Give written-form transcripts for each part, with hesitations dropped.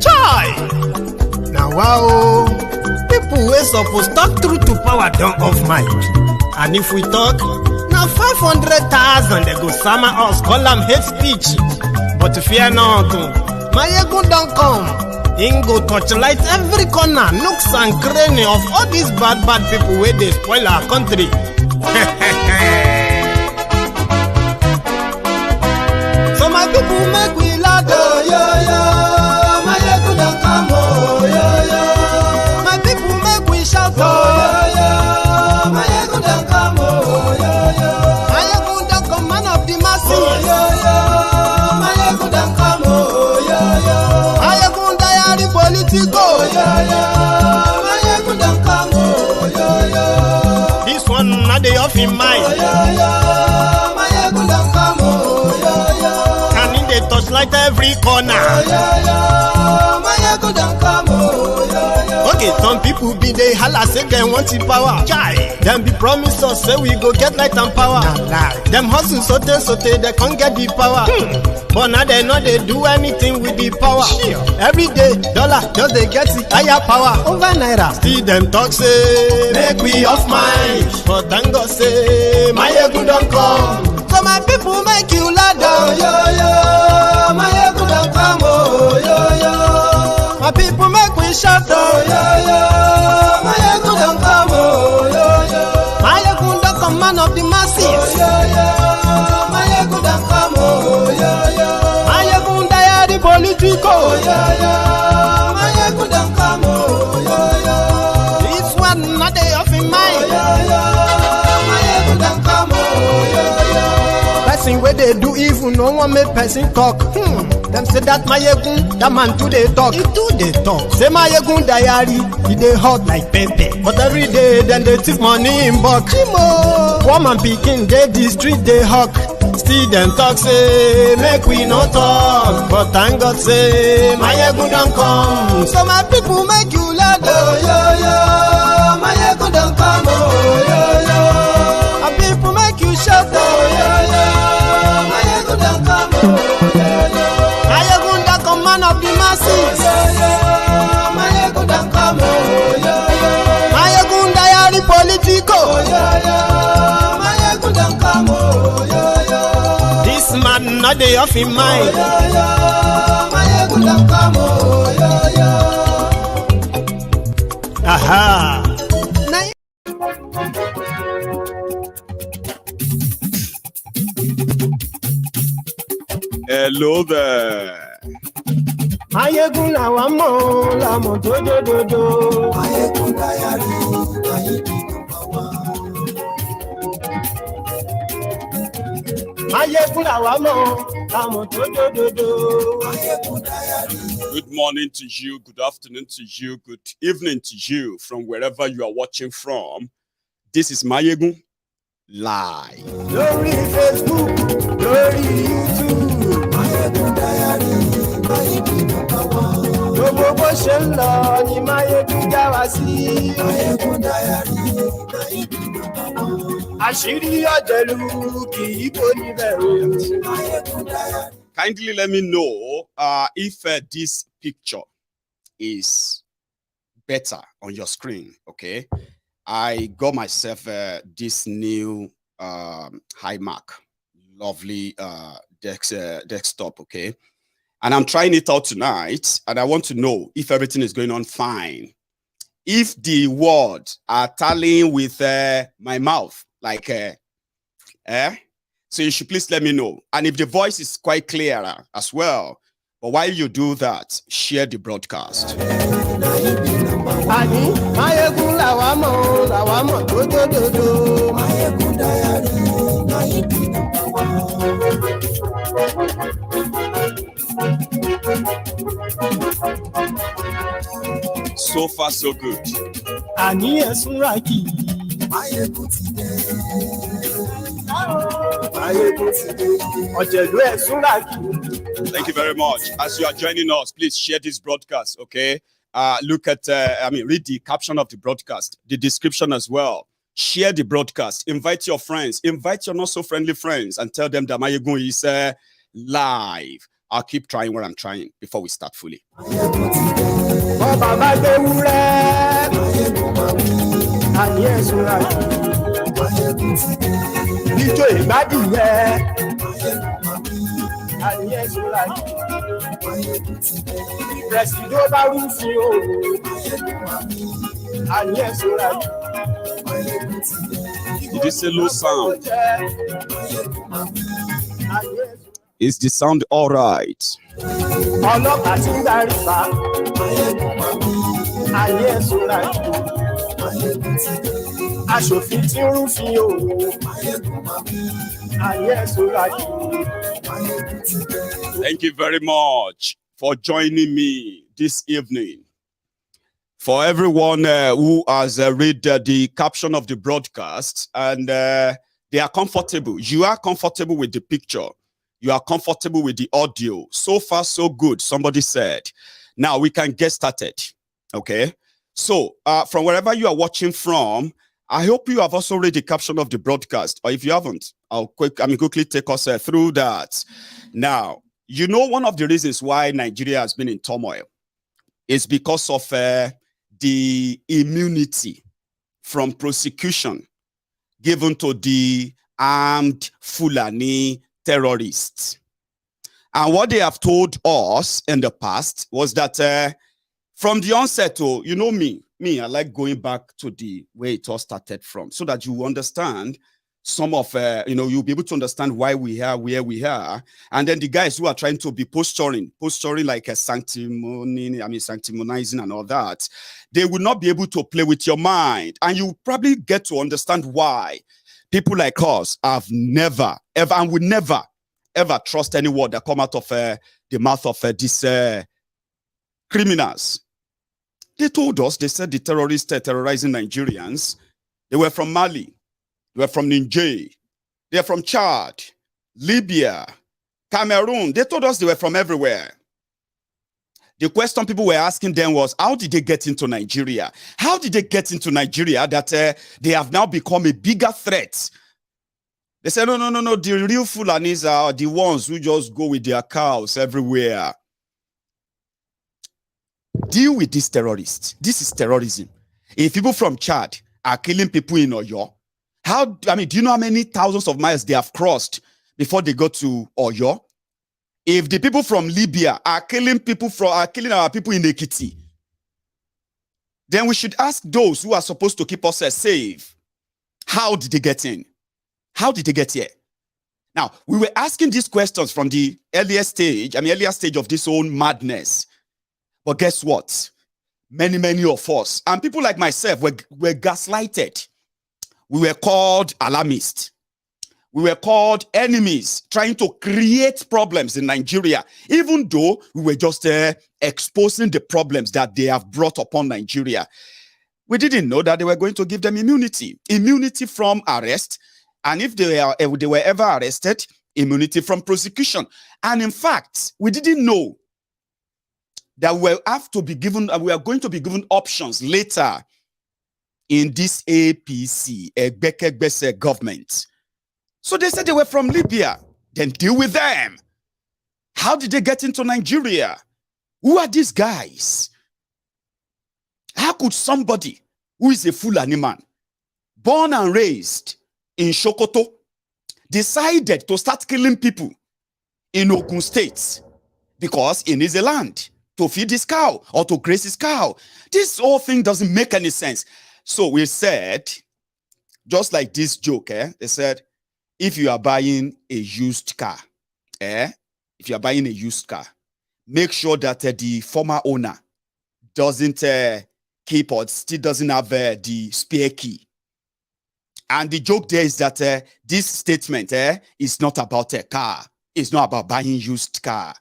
Chai! Now wow, people wey suppose talk truth to power don't off mic. And if we talk, now 500,000 they go summer us, call them hate speech. But fear not, Maiyegun don't come. Him go torchlight every corner, nooks and cranny of all these bad people where they spoil our country. So my people make we laugh, oh, yo, yo. Maiyegun don't come, oh, yo, yo. My people make we shout, oh, yo, yo. Maiyegun don't come, oh, yo, yo. Maiyegun don't come, man of the masses, oh, yo, yo. Maiyegun don't come, oh, yo, yo. Maiyegun diary politico, oh, yo, yo. Maiyegun don't come, oh, yo, yo. This one not the off in mind, oh, yo, yo. Maiyegun don't come, oh, yo, yo. And in the touchlight every corner, oh, yo, yo. Maiyegun don't come, oh, yo, yo. Okay, some people be they holla say they want the power. Chai, them be promise us say we go get light and power. Nah. Them hustle sote they can't get the power. But now they know they do anything with the power. Every day, dollar just they get the higher power over naira. Still them talk say make we off mind. But thank God say Maiyegun don't come. So my people make you laugh, oh, yo, yo. Maiyegun don't come, oh, yo, yo. My people make we shout, oh, yo, yo. Maiyegun don't come, oh, yo, yo. Maiyegun don't come, man of the masses, oh, yo, yo. Maiyegun don't come, oh, yo, yo. Maiyegun diary politico, oh, yo, yo. Maiyegun don't come, oh, yo, yo. This one not they off in mind, oh, yo, yo. Maiyegun don't come, oh, yo, yo. Person where they do evil, no one make person talk. Them say that Maiyegun, that man too they talk. He too they talk. Say Maiyegun diary, he they hot like pepper. But every day, then they take money in bulk. Woman picking, they the street they hawk. Still them talk say, make we no talk. But thank God say, Maiyegun don't come. So my people make you laugh, oh, yo, yo. Maiyegun don't come, oh, yo, yo. My people make you shout, oh, yo, yo. Maiyegun don't come, oh, yo, yo. Maiyegun don't come, man of the masses, oh, yo, yo. Maiyegun don't come, oh, yo, yo. Maiyegun diary politico, oh, yo, yo. Maiyegun don't come, oh, yo, yo. This man not the off in mind, oh, yo, yo. Maiyegun don't come, oh, yo, yo. Aha. Hello there. Maiyegun Lawan mo, Lawan dodododo. Maiyegun diary, Maiyegun number one. Maiyegun Lawan mo, Lawan dodododo. Maiyegun diary. Good morning to you, good afternoon to you, good evening to you from wherever you are watching from. This is Maiyegun Live. Lórí Facebook, lórí YouTube. Maiyegun diary, Maiyegun number one. Gbogbo bó ṣe ń lọ ni Maiyegun já wa sí. Maiyegun diary, Maiyegun number one. Àṣírí ọ̀jẹ̀lú kì í bò níbẹ̀ o. Maiyegun diary. Kindly let me know if this picture is better on your screen, okay? I got myself this new iMac, lovely desktop, okay? And I'm trying it out tonight, and I want to know if everything is going on fine. If the words are tallying with my mouth, like, so you should please let me know. And if the voice is quite clearer as well. But while you do that, share the broadcast. Ani Maiyegun Lawan mo, Lawan mo dodododo. Maiyegun diary, Maiyegun number one. So far, so good. Ani ẹ̀sùn raki. Maiyegun ti dé. Maiyegun ti dé. Ọ̀jẹ̀lú ẹ̀sùn raki. Thank you very much. As you are joining us, please share this broadcast, okay? Look at, read the caption of the broadcast, the description as well. Share the broadcast. Invite your friends. Invite your not so friendly friends and tell them that Maiyegun is live. I'll keep trying what I'm trying before we start fully. Did you say low sound? Is the sound all right? Thank you very much for joining me this evening. For everyone who has read the caption of the broadcast and they are comfortable, you are comfortable with the picture, you are comfortable with the audio. So far, so good, somebody said. Now we can get started, okay? So from wherever you are watching from, I hope you have also read the caption of the broadcast, or if you haven't, I'll quickly take us through that. Now, you know, one of the reasons why Nigeria has been in turmoil is because of the immunity from prosecution given to the armed Fulani terrorists. And what they have told us in the past was that from the onset, you know me, I like going back to the way it all started from, so that you understand some of, you'll be able to understand why we are where we are. And then the guys who are trying to be posturing like a sanctimonizing and all that, they will not be able to play with your mind. And you probably get to understand why people like us have never, ever, and will never, ever trust any word that come out of the mouth of these criminals. They told us, they said the terrorists terrorizing Nigerians, they were from Mali, they were from Niger, they are from Chad, Libya, Cameroon. They told us they were from everywhere. The question people were asking them was, how did they get into Nigeria? How did they get into Nigeria that they have now become a bigger threat? They said, no, the real Fulanis are the ones who just go with their cows everywhere. Deal with these terrorists. This is terrorism. If people from Chad are killing people in Oyo, do you know how many thousands of miles they have crossed before they go to Oyo? If the people from Libya are killing our people in Ekiti, then we should ask those who are supposed to keep us safe, how did they get in? How did they get here? Now, we were asking these questions from the earlier stage of this whole madness. But guess what? Many of us, and people like myself, were gaslighted. We were called alarmists. We were called enemies, trying to create problems in Nigeria, even though we were just exposing the problems that they have brought upon Nigeria. We didn't know that they were going to give them immunity from arrest, and if they were ever arrested, immunity from prosecution. And in fact, we didn't know that we are going to be given options later in this APC, Egbeke government. So they said they were from Libya. Then deal with them. How did they get into Nigeria? Who are these guys? How could somebody who is a Fulani man, born and raised in Sokoto, decided to start killing people in Ogun State because he needs a land to feed his cow or to graze his cow? This whole thing doesn't make any sense. So we said, just like this joke, they said, if you are buying a used car, if you are buying a used car, make sure that the former owner doesn't keep or still doesn't have the spare key. And the joke there is that this statement is not about a car. It's not about buying used car.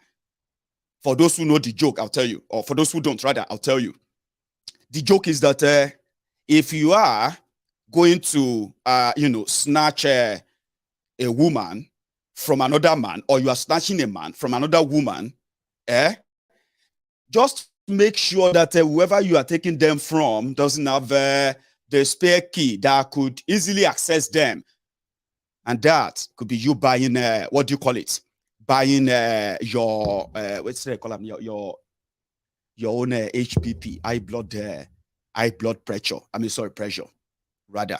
For those who know the joke, I'll tell you. Or for those who don't, rather, I'll tell you. The joke is that if you are going to, snatch a woman from another man, or you are snatching a man from another woman, just make sure that whoever you are taking them from doesn't have the the spare key that could easily access them. And that could be you buying, what do you call it? Buying your, what's it called? Your own HPP, high blood pressure. Pressure, rather.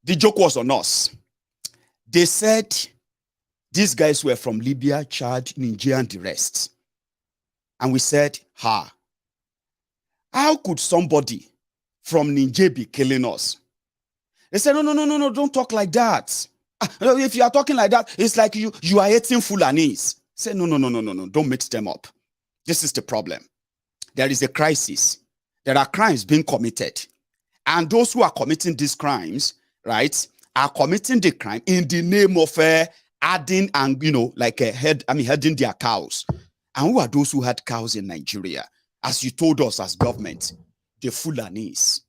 The joke was on us. They said these guys were from Libya, Chad, Nigeria, and the rest. And we said, how could somebody from Niger be killing us? They said, no, don't talk like that. If you are talking like that, it's like you are hating Fulanis. Say, no, don't mix them up. This is the problem. There is a crisis. There are crimes being committed. And those who are committing these crimes, right, are committing the crime in the name of adding and, herding their cows. And who are those who had cows in Nigeria? As you told us as government, the Fulanis.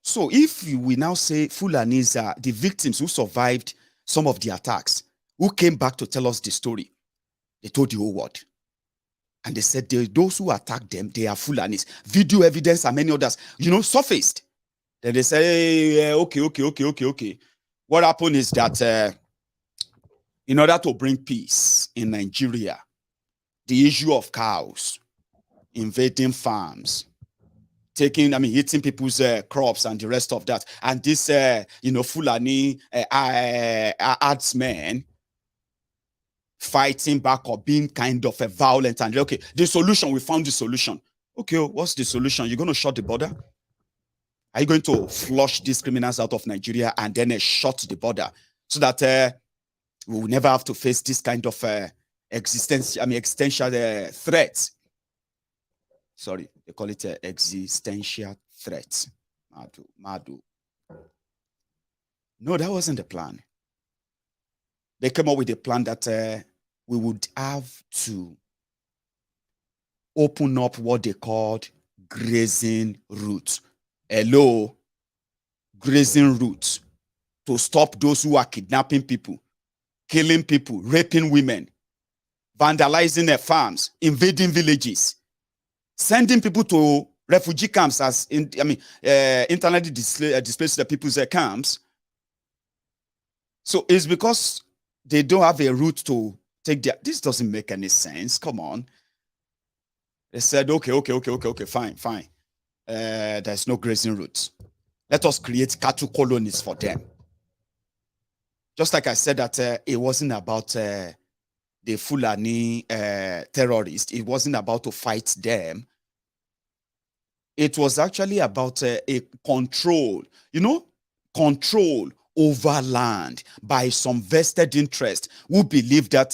So if we now say Fulanis are the victims who survived some of the attacks, who came back to tell us the story, they told the whole world. And they said those who attacked them, they are Fulanis. Video evidence and many others, surfaced. Then they say, hey, okay. What happened is that in order to bring peace in Nigeria, the issue of cows invading farms, eating people's crops and the rest of that, and this, Fulani herdsmen fighting back or being kind of a violent, and okay, the solution, we found the solution. Okay, what's the solution? You're going to shut the border? Are you going to flush these criminals out of Nigeria and then shut the border so that we will never have to face this kind of existential threat? Sorry, they call it existential threat. Madu. No, that wasn't the plan. They came up with a plan that we would have to open up what they called grazing routes. Hello, grazing routes, to stop those who are kidnapping people, killing people, raping women, vandalizing their farms, invading villages, sending people to refugee camps as internally displaced the people's camps. So it's because they don't have a route to take their. This doesn't make any sense. Come on. They said, okay, fine. There's no grazing routes. Let us create cattle colonies for them. Just like I said that it wasn't about the Fulani terrorists. It wasn't about to fight them. It was actually about a control, control over land by some vested interest who believe that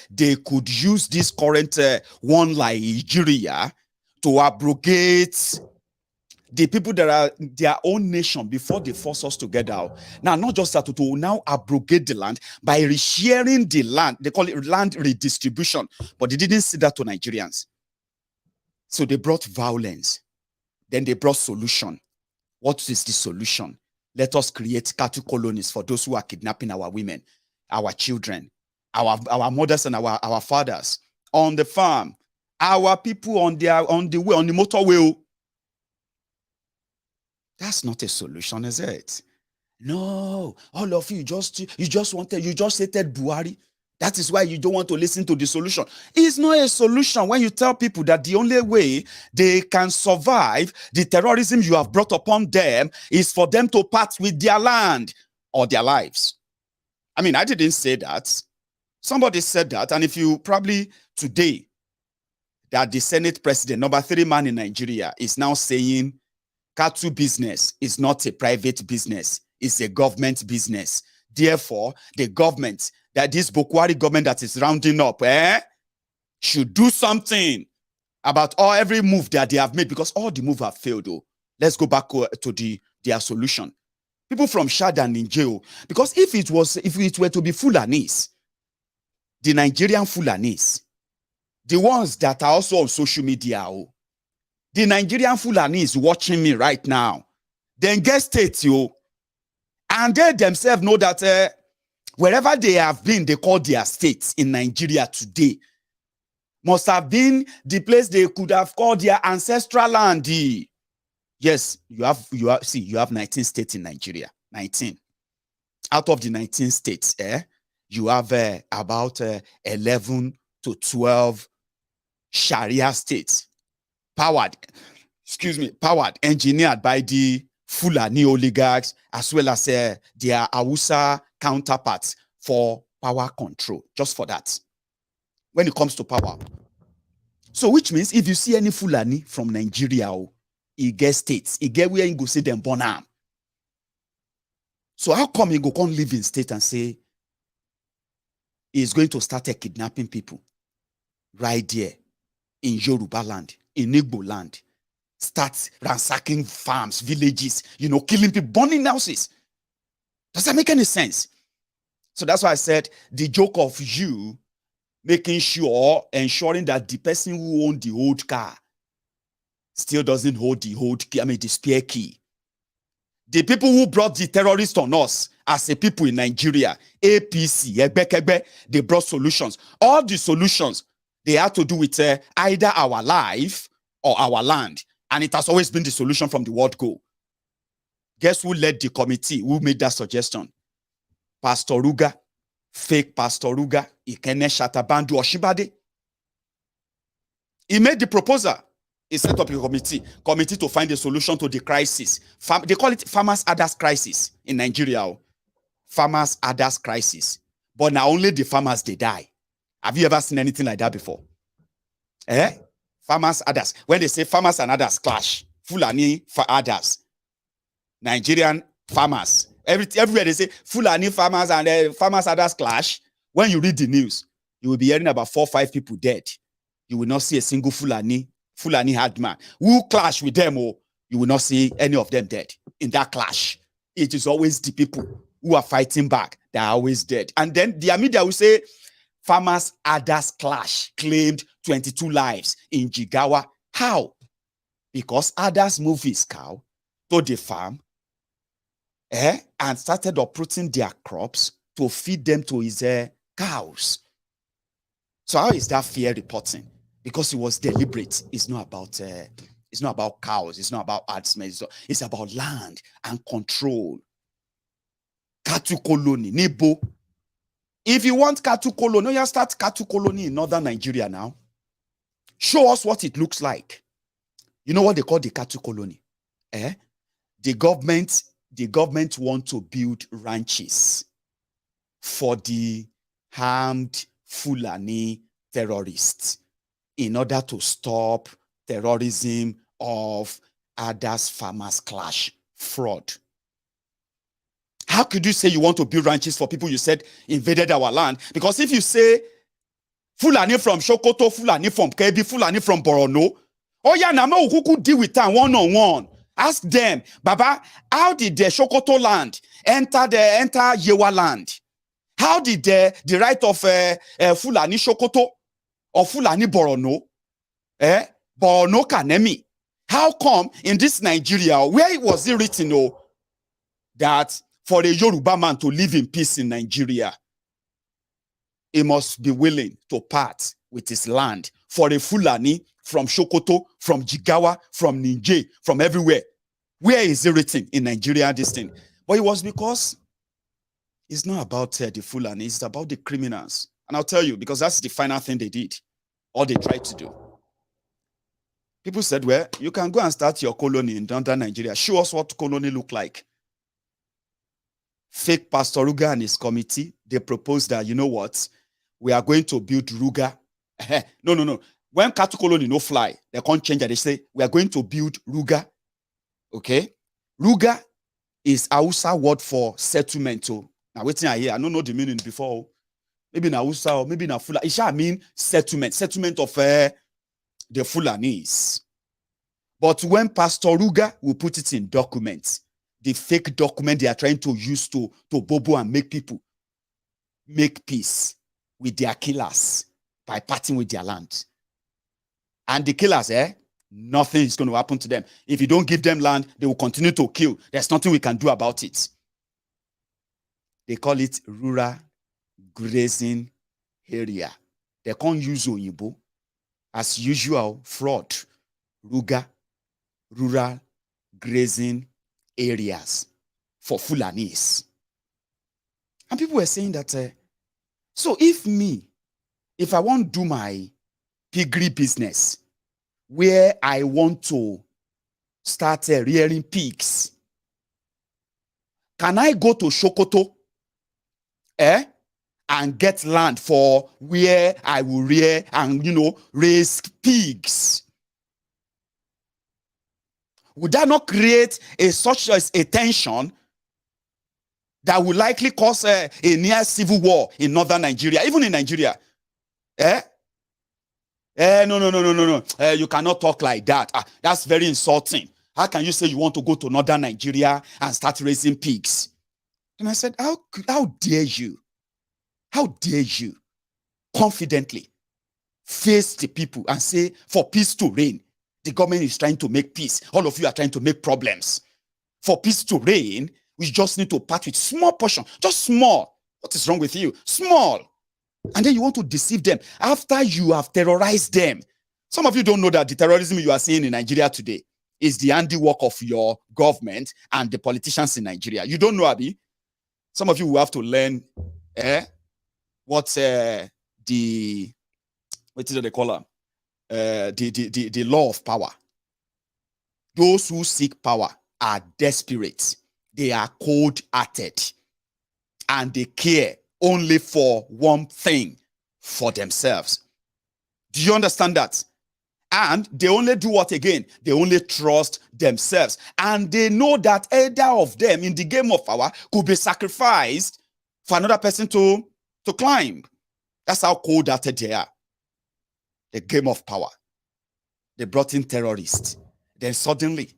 they could use this current one Nigeria to abrogate the people that are their own nation before they force us to get out. Now, not just that, to now abrogate the land by resharing the land. They call it land redistribution, but they didn't say that to Nigerians. So they brought violence. Then they brought solution. What is the solution? Let us create cattle colonies for those who are kidnapping our women, our children, our mothers and our fathers on the farm, our people on the motorway. That's not a solution, is it? No, all of you just hated Buhari. That is why you don't want to listen to the solution. It's not a solution when you tell people that the only way they can survive the terrorism you have brought upon them is for them to part with their land or their lives. I didn't say that. Somebody said that, and if you probably today that the Senate president, number 3 man in Nigeria, is now saying cattle business is not a private business, it's a government business. Therefore, the government, that this Buhari government that is rounding up, should do something about every move that they have made, because all the moves have failed. Let's go back to their solution. People from Chad and Niger, because if it were to be Fulanis, the Nigerian Fulanis, the ones that are also on social media, the Nigerian Fulanis watching me right now, then get states, and they themselves know that wherever they have been, they call their states in Nigeria today. must have been the place they could have called their ancestral land. Yes, you have 19 states in Nigeria. 19. Out of the 19 states, you have about 11 to 12 Sharia states, powered, engineered by the Fulani oligarchs, as well as their Hausa counterparts for power control, just for that, when it comes to power. So, which means if you see any Fulani from Nigeria, he get states, he get where he go see them born am. So how come he go come live in state and say he's going to start kidnapping people right there in Yoruba land, in Igbo land, start ransacking farms, villages, killing people, burning houses? Does that make any sense? So that's why I said the joke of you ensuring that the person who owned the old car still doesn't hold the spare key. The people who brought the terrorists on us as a people in Nigeria, APC, Egbekegbe, they brought solutions. All the solutions, they had to do with either our life or our land. And it has always been the solution from the word go. Guess who led the committee? Who made that suggestion? Pastor Ruga, fake Pastor Ruga, Ikene Shatabandu Oshibade. He made the proposal. He set up a committee to find a solution to the crisis. They call it Farmers' Others Crisis in Nigeria. Farmers' Others Crisis. But now only the farmers, they die. Have you ever seen anything like that before? Farmers' Others. When they say farmers and others clash, Fulani for others. Nigerian farmers. Everywhere they say Fulani farmers and farmers' others clash. When you read the news, you will be hearing about 4 or 5 people dead. You will not see a single Fulani Herdsman who clash with them, or you will not see any of them dead in that clash. It is always the people who are fighting back that are always dead. And then the media will say farmers' others clash claimed 22 lives in Jigawa. How? Because others moved his cow to the farm and started uprooting their crops to feed them to his cows. So how is that fair reporting? Because it was deliberate. It's not about cows. It's not about herdsmen. It's about land and control. Cattle colony, Nebo. If you want cattle colony, you start cattle colony in northern Nigeria now. Show us what it looks like. You know what they call the cattle colony? The government want to build ranches for the armed Fulani terrorists, in order to stop terrorism of others farmers clash, fraud. How could you say you want to build ranches for people you said invaded our land? Because if you say Fulani from Sokoto, Fulani from Kebbi, Fulani from Borno, oh yeah, now who could deal with them one-on-one? Ask them, Baba, how did the Sokoto land enter Yewa land? How did the right of Fulani Sokoto or Fulani Borno, Borno Kanemi, how come in this Nigeria, where was it written that for a Yoruba man to live in peace in Nigeria, he must be willing to part with his land? For a Fulani from Sokoto, from Jigawa, from Niger, from everywhere, where is it written in Nigeria, this thing? But it was because it's not about the Fulani, it's about the criminals. And I'll tell you, because that's the final thing they did, or they tried to do. People said, well, you can go and start your colony in northern Nigeria. Show us what colony look like. Fake Pastor Ruga and his committee, they proposed that, you know what, we are going to build Ruga. No. When cattle colony no fly, they can't change it. They say, we are going to build Ruga. Okay? Ruga is Hausa word for settlement. Now, waiting I hear, I don't know the meaning before. Maybe na Hausa or maybe na Fulani. It shall mean settlement of the Fulanis. But when Pastor Ruga will put it in documents, the fake document they are trying to use to bobo and make people make peace with their killers by parting with their land. And the killers, nothing is going to happen to them. If you don't give them land, they will continue to kill. There's nothing we can do about it. They call it rural grazing area. They can't use Oyibo. as usual, fraud, rural grazing areas for Fulanis. And people were saying that, so if I want to do my piggery business, where I want to start rearing pigs, can I go to Sokoto and get land for where I will rear and, raise pigs? Would that not create such a tension that would likely cause a near civil war in northern Nigeria, even in Nigeria? No. You cannot talk like that. That's very insulting. How can you say you want to go to northern Nigeria and start raising pigs? And I said, how dare you? How dare you confidently face the people and say, for peace to reign, the government is trying to make peace. All of you are trying to make problems. For peace to reign, we just need to part with small portion, just small. What is wrong with you? Small. And then you want to deceive them after you have terrorized them. Some of you don't know that the terrorism you are seeing in Nigeria today is the handiwork of your government and the politicians in Nigeria. You don't know, Abi? Some of you will have to learn what they call them? The law of power. Those who seek power are desperate. They are cold-hearted. And they care only for one thing, for themselves. Do you understand that? And they only do what again? They only trust themselves. And they know that either of them in the game of power could be sacrificed for another person to climb. That's how cold-hearted they are. The game of power. They brought in terrorists. Then suddenly,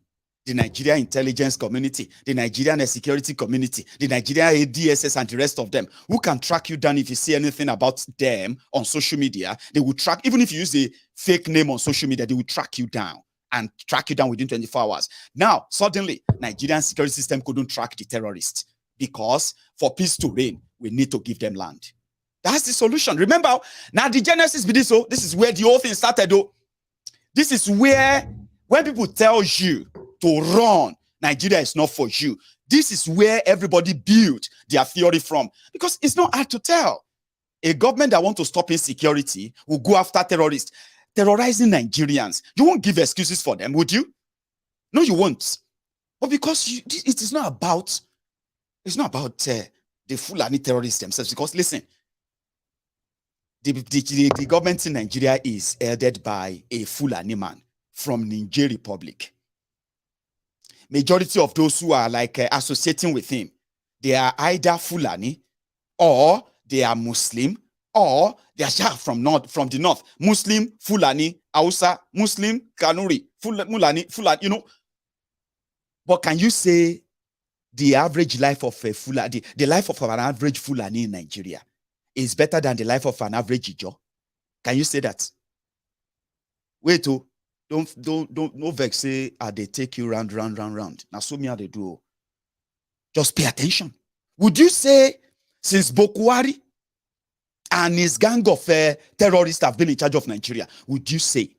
the Nigerian intelligence community, the Nigerian security community, the Nigerian ADSS and the rest of them, who can track you down if you see anything about them on social media. They will track, even if you use a fake name on social media, they will track you down and track you down within 24 hours. Now, suddenly, Nigerian security system couldn't track the terrorists because for peace to reign, we need to give them land. That's the solution. Remember, now the genesis be this, so this is where the whole thing started, though. This is where, when people tell you to run, Nigeria is not for you, this is where everybody built their theory from. Because it's not hard to tell. A government that wants to stop insecurity will go after terrorists, terrorizing Nigerians. You won't give excuses for them, would you? No, you won't. But because it is not about, the Fulani terrorists themselves. Because listen, the government in Nigeria is headed by a Fulani man from Niger Republic. Majority of those who are associating with him, they are either Fulani, or they are Muslim, or they are from the north. Muslim, Fulani, Hausa, Muslim, Kanuri, Fulani, But can you say the average life of a Fulani, the life of an average Fulani in Nigeria is better than the life of an average Ijo? Can you say that? Wait, don't vex say they take you round. Now so me how they do. Just pay attention. Would you say since Buhari and his gang of terrorists have been in charge of Nigeria, would you say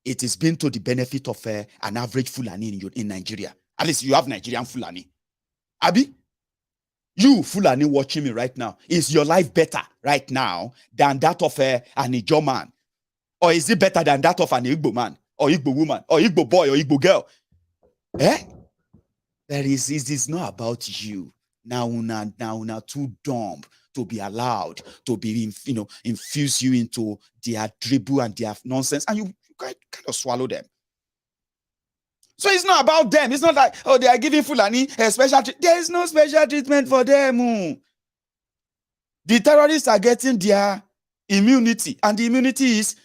it has been to the benefit of an average Fulani in Nigeria? At least you have Nigerian Fulani. Abi, you Fulani watching me right now, is your life better right now than that of an Ijo man? Or is it better than that of an Igbo man, or Igbo woman, or Igbo boy, or Igbo girl? It is not about you. Now una too dumb to be allowed to be, infuse you into their dribble and their nonsense, and you kind of swallow them. So it's not about them. It's not like, oh, they are giving Fulani a special treatment. There is no special treatment for them. The terrorists are getting their immunity, and the immunity is,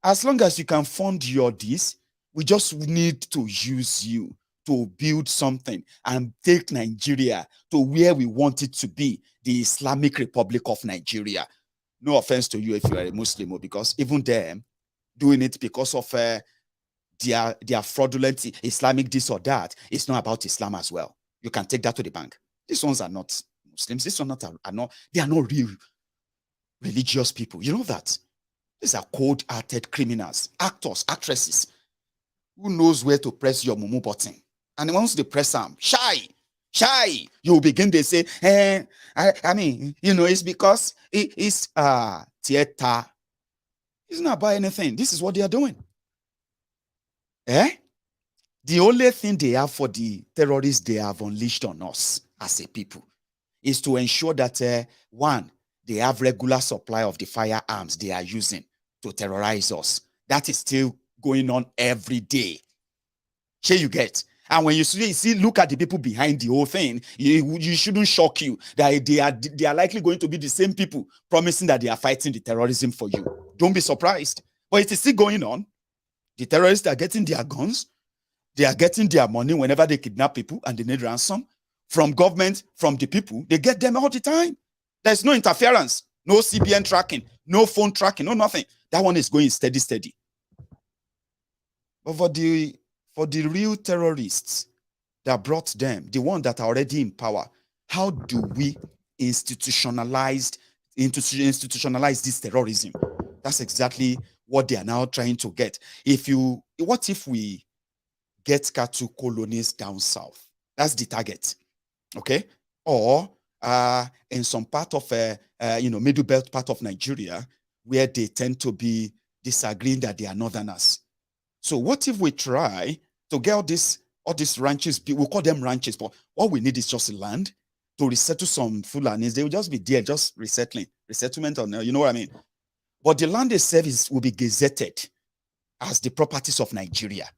as long as you can fund your this, we just need to use you to build something and take Nigeria to where we want it to be, the Islamic Republic of Nigeria. No offense to you if you are a Muslim, because even them doing it because of their fraudulent Islamic this or that, it's not about Islam as well. You can take that to the bank. These ones are not Muslims. These ones are not, they are not real religious people. You know that. These are cold-hearted criminals, actors, actresses. Who knows where to press your mumu button? And once they press them, shy, you begin to say, I mean, you know, it's because it's theater. It's not about anything. This is what they are doing. The only thing they have for the terrorists they have unleashed on us as a people is to ensure that, one, they have regular supply of the firearms they are using to terrorize us. That is still going on every day. Here you get. And when you see, look at the people behind the whole thing, you shouldn't shock you that they are likely going to be the same people promising that they are fighting the terrorism for you. Don't be surprised. But it is still going on. The terrorists are getting their guns. They are getting their money whenever they kidnap people and they need ransom. From government, from the people, they get them all the time. There's no interference, no CBN tracking, no phone tracking, no nothing. That one is going steady. But for the real terrorists that brought them, the one that are already in power, how do we institutionalize this terrorism? That's exactly what they are now trying to get. What if we get cattle colonies down south? That's the target, okay? Or in some part of middle belt part of Nigeria, where they tend to be disagreeing that they are northerners. So what if we try to get all these ranches? We call them ranches, but all we need is just land to resettle some Fulanis. They will just be there, just resettlement on, you know what I mean? But the land itself will be gazetted as the properties of Nigeria.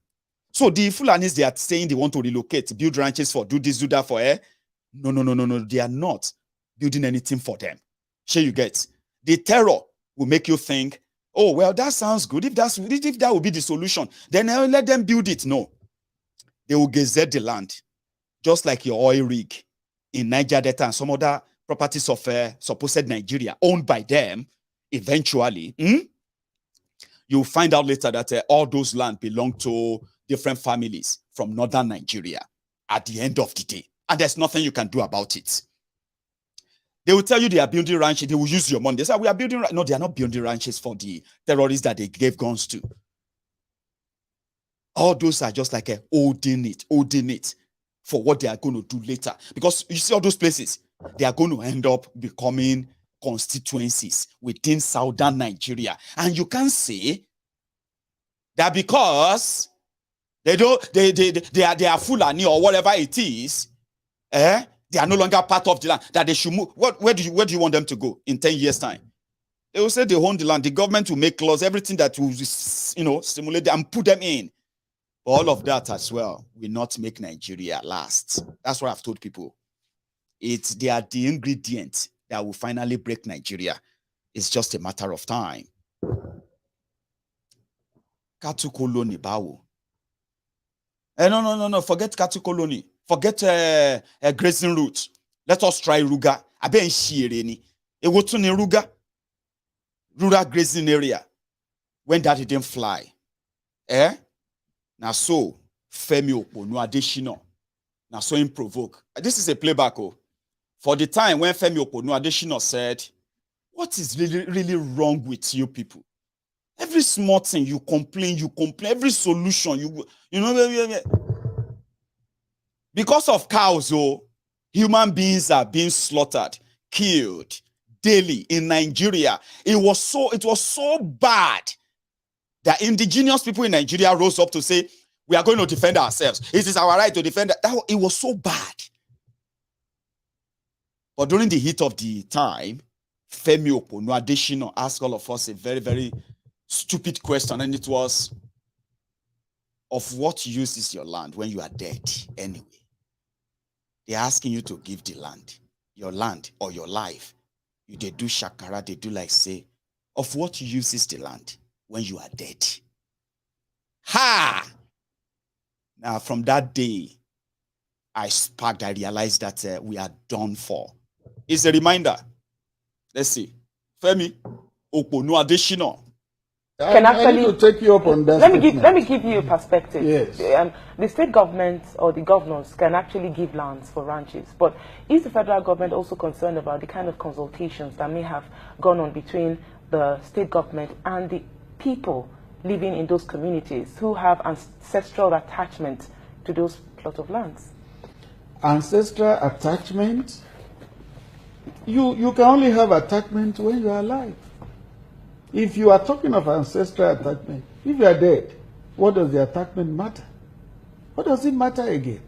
So the Fulanis, they are saying they want to relocate, build ranches for, do this, do that for air. No. They are not building anything for them. Sure you get. The terror will make you think, oh, well, that sounds good. If that will be the solution, then I'll let them build it. No. They will gazette the land, just like your oil rig in Niger Delta and some other properties of supposed Nigeria owned by them. Eventually, you'll find out later that all those land belong to different families from northern Nigeria at the end of the day. And there's nothing you can do about it. They will tell you they are building ranches. They will use your money. They say, we are building. No, they are not building ranches for the terrorists that they gave guns to. All those are just like holding it for what they are going to do later. Because you see all those places, they are going to end up becoming constituencies within southern Nigeria. And you can't say that because they are Fulani or whatever it is, they are no longer part of the land, that they should move. Where do you want them to go in 10 years' time? They will say they own the land. The government will make laws, everything that will, stimulate them and put them in. But all of that as well will not make Nigeria last. That's what I've told people. They are the ingredient that will finally break Nigeria. It's just a matter of time. Cattle colony, bawo. No. Forget cattle colony. Forget a grazing route. Let us try Ruga. Abe nshireni. Ewotuni Ruga. Rural grazing area. When that didn't fly. Now so Femi Oponu Adeshina. Now so him provoke. This is a playback. For the time when Femi Oponu Adeshina said, what is really wrong with you people? Every small thing you complain. Every solution you know. Because of cows, human beings are being slaughtered, killed daily in Nigeria. It was so bad that indigenous people in Nigeria rose up to say, we are going to defend ourselves. It is our right to defend. It was so bad. But during the heat of the time, Femi Oponu Adeshina asked all of us a very, very stupid question, and it was, of what use is your land when you are dead anyway? They're asking you to give the land, your land or your life. They do shakara, they do like say, of what use is the land when you are dead? Ha! Now from that day, I realized that we are done for. It's a reminder. Let's see. Femi Oponu Adeshina. Can actually I need to take you up on that. Let me give you a perspective. Yes. The state governments or the governors can actually give lands for ranches, but is the federal government also concerned about the kind of consultations that may have gone on between the state government and the people living in those communities who have ancestral attachment to those plot of lands? Ancestral attachment? You can only have attachment when you are alive. If you are talking of ancestral attachment, if you are dead, what does the attachment matter? What does it matter again?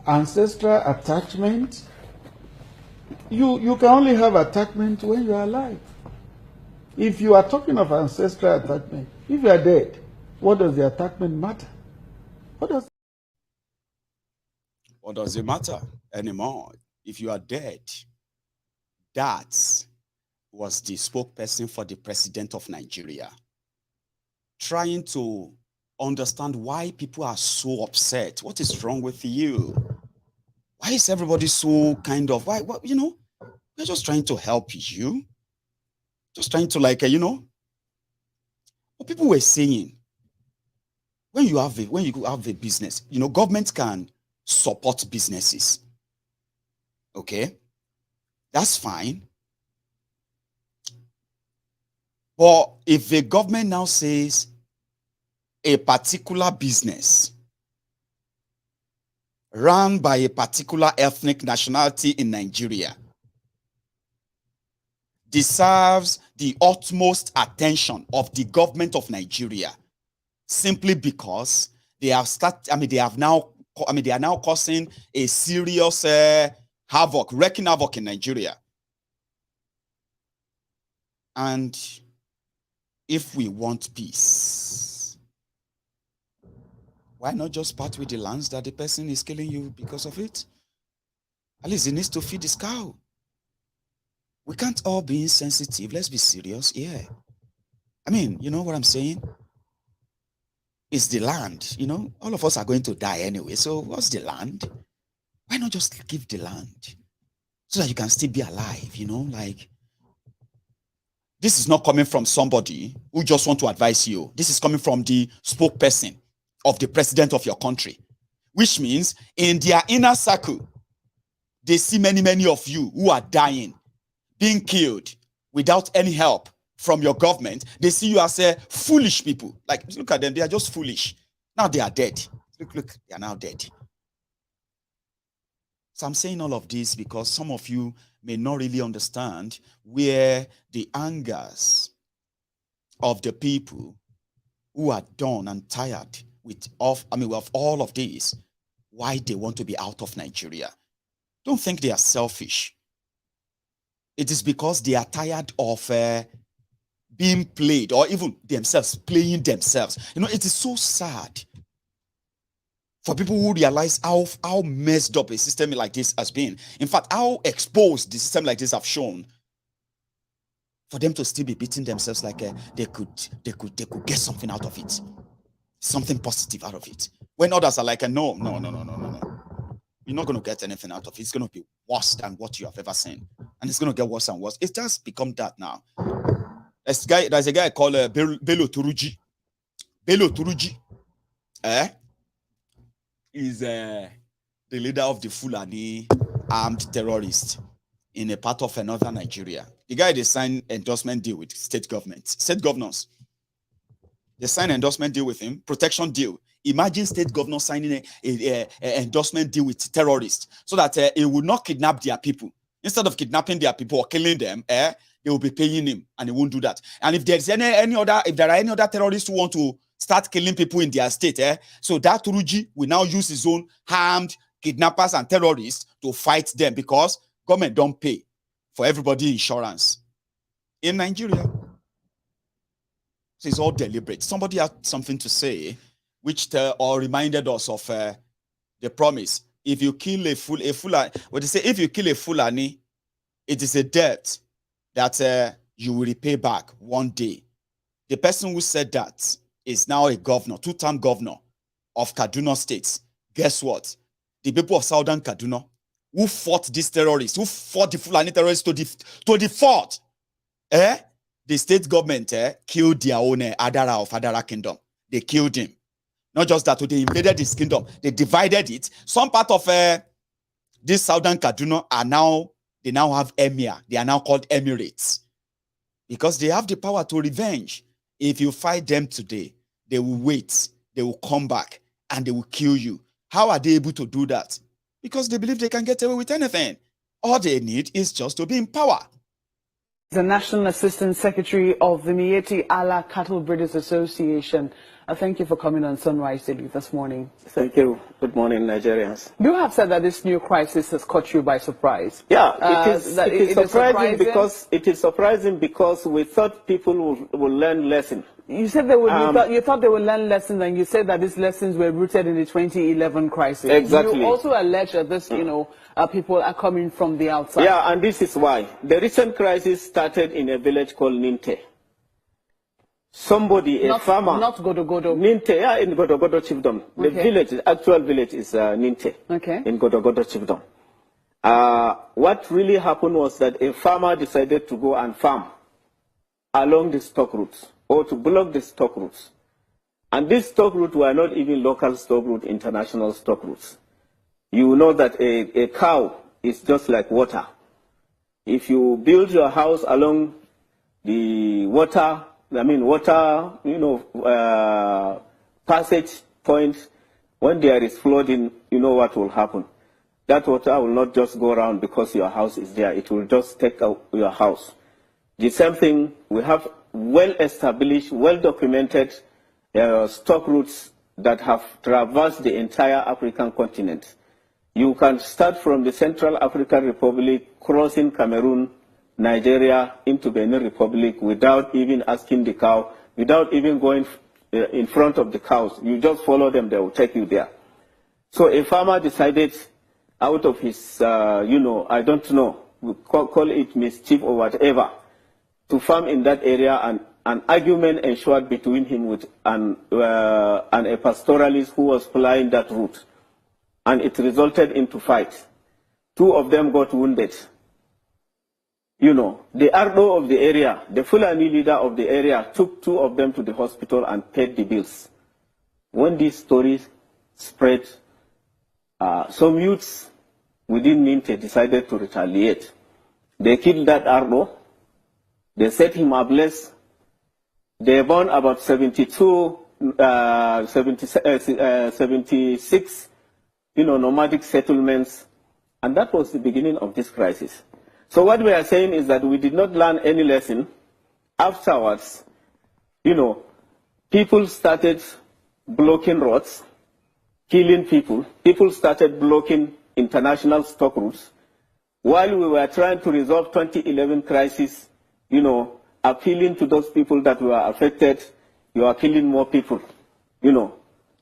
Ancestral attachment? You can only have attachment when you are alive. If you are talking of ancestral attachment, if you are dead, what does the attachment matter? What does it matter anymore? If you are dead, that was the spokesperson for the president of Nigeria, trying to understand why people are so upset. What is wrong with you? Why is everybody so kind of, why, you know, we're just trying to help you. Just trying to what people were saying, when you have a business, government can support businesses. Okay? That's fine. But if the government now says a particular business run by a particular ethnic nationality in Nigeria deserves the utmost attention of the government of Nigeria simply because they are now causing a serious wreaking havoc in Nigeria. And if we want peace, why not just part with the lands that the person is killing you because of it? At least he needs to feed his cow. We can't all be insensitive. Let's be serious. Yeah. I mean, you know what I'm saying? It's the land. All of us are going to die anyway. So what's the land? Why not just give the land so that you can still be alive? This is not coming from somebody who just want to advise you. This is coming from the spokesperson of the president of your country, which means in their inner circle, they see many, many of you who are dying, being killed without any help from your government. They see you as foolish people. Like, look at them. They are just foolish. Now they are dead. Look, they are now dead. So I'm saying all of this because some of you may not really understand where the angers of the people who are done and tired with all of this, why they want to be out of Nigeria. Don't think they are selfish. It is because they are tired of being played, or even themselves playing themselves. It is so sad for people who realize how messed up a system like this has been. In fact, how exposed the system like this have shown, for them to still be beating themselves like they could get something out of it, something positive out of it. When others are like, no. You're not going to get anything out of it. It's going to be worse than what you have ever seen. And it's going to get worse and worse. It's just become that now. There's a guy called Bello Turji. Bello Turji is the leader of the Fulani armed terrorists in a part of northern Nigeria. The guy, they signed endorsement deal with state governors. They signed endorsement deal with him, protection deal. Imagine state governors signing a endorsement deal with terrorists so that he will not kidnap their people. Instead of kidnapping their people or killing them, they will be paying him, and he won't do that. And if there's if there are any other terrorists who want to start killing people in their state, so that Turuji will now use his own armed kidnappers and terrorists to fight them because government don't pay for everybody insurance in Nigeria. So it's all deliberate. Somebody had something to say, which reminded us of the promise. If you kill a Fulani, what they say, if you kill a Fulani, it is a debt that you will repay back one day. The person who said that is now a governor, two-term governor of Kaduna State. Guess what? The people of Southern Kaduna who fought these terrorists, who fought the Fulani terrorists to the fort, the state government killed their own Adara of Adara Kingdom. They killed him. Not just that, they invaded his kingdom. They divided it. Some part of this Southern Kaduna they now have emir. They are now called emirates because they have the power to revenge. If you fight them today, they will wait, they will come back, and they will kill you. How are they able to do that? Because they believe they can get away with anything. All they need is just to be in power. The National Assistant Secretary of the Miyetti Allah Cattle Breeders Association. Thank you for coming on Sunrise Daily this morning. Thank you. Good morning, Nigerians. You have said that this new crisis has caught you by surprise. Yeah, it is surprising because we thought people will learn lessons. You said they would. You thought they would learn lessons, and you said that these lessons were rooted in the 2011 crisis. Exactly. You also allege that this, people are coming from the outside. Yeah, and this is why the recent crisis started in a village called Ninte. A farmer, not Godogodo. Ninte, yeah, in Godogodo Chiefdom. Okay. The village, the actual village is Ninte. Okay. In Godogodo Chiefdom. What really happened was that a farmer decided to go and farm along the stock routes, or to block the stock routes. And these stock routes were not even local stock routes, international stock routes. You know that a cow is just like water. If you build your house along the passage point, when there is flooding, you know what will happen. That water will not just go around because your house is there. It will just take out your house. The same thing, we have well-established, well-documented stock routes that have traversed the entire African continent. You can start from the Central African Republic, crossing Cameroon, Nigeria, into Benin Republic without even asking the cow, without even going in front of the cows. You just follow them, they will take you there. So a farmer decided out of his, I don't know, we call it mischief or whatever, to farm in that area, and an argument ensued between him with and a pastoralist who was flying that route. And it resulted into fight. Two of them got wounded. The Ardo of the area, the Fulani leader of the area, took two of them to the hospital and paid the bills. When these stories spread, some youths within Ninte decided to retaliate. They killed that Ardo. They set him ablaze. They burned about 76, nomadic settlements. And that was the beginning of this crisis. So what we are saying is that we did not learn any lesson. Afterwards, people started blocking roads, killing people. People started blocking international stock routes. While we were trying to resolve 2011 crisis, appealing to those people that were affected, you are killing more people,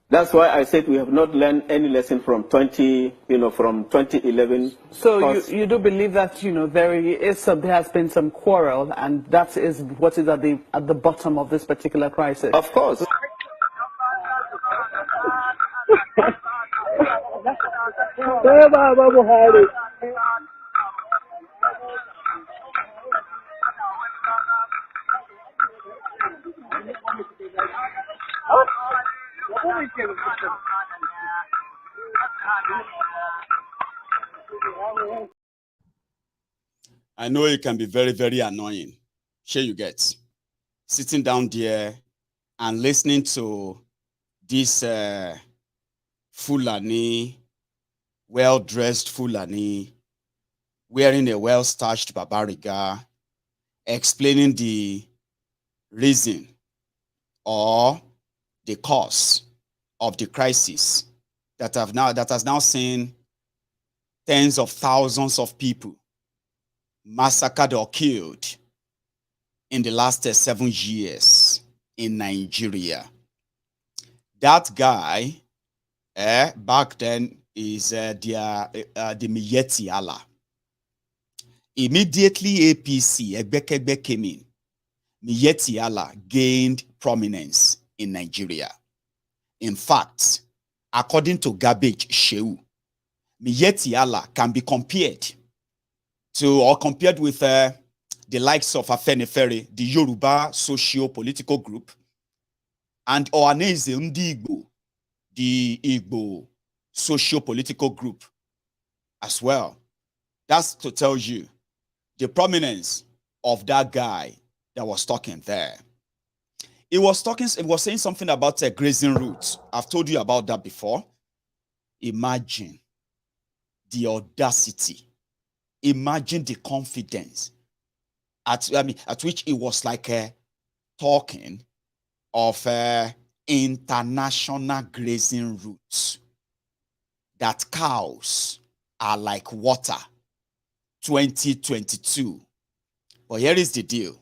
That's why I said we have not learned any lesson from 2011. So you do believe that there has been some quarrel, and that is what is at the bottom of this particular crisis? Of course. I know it can be very, very annoying. Sure you get. Sitting down there and listening to this Fulani, well-dressed Fulani, wearing a well-starched babariga, explaining the reason or the cause of the crisis that has now seen tens of thousands of people massacred or killed in the last 7 years in Nigeria. That guy, back then, is the Miyetti Allah. Immediately APC, Egbekegbe came in. Miyetti Allah gained prominence in Nigeria. In fact, according to Garbage Shehu, Miyetti Allah can be compared with the likes of Afenifere, the Yoruba socio-political group, and Ohaneze Ndigbo, the Igbo socio-political group as well. That's to tell you the prominence of that guy that was talking there. It was saying something about grazing routes. I've told you about that before. Imagine the audacity. Imagine the confidence at which it was like talking of international grazing routes, that cows are like water. 2022. But here is the deal.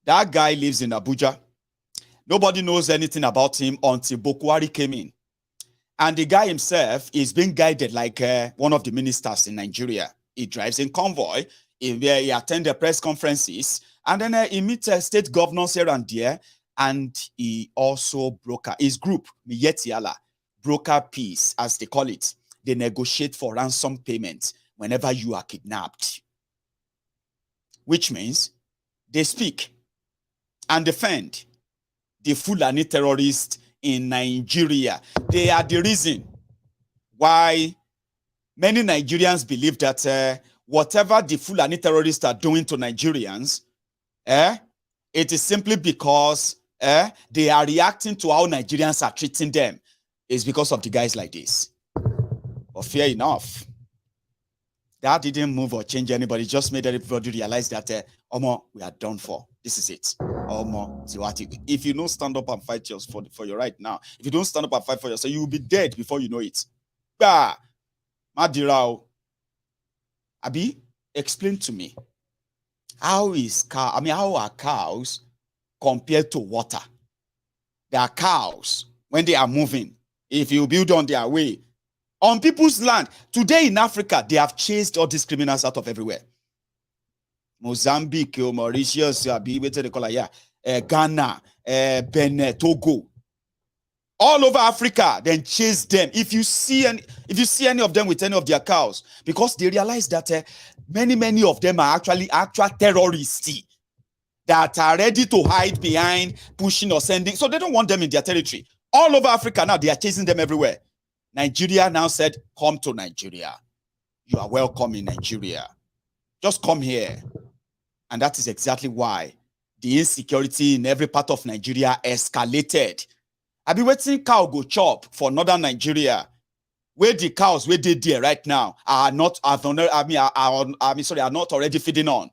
That guy lives in Abuja. Nobody knows anything about him until Buhari came in. And the guy himself is being guided like one of the ministers in Nigeria. He drives in convoy. He attends the press conferences. And then he meets state governors here and there. And he also broker his group, Miyetti Allah, broker peace, as they call it. They negotiate for ransom payment whenever you are kidnapped. Which means they speak and defend the Fulani terrorists in Nigeria. They are the reason why many Nigerians believe that whatever the Fulani terrorists are doing to Nigerians, it is simply because they are reacting to how Nigerians are treating them. It's because of the guys like this. But fair enough. That didn't move or change anybody. Just made everybody realize that, we are done for. This is it. If you don't stand up and fight for your right now, if you don't stand up and fight for yourself, you will be dead before you know it. Madirao. Abi, explain to me. How are cows compared to water? They are cows when they are moving. If you build on their way, on people's land. Today in Africa, they have chased all these criminals out of everywhere. Mozambique, Mauritius, Ghana, Benin, Togo. All over Africa, then chase them. If you see any of them with any of their cows, because they realize that many of them are actual terrorists that are ready to hide behind pushing or sending. So they don't want them in their territory. All over Africa now, they are chasing them everywhere. Nigeria now said, come to Nigeria. You are welcome in Nigeria. Just come here. And that is exactly why the insecurity in every part of Nigeria escalated. I've been waiting cow go chop for northern Nigeria, where the cows where they there right now are not already feeding on.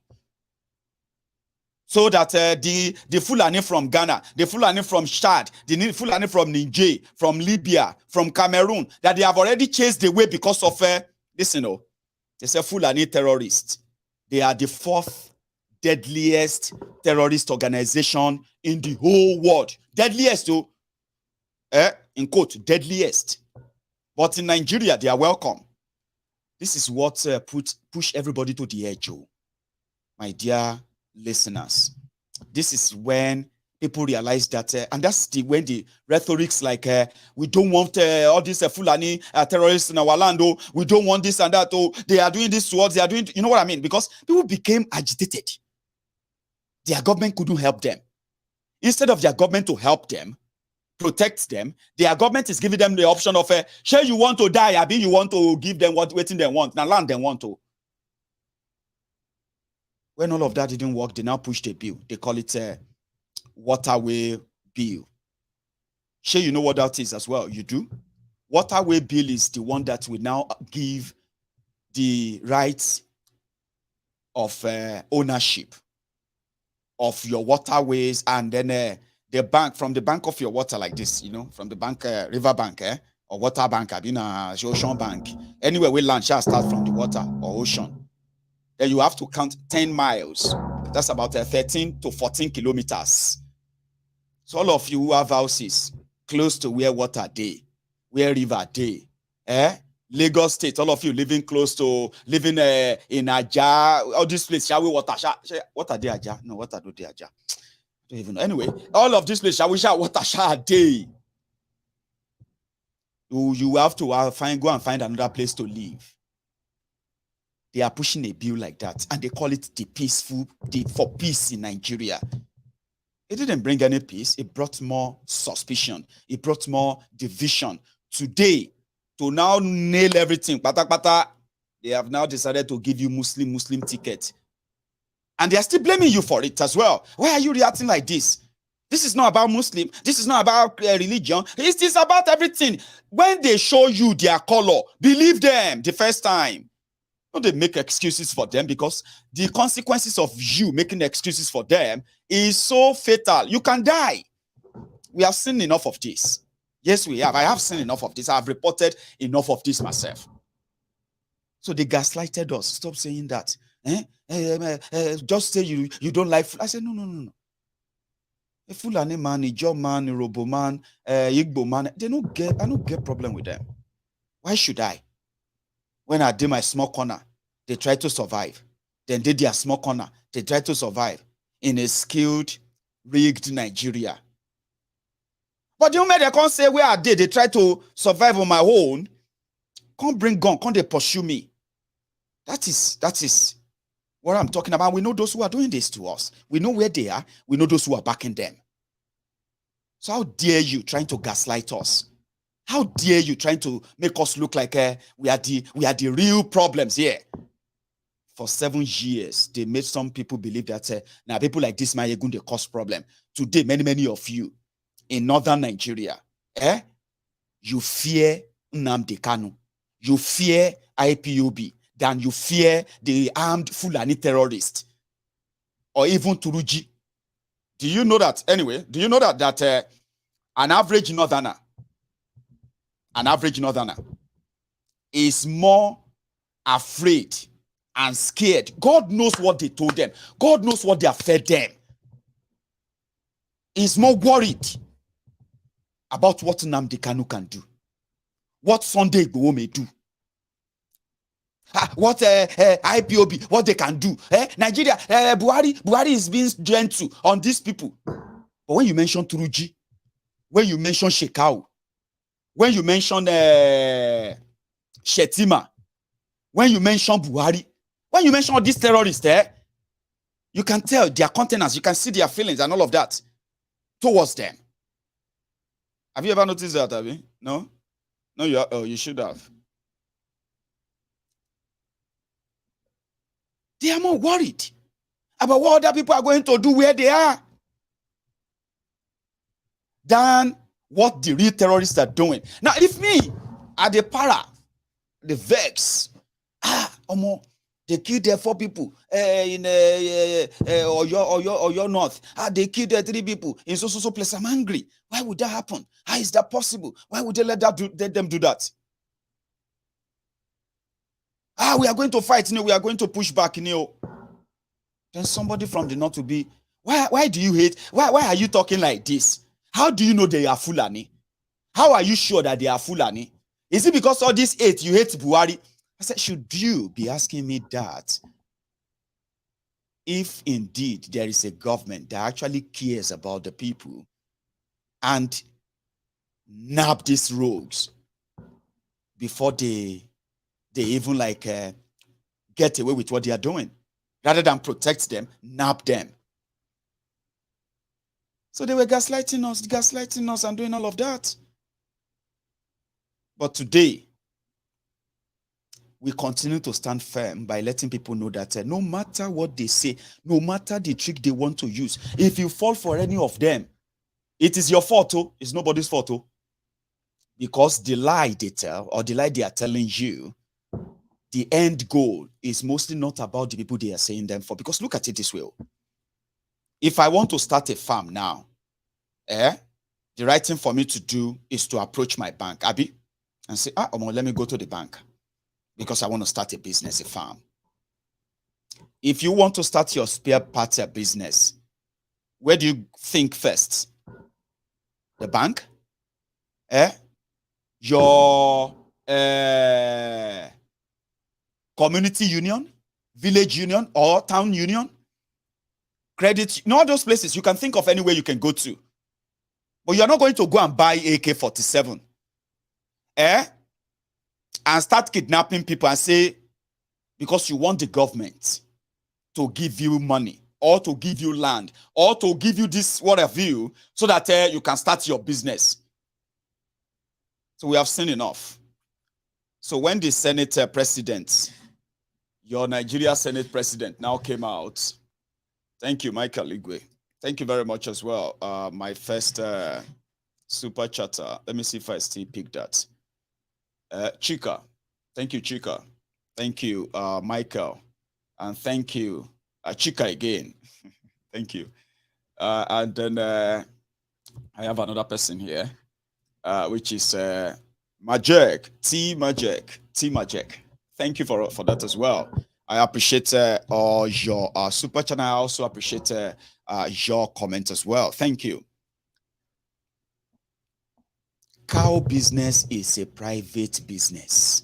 So that the Fulani from Ghana, the Fulani from Chad, the Fulani from Niger, from Libya, from Cameroon, that they have already chased away because of listen, they say Fulani terrorists. They are the fourth deadliest terrorist organization in the whole world. Deadliest, in quote, deadliest. But in Nigeria, they are welcome. This is what push everybody to the edge, my dear listeners. This is when people realize that, and that's when the rhetorics like, we don't want all these Fulani terrorists in our land, we don't want this and that, they are doing this to us, they are doing, you know what I mean? Because people became agitated. Their government couldn't help them. Instead of their government to help them, protect them, their government is giving them the option of, sure you want to die, Abi, you want to give them what waiting they want, now land they want to. When all of that didn't work, they now pushed a bill. They call it a waterway bill. Sure, you know what that is as well. You do? Waterway bill is the one that will now give the rights of ownership of your waterways, and then the bank, from the bank of your water like this, from the bank, river bank, or water bank, ocean bank. Anywhere we land shall start from the water or ocean. Then you have to count 10 miles. That's about 13 to 14 kilometers. So all of you who have houses close to where water day, where river day, Lagos State, all of you living in Aja, all this place, shall we water? What are they Aja? No, what are they Aja? I don't even know. Anyway, all of this place, shall we water shall day? You have to go and find another place to live. They are pushing a bill like that, and they call it for peace in Nigeria. It didn't bring any peace. It brought more suspicion. It brought more division. Today, to now nail everything, they have now decided to give you Muslim ticket. And they are still blaming you for it as well. Why are you reacting like this? This is not about Muslim. This is not about religion. It is about everything. When they show you their color, believe them the first time. Don't they make excuses for them, because the consequences of you making excuses for them is so fatal. You can die. We have seen enough of this. Yes, we have. I have seen enough of this. I have reported enough of this myself. So they gaslighted us. Stop saying that. Just say you don't like. I said, no. A Fulani man, a Job man, a Robo man, Igbo man, I don't get problem with them. Why should I? When I did my small corner, they try to survive. Then they did their small corner, they try to survive in a skilled, rigged Nigeria. But the moment they can't say where I did, they try to survive on my own, can't bring gun, can't they pursue me? That is what I'm talking about. We know those who are doing this to us. We know where they are. We know those who are backing them. So how dare you trying to gaslight us? How dare you trying to make us look like we are the real problems here? For 7 years, they made some people believe that now people like this Maiyegun, they cause problem. Today, many of you in northern Nigeria, you fear Nnamdi Kanu, you fear IPOB, than you fear the armed Fulani terrorist or even Turuji. Do you know that? Anyway, do you know that an average northerner is more afraid and scared? God knows what they told them. God knows what they have fed them. He's more worried about what Nnamdi Kanu can do, what Sunday Igboho may do, what IPOB, what they can do. Nigeria, Buhari is being gentle on these people. But when you mention Turuji, when you mention Shekau, when you mention Shetima, when you mention Buhari, when you mention all these terrorists, you can tell their countenance, you can see their feelings and all of that towards them. Have you ever noticed that, Abi? No? No, you should have. They are more worried about what other people are going to do where they are than what the real terrorists are doing. Now, if me, at the para, the vex, they killed their 4 people in Oyo North. They killed 3 people in so place. I'm angry. Why would that happen? How is that possible? Why would they let them do that? We are going to fight, we are going to push back, Then somebody from the north will be, why do you hate? Why are you talking like this? How do you know they are Fulani? How are you sure that they are Fulani? Is it because all this hate, you hate Buhari? I said, should you be asking me that? If indeed there is a government that actually cares about the people and nab these rogues before they even get away with what they are doing, rather than protect them, nab them. So they were gaslighting us and doing all of that. But today, we continue to stand firm by letting people know that no matter what they say, no matter the trick they want to use, if you fall for any of them, it is your fault, it's nobody's fault. Because the lie they tell, or the lie they are telling you, the end goal is mostly not about the people they are saying them for. Because look at it this way. If I want to start a farm now, the right thing for me to do is to approach my bank, Abi, and say, let me go to the bank because I want to start a business, a farm. If you want to start your spare parts business, where do you think first? The bank? Your community union, village union, or town union, credit, all those places you can think of anywhere you can go to. But you're not going to go and buy AK-47 and start kidnapping people and say, because you want the government to give you money or to give you land or to give you this whatever you, so that you can start your business. So we have seen enough. So when the Senate president, your Nigeria Senate president now came out Thank you, Michael Igwe. Thank you very much as well. My first super chatter. Let me see if I still pick that. Chika. Thank you, Chika. Thank you, Michael. And thank you, Chika again. Thank you. And then I have another person here, which is Majek, T Majek. Thank you for that as well. I appreciate all your super channel. I also appreciate your comment as well. Thank you. Cow business is a private business.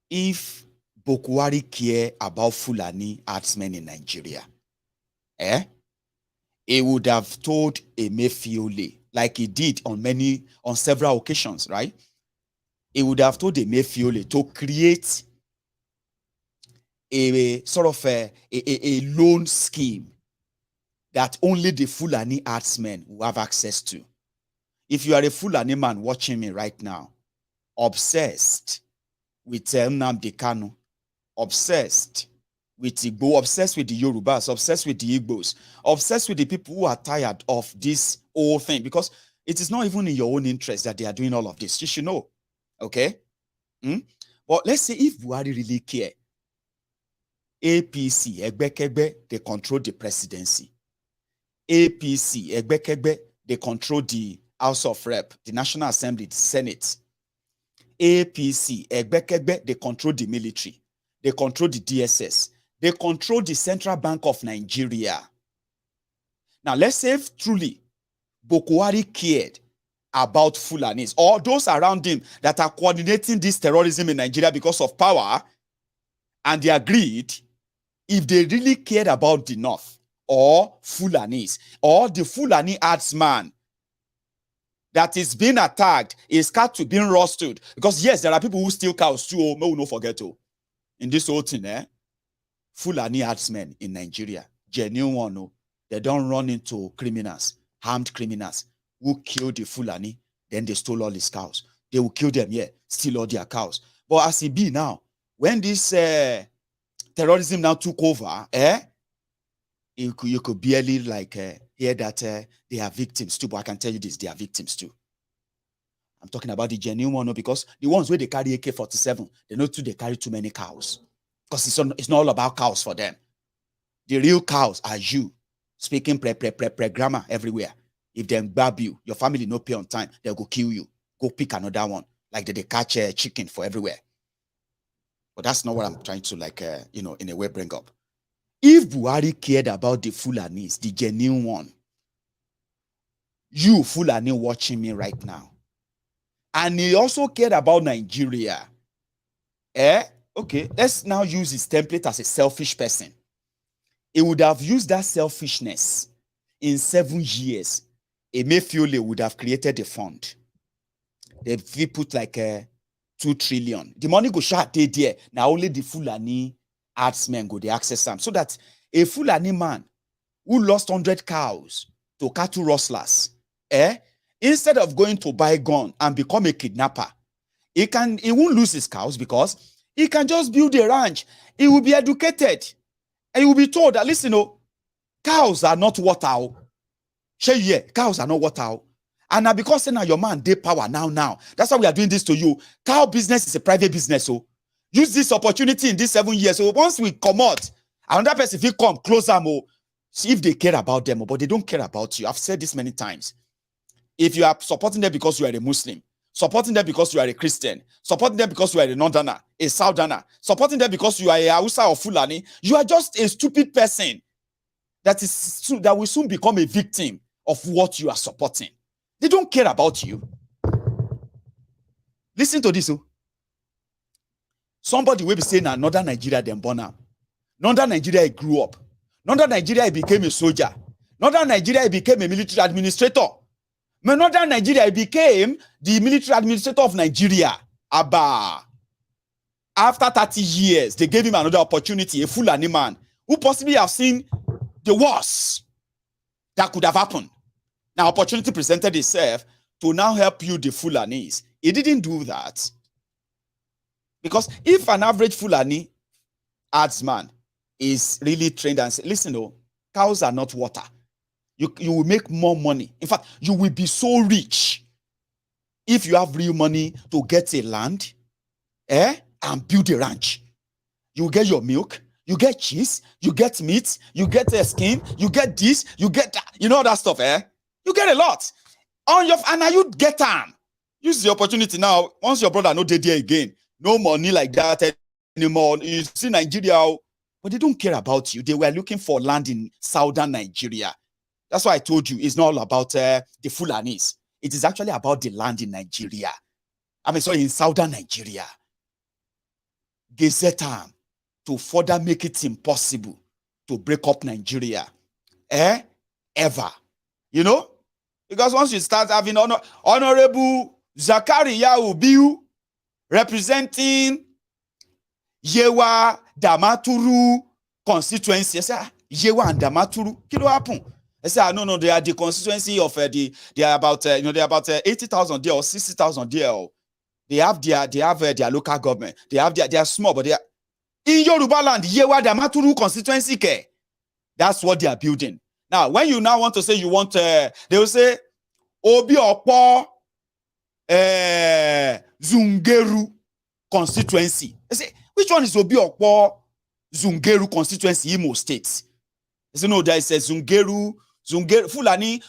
If Buhari care about Fulani herdsmen in Nigeria, he would have told Emefiole, like he did on several occasions, right? He would have told Emefiole to create a sort of a loan scheme that only the Fulani herdsmen will have access to. If you are a Fulani man watching me right now, obsessed with Nnamdi Kanu, obsessed with Igbo, obsessed with the Yorubas, obsessed with the Igbos, obsessed with the people who are tired of this whole thing, because it is not even in your own interest that they are doing all of this. You should know, okay? But let's say if Buhari really care, APC, Egbekegbe, they control the presidency. APC, Egbekegbe, they control the House of Rep, the National Assembly, the Senate. APC, Egbekegbe, they control the military. They control the DSS. They control the Central Bank of Nigeria. Now, let's say if truly Buhari cared about Fulanis or those around him that are coordinating this terrorism in Nigeria because of power, and they agreed, if they really cared about the North or Fulanis or the Fulani herdsman that is being attacked, is cut to being roasted, because yes, there are people who steal cows too, we will not forget to. In this whole thing, Fulani herdsmen in Nigeria, genuine one, they don't run into criminals, armed criminals, who kill the Fulani, then they stole all his cows. They will kill them, steal all their cows. But as it be now, when this terrorism now took over, you could barely hear that they are victims too, but I can tell you this, they are victims too. I'm talking about the genuine one, because the ones where they carry AK-47, they know too, they carry too many cows. Because it's not all about cows for them. The real cows are you, speaking grammar everywhere. If they grab you, your family no pay on time, they'll go kill you. Go pick another one. Like they catch a chicken for everywhere. But that's not what I'm trying to in a way bring up. If Buhari cared about the Fulanis, the genuine one, you Fulani watching me right now, and he also cared about Nigeria, okay, let's now use his template as a selfish person. He would have used that selfishness in 7 years. Emefiole would have created a fund. They put 2 trillion. The money go short there. Now only the Fulani herdsmen go the access them. So that a Fulani man who lost 100 cows to cattle rustlers, instead of going to buy gun and become a kidnapper, he won't lose his cows, because he can just build a ranch. He will be educated. And he will be told that, listen, cows are not water. Cows are not water. And now because now your man dey power now. That's why we are doing this to you. Cow business is a private business. So use this opportunity in these 7 years. So once we come out, another person will come closer more. See if they care about them, but they don't care about you. I've said this many times. If you are supporting them because you are a Muslim, supporting them because you are a Christian, supporting them because you are a Northerner, a Southerner, supporting them because you are a Hausa or Fulani, you are just a stupid person that will soon become a victim of what you are supporting. They don't care about you. Listen to this. Somebody will be saying that Northern Nigeria then born up. Northern Nigeria grew up. Northern Nigeria became a soldier. Northern Nigeria became a military administrator. Northern Nigeria became the military administrator of Nigeria. Abba. After 30 years, they gave him another opportunity, a Fulani man, who possibly have seen the worst that could have happened. Now, opportunity presented itself to now help you, the Fulanis. He didn't do that. Because if an average Fulani herdsman is really trained and say, listen, oh, cows are not water. You will make more money. In fact, you will be so rich if you have real money to get a land, and build a ranch. You get your milk, you get cheese, you get meat, you get a skin, you get this, you get that, you know all that stuff, You get a lot. And now you get time. Use the opportunity now. Once your brother no dead there again, no money like that anymore. You see Nigeria, but they don't care about you. They were looking for land in southern Nigeria. That's why I told you it's not all about the Fulanis. It is actually about the land in Nigeria. In southern Nigeria. Gazetam to further make it impossible to break up Nigeria. Ever. You know? Because once you start having Honorable Zakaria Ubiu representing Yewa Damaturu constituency. I say, Yewa and Damaturu, kilo happen. I say, no, they are the constituency of they are about they're about 80,000 there or 60,000 there. They have their local government. They are small, but they are in Yoruba land. Yewa Damaturu constituency ke. That's what they are building. Now, when you now want to say you want, they will say Obi Opo Zungeru constituency. They say, which one is Obi Opo Zungeru constituency, Imo State? They say, no, there is a Zungeru Fulani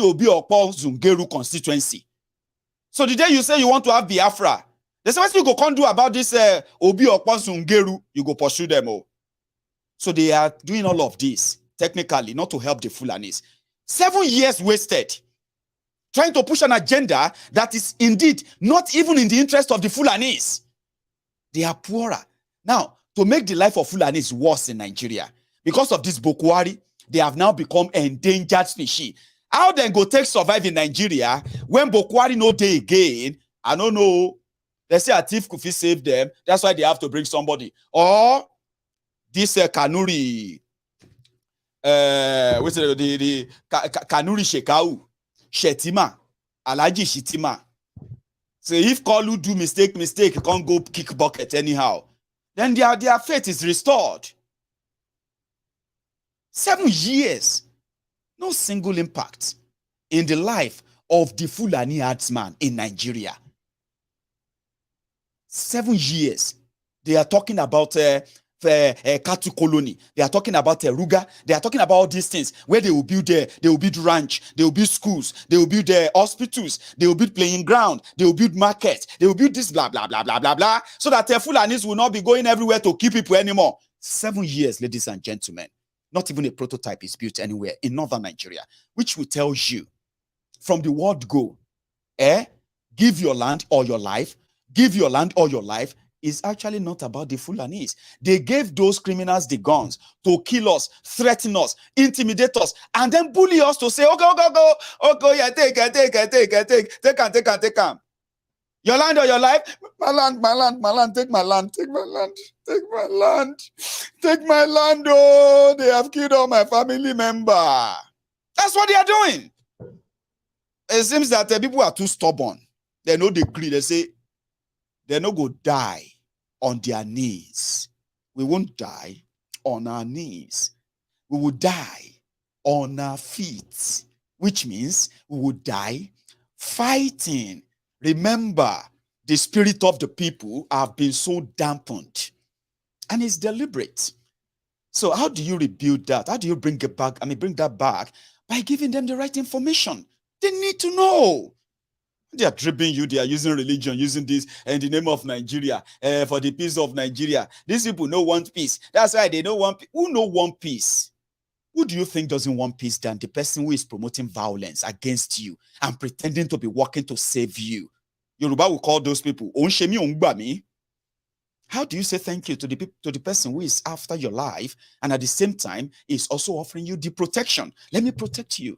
Obi Opo Zungeru constituency. So the day you say you want to have Biafra, there's what you can't do about this Obi Opo Zungeru, you go pursue them all. So they are doing all of this, technically, not to help the Fulanis. 7 years wasted trying to push an agenda that is indeed not even in the interest of the Fulanis. They are poorer. Now, to make the life of Fulanis worse in Nigeria, because of this Buhari, they have now become endangered species. How then go take survive in Nigeria when Buhari no day again? I don't know. Let's say a thief could save them. That's why they have to bring somebody. Or this Kanuri, what's it, the Kanuri Shekau, Shetima, Alaji Shetima. So if Kolu do mistake, you can't go kick bucket anyhow. Then their faith is restored. 7 years. No single impact in the life of the Fulani herdsman in Nigeria. 7 years. They are talking about cattle colony. They are talking about Ruga. They are talking about all these things where they will build ranch, they will build schools, they will build hospitals, they will build playing ground, they will build markets, they will build this blah blah blah blah blah blah, so that Fulanis will not be going everywhere to kill people anymore. 7 years, ladies and gentlemen. Not even a prototype is built anywhere in northern Nigeria, which will tell you from the word go, give your land or your life, give your land or your life, is actually not about the Fulanis. They gave those criminals the guns to kill us, threaten us, intimidate us, and then bully us to say, okay, yeah, take them. Your land or your life? My land, take my land, oh, they have killed all my family member. That's what they are doing. It seems that people are too stubborn. They know the creed. They say, they're not going to die on their knees. We won't die on our knees. We will die on our feet, which means we will die fighting. Remember, the spirit of the people have been so dampened, and it's deliberate. So how do you rebuild that? How do you bring it back? Bring that back by giving them the right information. They need to know. They are dribbling you. They are using religion, using this in the name of Nigeria, for the peace of Nigeria. These people don't want peace. That's why they don't want. Who don't want peace? Who do you think doesn't want peace than the person who is promoting violence against you and pretending to be working to save you? Yoruba will call those people Onshemi Ongbami. How do you say thank you to the person who is after your life and at the same time is also offering you the protection? Let me protect you.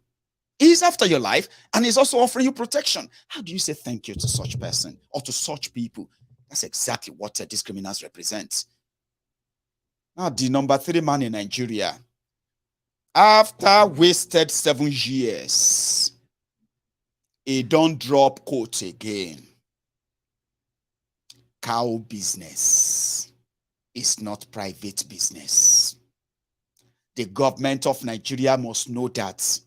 He's after your life and he's also offering you protection. How do you say thank you to such person or to such people? That's exactly what these criminals represent. Now, the number 3 man in Nigeria, after wasted 7 years, he don't drop quote again. Cow business is not private business. the government of Nigeria must know that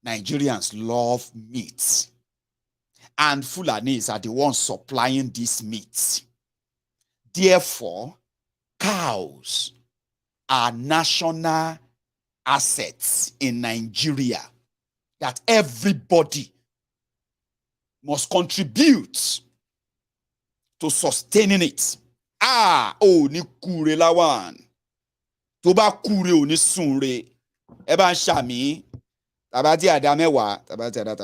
Nigerians love meat. And Fulanis are the ones supplying this meat. Therefore, cows are national assets in Nigeria that everybody must contribute to sustaining it. Ni kure Lawan. Tó bá kure ò ní sunre. Ẹ bá ń ṣàmì. Tabati ada mewa, tabati ada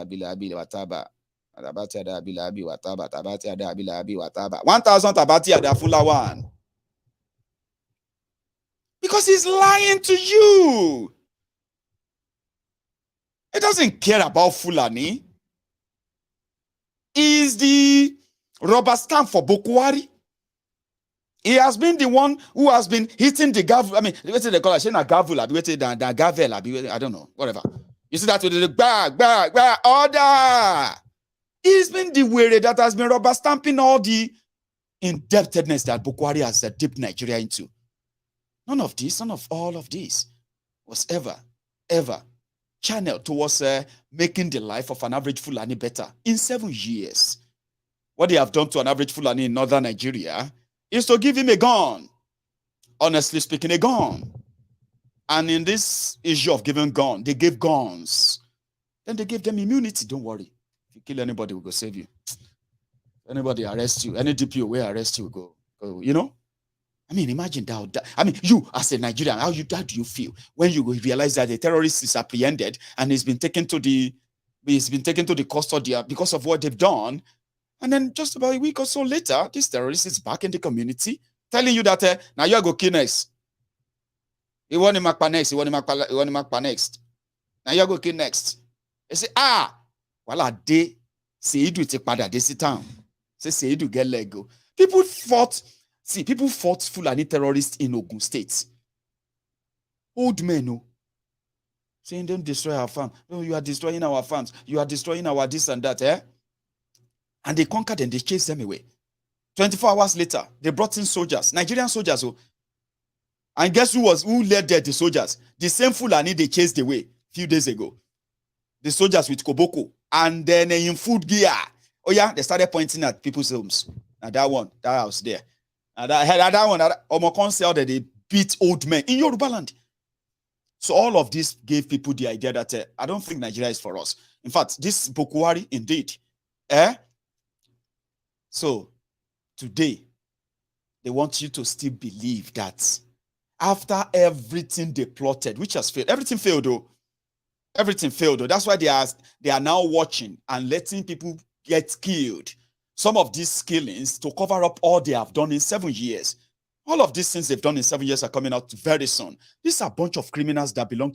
abilabi wataba. Tabati ada abilabi wataba, tabati ada abilabi wataba. 1,000 tabati ada fún Lawan. Because he's lying to you. He doesn't care about Fulani. He's the rubber stamp for Buhari. He has been the one who has been hitting the gavel. I mean, what's they call it? Saying a gavel, the gavel, I don't know, whatever. You see that with the bag, order. He's been the way that has been rubber stamping all the indebtedness that Buhari has dipped Nigeria into. None of all of this was ever channeled towards making the life of an average Fulani better. In 7 years, what they have done to an average Fulani in northern Nigeria is to give him a gun. Honestly speaking, a gun. And in this issue of giving gun, they gave guns. Then they gave them immunity. Don't worry. If you kill anybody, we'll go save you. Anybody arrest you, any DPO will arrest you, go. You know? I mean, imagine that. I mean, you as a Nigerian, how do you feel when you realize that the terrorist is apprehended and he's been taken to the custody because of what they've done? And then just about a week or so later, this terrorist is back in the community telling you that now you go kill next. You want him next. Now you go kill next. They say, well, they say you do take pada this town. Say you do get lego. People fought Fulani terrorists in Ogun State. Old men, no. Saying don't destroy our farm. No, you are destroying our farms. You are destroying our this and that, And they conquered and they chased them away. 24 hours later, they brought in soldiers, Nigerian soldiers. And guess who led the soldiers? The same Fulani they chased away a few days ago. The soldiers with Koboko. And then in food gear. Oh yeah, they started pointing at people's homes. Now that house there. And that one, Omokon said that they beat old men in Yoruba land. So all of this gave people the idea that I don't think Nigeria is for us. In fact, this Buhari indeed. So today, they want you to still believe that after everything they plotted, which has failed, everything failed though. Everything failed though. That's why they are now watching and letting people get killed. Some of these killings to cover up all they have done in 7 years. All of these things they've done in 7 years are coming out very soon. These are a bunch of criminals that belong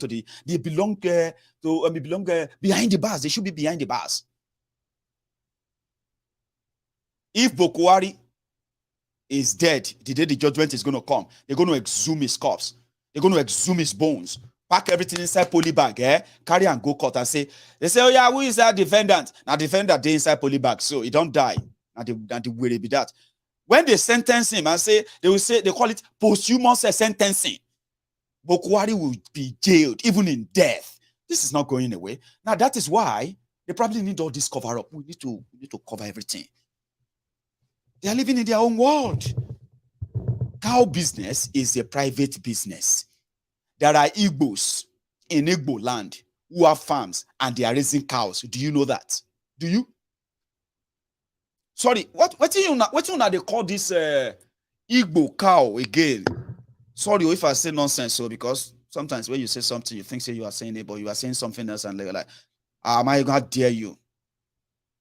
behind the bars. They should be behind the bars. If Buhari is dead, the day the judgment is going to come, they're going to exhume his corpse. They're going to exhume his bones. Pack everything inside poly bag, carry and go court and say, they say, oh yeah, who is that defendant? Now defendant, they inside poly bag, so he don't die. And they will be that. When they sentence him and they call it posthumous sentencing. Buhari will be jailed, even in death. This is not going away. Now that is why they probably need all this cover up. We need to cover everything. They are living in their own world. Cow business is a private business. There are Igbos in Igbo land who have farms and they are raising cows. Do you know that? Do you? Sorry, what they call this Igbo cow again? Sorry if I say nonsense, so because sometimes when you say something, you think you are saying it, but you are saying something else, and they're like, my God, dare you?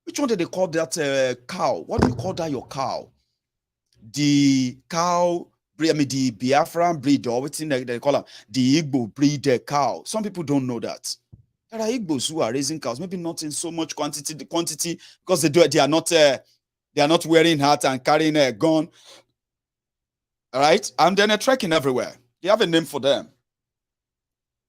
Which one did they call that cow? What do you call that your cow? The cow, I mean, the Biafran breed, or what's in they call them, the Igbo breed cow. Some people don't know that. There are Igbos who are raising cows, maybe not in so much quantity, because they are not wearing hat and carrying a gun. All right? And then they're trekking everywhere. They have a name for them.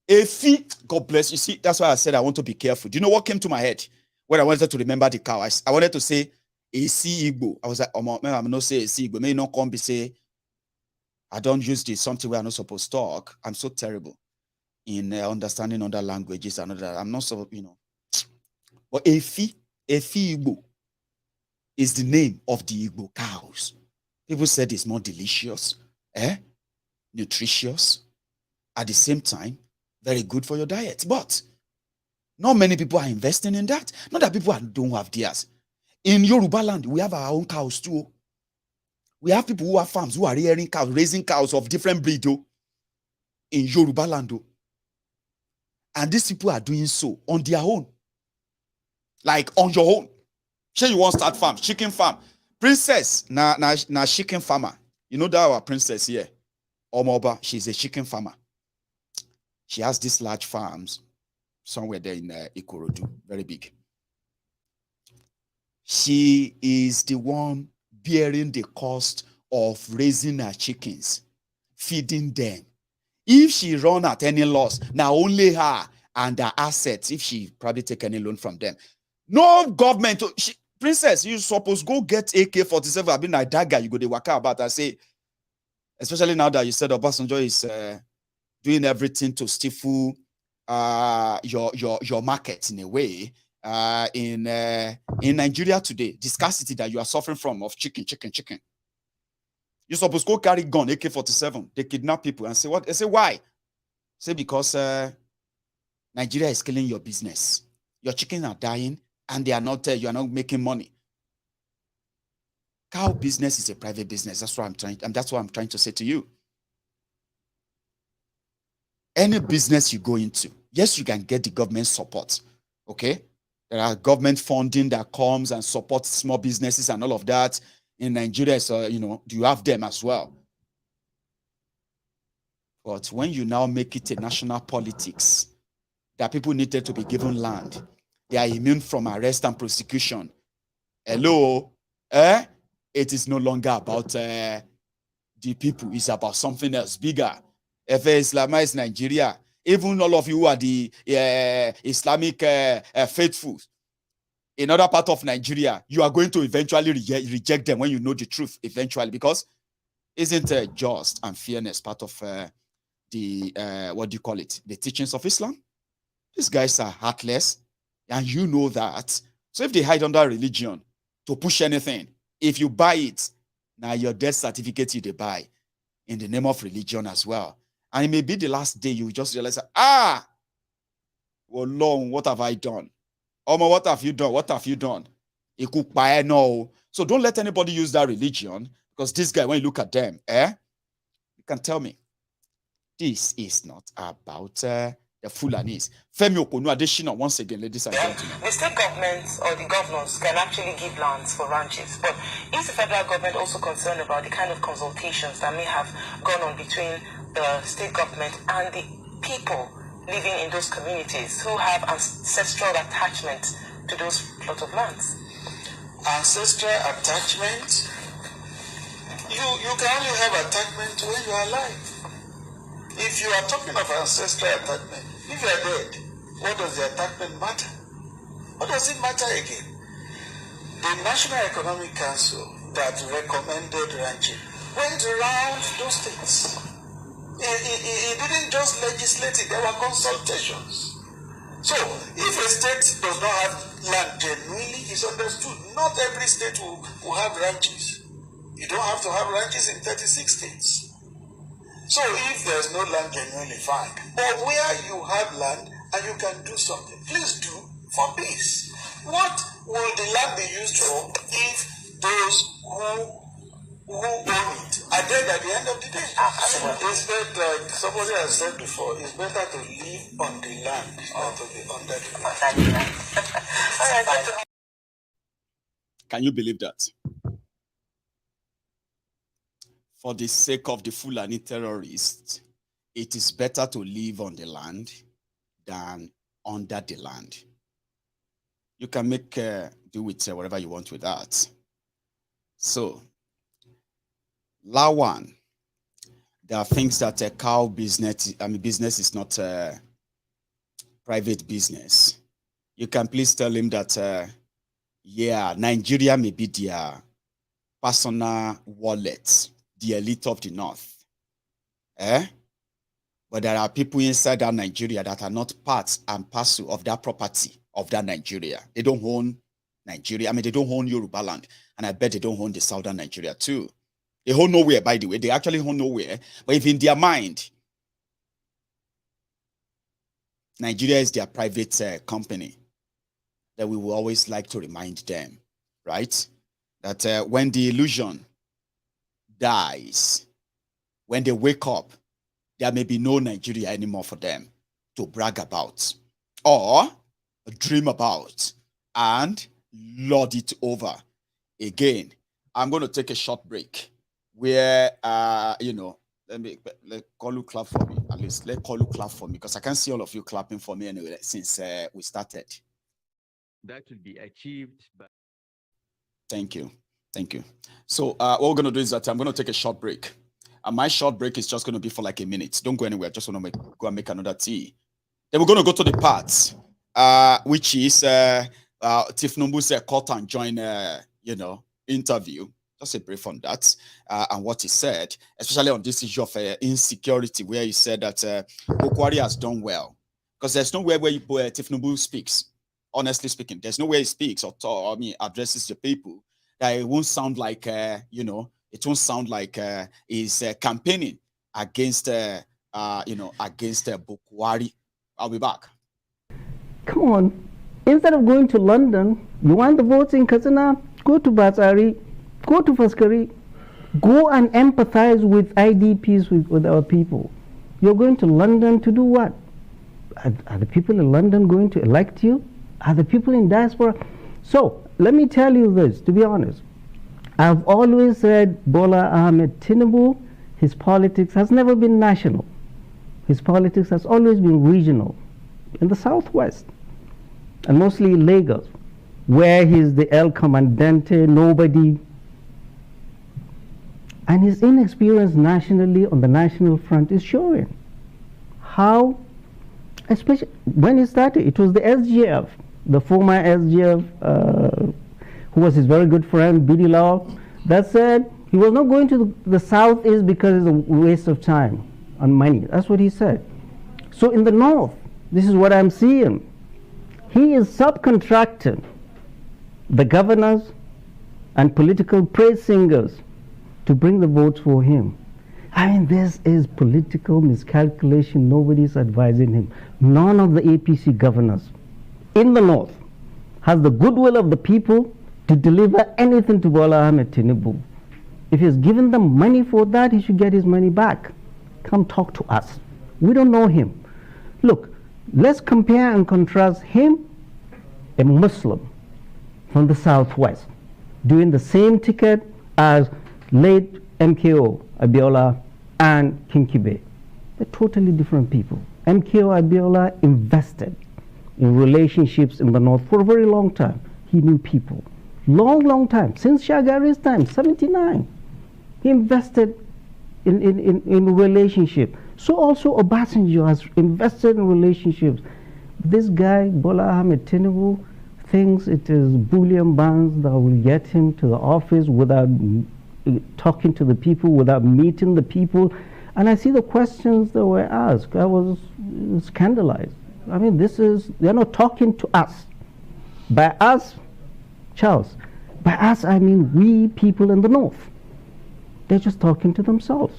Efi, God bless you. See, that's why I said I want to be careful. Do you know what came to my head when I wanted to remember the cow? I wanted to say AC Igbo. I was like, I'm not say AC Igbo. May not come be say I don't use this something where I'm not supposed to talk. I'm so terrible in understanding other languages and other. I'm not so, But Efi Igbo is the name of the Igbo cows. People said it's more delicious, nutritious, at the same time, very good for your diet. But not many people are investing in that. Not that people don't have theirs. In Yoruba land, we have our own cows too. We have people who have farms who are rearing cows, raising cows of different breed in Yoruba land. And these people are doing so on their own. Like on your own. Say you want to start farm, chicken farm. Princess, na chicken farmer. You know that our princess here, Omoba, she's a chicken farmer. She has these large farms somewhere there in Ikorodu, very big. She is the one bearing the cost of raising her chickens, feeding them. If she run at any loss, now only her and her assets, if she probably take any loan from them. No government, princess, you supposed go get AK-47, I've been like that guy, you go to waka about and say, especially now that you said Obasanjo is doing everything to stifle your market in a way. In Nigeria today, the scarcity that you are suffering from of chicken. You're supposed to go carry gun, AK-47. They kidnap people and say what? They say why? Say because Nigeria is killing your business. Your chickens are dying and they are not. You are not making money. Cow business is a private business. That's what I'm trying. And that's what I'm trying to say to you. Any business you go into, yes, you can get the government support. Okay, there are government funding that comes and supports small businesses and all of that. In Nigeria, so do you have them as well? But when you now make it a national politics, that people needed to be given land, they are immune from arrest and prosecution. Hello, it is no longer about the people; it's about something else bigger. If Islamize Nigeria, even all of you who are the Islamic faithful in other part of Nigeria, you are going to eventually reject them when you know the truth eventually, because isn't just and fairness part of the what do you call it? The teachings of Islam? These guys are heartless, and you know that. So if they hide under religion to push anything, if you buy it, now your death certificate you they buy in the name of religion as well. And it may be the last day you just realize, well, Lord, what have I done? Oma, what have you done? What have you done? It could buy no. So don't let anybody use that religion, because this guy, when you look at them, you can tell me, this is not about the Fulanis. Femi Okonu Adesina, once again, ladies and gentlemen. The state governments or the governors can actually give lands for ranches, but is the federal government also concerned about the kind of consultations that may have gone on between the state government and the people living in those communities who have ancestral attachment to those plots of lands? Ancestral attachment? You can only have attachment when you are alive. If you are talking of ancestral attachment, if you are dead, what does the attachment matter? What does it matter again? The National Economic Council that recommended ranching went around those states. It didn't just legislate it, there were consultations. So, if a state does not have land genuinely, it's understood. Not every state will have ranches. You don't have to have ranches in 36 states. So, if there's no land genuinely, fine. But where you have land and you can do something, please do for peace. What will the land be used for if those who own it are dead at the end of the day? It's better, like somebody has said before, it's better to live on the land than to be under the land. Can you believe that? For the sake of the Fulani terrorists, it is better to live on the land than under the land. You can make do with whatever you want with that. So, Lawan, there are things that a cow business, business is not a private business. You can please tell him that, yeah, Nigeria may be their personal wallet, the elite of the North. But there are people inside that Nigeria that are not part and parcel of that property of that Nigeria. They don't own Nigeria. I mean, they don't own Yoruba land. And I bet they don't own the southern Nigeria too. They own nowhere, by the way. They actually own nowhere. But if in their mind, Nigeria is their private company, then we will always like to remind them, right? That when the illusion dies, when they wake up, there may be no Nigeria anymore for them to brag about or dream about and lord it over. Again, I'm going to take a short break where, let Kolu clap for me. At least let Kolu clap for me because I can't see all of you clapping for me anyway since we started. That will be achieved by... Thank you. Thank you. So what we're going to do is that I'm going to take a short break. And my short break is just going to be for like a minute. Don't go anywhere. I just want to go and make another tea. Then we're going to go to the part, which is Tinubu's caught and join, interview. Just a brief on that and what he said, especially on this issue of insecurity, where he said that Buhari has done well. Because there's nowhere where Tinubu speaks. Honestly speaking, there's nowhere he speaks or addresses the people that it won't sound like, it won't sound like he's campaigning against, against Buhari. I'll be back. Come on. Instead of going to London, you want the votes in Katsina? Go to Batsari, go to Faskari, go and empathize with IDPs, with our people. You're going to London to do what? Are the people in London going to elect you? Are the people in diaspora? So, let me tell you this, to be honest. I've always said Bola Ahmed Tinubu, his politics has never been national. His politics has always been regional, in the southwest, and mostly in Lagos, where he's the El Comandante, nobody. And his inexperience nationally on the national front is showing. How, especially when he started, it was the SGF, the former SGF, who was his very good friend, B.D. Lawan, that said he was not going to the southeast because it's a waste of time and money. That's what he said. So in the north, this is what I'm seeing. He is subcontracting the governors and political praise singers to bring the votes for him. I mean, this is political miscalculation. Nobody's advising him. None of the APC governors in the north has the goodwill of the people to deliver anything to Bola Ahmed Tinubu. If he's given them money for that, he should get his money back. Come talk to us. We don't know him. Look, let's compare and contrast him, a Muslim from the southwest, doing the same ticket as late MKO Abiola and Kinkibe. They're totally different people. MKO Abiola invested in relationships in the north for a very long time. He knew people. Long time, since Shagari's time, 79. He invested in relationship. So also Obasanjo has invested in relationships. This guy, Bola Ahmed Tinubu, thinks it is bullion bands that will get him to the office without talking to the people, without meeting the people. And I see the questions that were asked. I was scandalized. I mean, they're not talking to us. By us, Charles, by us I mean we people in the north. They're just talking to themselves.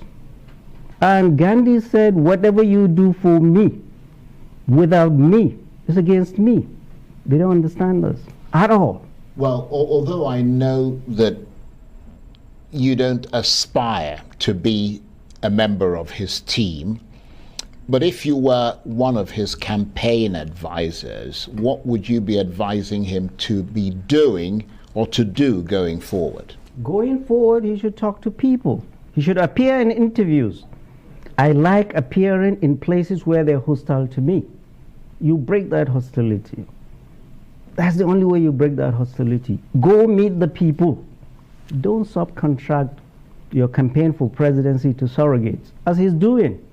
And Gandhi said, whatever you do for me, without me, is against me. They don't understand us at all. Well, although I know that you don't aspire to be a member of his team, but if you were one of his campaign advisors, what would you be advising him to be doing or to do going forward? Going forward, he should talk to people. He should appear in interviews. I like appearing in places where they're hostile to me. You break that hostility. That's the only way you break that hostility. Go meet the people. Don't subcontract your campaign for presidency to surrogates, as he's doing.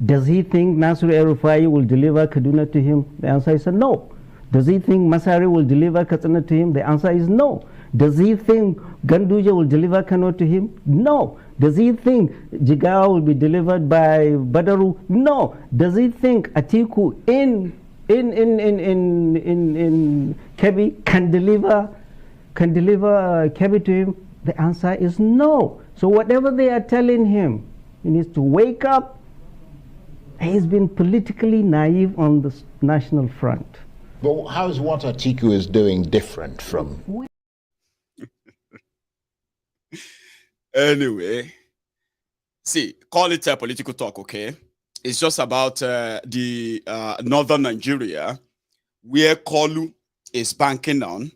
Does he think Nasir El-Rufai will deliver Kaduna to him? The answer is no. Does he think Masari will deliver Katsina to him? The answer is no. Does he think Ganduje will deliver Kano to him? No. Does he think Jigawa will be delivered by Badaru? No. Does he think Atiku in Kebbi can deliver Kebbi to him? The answer is no. So whatever they are telling him, he needs to wake up. He's been politically naive on the national front. But how is what Atiku is doing different from? Anyway, see, call it a political talk, okay? It's just about the northern Nigeria, where Kolu is banking on,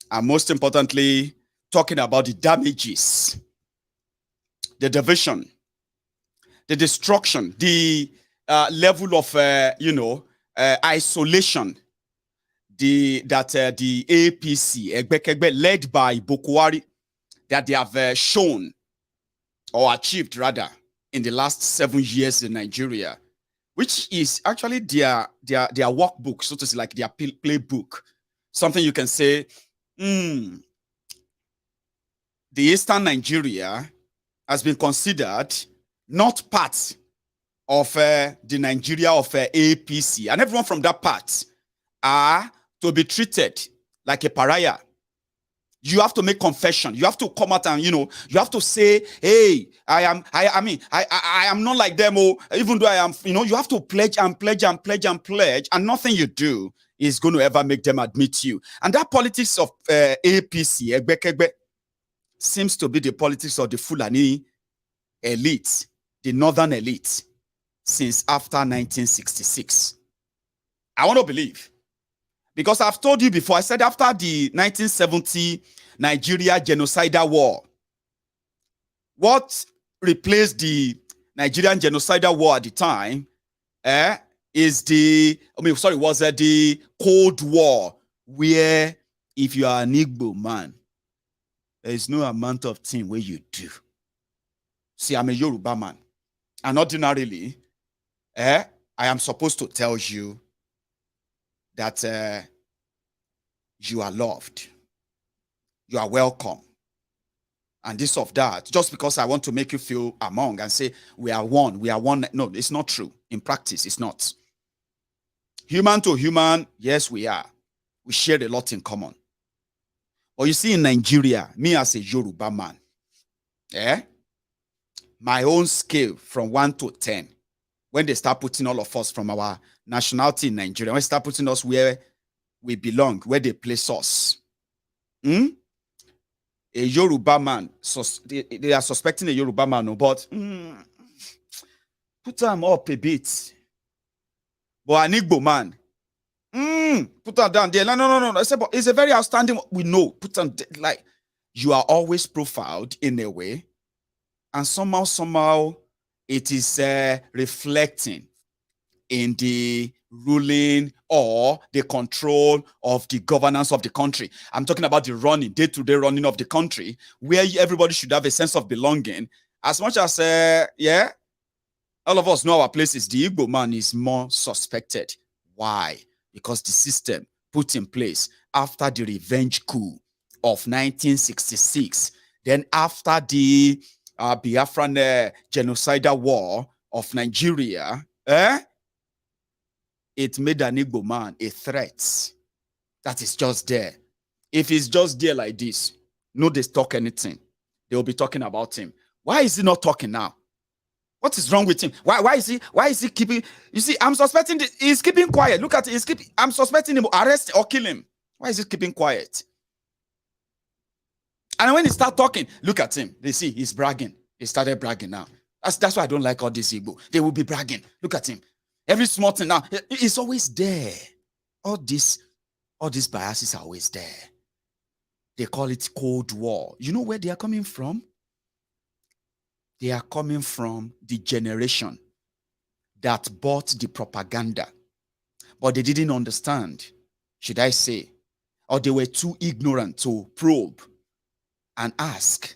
and most importantly, talking about the damages, the division, the destruction, the level of, isolation that the APC, Egbekegbe, led by Buhari, that they have shown or achieved rather in the last 7 years in Nigeria, which is actually their workbook, so to say, like their playbook. Something you can say, the Eastern Nigeria has been considered not part of the Nigeria of APC, and everyone from that part are to be treated like a pariah. You have to make confession. You have to come out and, you have to say, hey, I am not like them. Or even though I am, you have to pledge and pledge and pledge and pledge, and nothing you do is going to ever make them admit you. And that politics of APC, Egbekegbe, seems to be the politics of the Fulani elite, the northern elite, since after 1966. I want to believe. Because I've told you before, I said after the 1970 Nigeria genocidal war, what replaced the Nigerian genocidal war at the time was the Cold War, where if you are an Igbo man, there is no amount of thing where you do. See, I'm a Yoruba man. And ordinarily, I am supposed to tell you that you are loved, you are welcome, and this of that, just because I want to make you feel among and say we are one. No, it's not true. In practice, it's not. Human to human, yes, we are. We share a lot in common. But you see, in Nigeria, me as a Yoruba man, my own scale from 1 to 10, when they start putting all of us from our nationality in Nigeria, when they start putting us where we belong, where they place us. A Yoruba man, they are suspecting a Yoruba man, but put them up a bit. But an Igbo man, put them down there. No. I said, but it's a very outstanding, we know, put them, like, you are always profiled in a way, and somehow, it is reflecting in the ruling or the control of the governance of the country. I'm talking about the running, day-to-day running of the country, where everybody should have a sense of belonging. As much as, all of us know our places, the Igbo man is more suspected. Why? Because the system put in place after the revenge coup of 1966, then after the Biafran genocidal war of Nigeria, it made an Igbo man a threat. That is just there. If he's just there like this, no, they talk anything. They will be talking about him. Why is he not talking now? What is wrong with him? Why is he keeping? You see, I'm suspecting he's keeping quiet. Look at it. I'm suspecting him, arrest or kill him. Why is he keeping quiet? And when he start talking, look at him. They see he's bragging. He started bragging now. That's why I don't like all these Igbo. They will be bragging. Look at him. Every small thing now, it's always there. All these biases are always there. They call it Cold War. You know where they are coming from? They are coming from the generation that bought the propaganda, but they didn't understand, should I say, or they were too ignorant to probe and ask,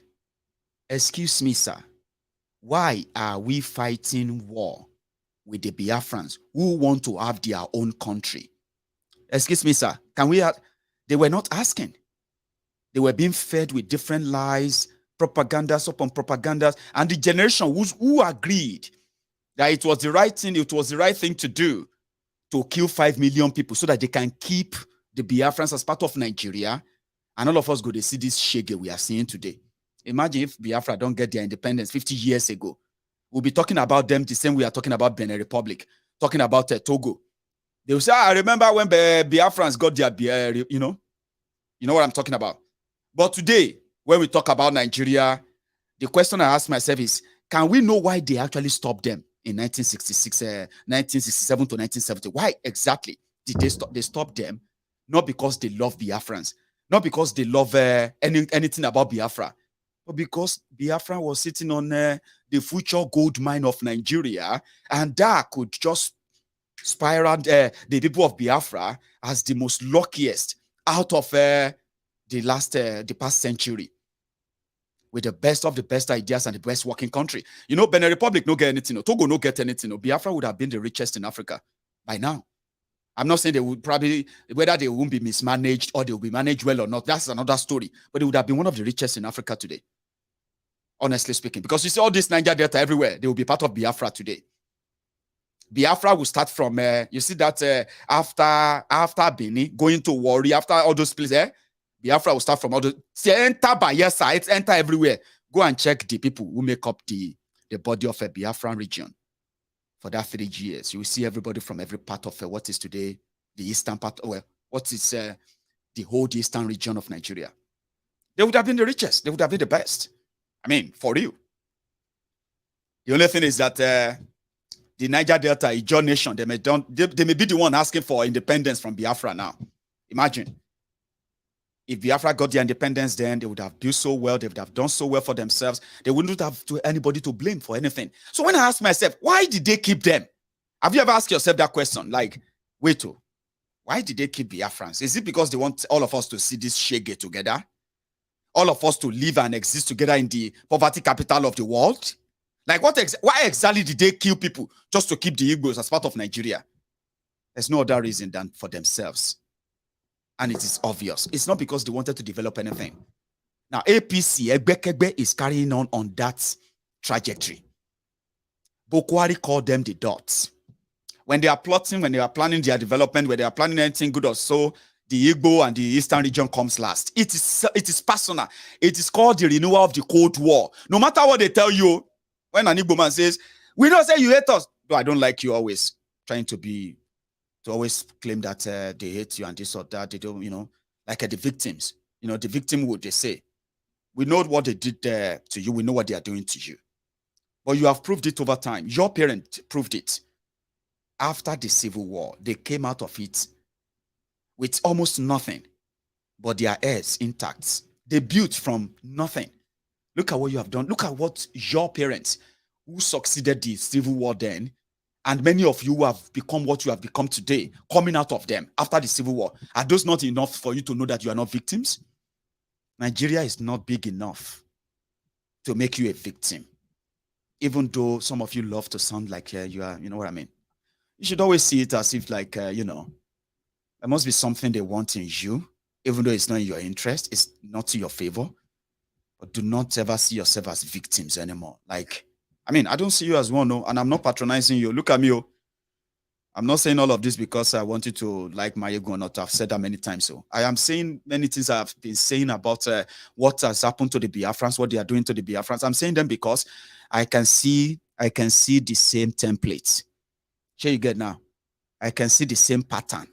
excuse me, sir, why are we fighting war with the Biafrans who want to have their own country? Excuse me, sir, can we have? They were not asking. They were being fed with different lies, propagandas upon propagandas, and the generation who agreed that it was the right thing to do to kill 5 million people so that they can keep the Biafrans as part of Nigeria, and all of us go to see this shege we are seeing today. Imagine if Biafra don't get their independence 50 years ago. We'll be talking about them the same way we are talking about Benin Republic, talking about Togo. They will say, I remember when Biafrans got their, you know what I'm talking about. But today, when we talk about Nigeria, the question I ask myself is, can we know why they actually stopped them in 1967 to 1970? Why exactly did they stop them? Not because they love Biafrans, not because they love anything about Biafra, but because Biafra was sitting on the future gold mine of Nigeria, and that could just spiral the people of Biafra as the most luckiest out of the past century, with the best of the best ideas and the best working country. You know, Benin Republic no get anything, Togo no get anything. Biafra would have been the richest in Africa by now. I'm not saying they would probably, whether they won't be mismanaged or they will be managed well or not, that's another story. But it would have been one of the richest in Africa today, honestly speaking. Because you see all this Niger Delta everywhere, they will be part of Biafra today. Biafra will start from, you see that after Benin, going to Warri, after all those places, Biafra will start from all those, enter Bayelsa, it's enter everywhere. Go and check the people who make up the body of a Biafran region. For that 3 years, you will see everybody from every part of what is today the eastern part, well, what is the whole eastern region of Nigeria. They would have been the richest. They would have been the best. I mean, for real. The only thing is that the Niger Delta, Ijaw nation, they may be the one asking for independence from Biafra now. Imagine. If Biafra got their independence then, they would have built so well, they would have done so well for themselves. They wouldn't have anybody to blame for anything. So when I ask myself, why did they keep them? Have you ever asked yourself that question? Like, wait, why did they keep Biafrans? Is it because they want all of us to see this shege together? All of us to live and exist together in the poverty capital of the world? Like, why exactly did they kill people just to keep the Igbos as part of Nigeria? There's no other reason than for themselves. And it is obvious. It's not because they wanted to develop anything. Now, APC, Egbekegbe, is carrying on that trajectory. Buhari called them the dots. When they are plotting, when they are planning their development, when they are planning anything good or so, the Igbo and the Eastern region comes last. It is personal. It is called the renewal of the Cold War. No matter what they tell you, when an Igbo man says, we don't say you hate us. No, I don't like you always trying to always claim that they hate you and this or that. They don't, like the victims. The victim would, they say, we know what they did to you. We know what they are doing to you. But you have proved it over time. Your parents proved it. After the Civil War, they came out of it with almost nothing, but their heirs intact. They built from nothing. Look at what you have done. Look at what your parents, who succeeded the Civil War then, and many of you who have become what you have become today, coming out of them after the Civil War. Are those not enough for you to know that you are not victims? Nigeria is not big enough to make you a victim. Even though some of you love to sound like you are, you know what I mean? You should always see it as if like, there must be something they want in you, even though it's not in your interest, it's not to your favor. But do not ever see yourself as victims anymore. Like, I don't see you as one, no, and I'm not patronizing you. Look at me, oh. I'm not saying all of this because I want you to like Maiyegun or not. I've said that many times. So I am saying many things I've been saying about what has happened to the Biafrans, what they are doing to the Biafrans. I'm saying them because I can see the same templates. Sure, you get now. I can see the same pattern,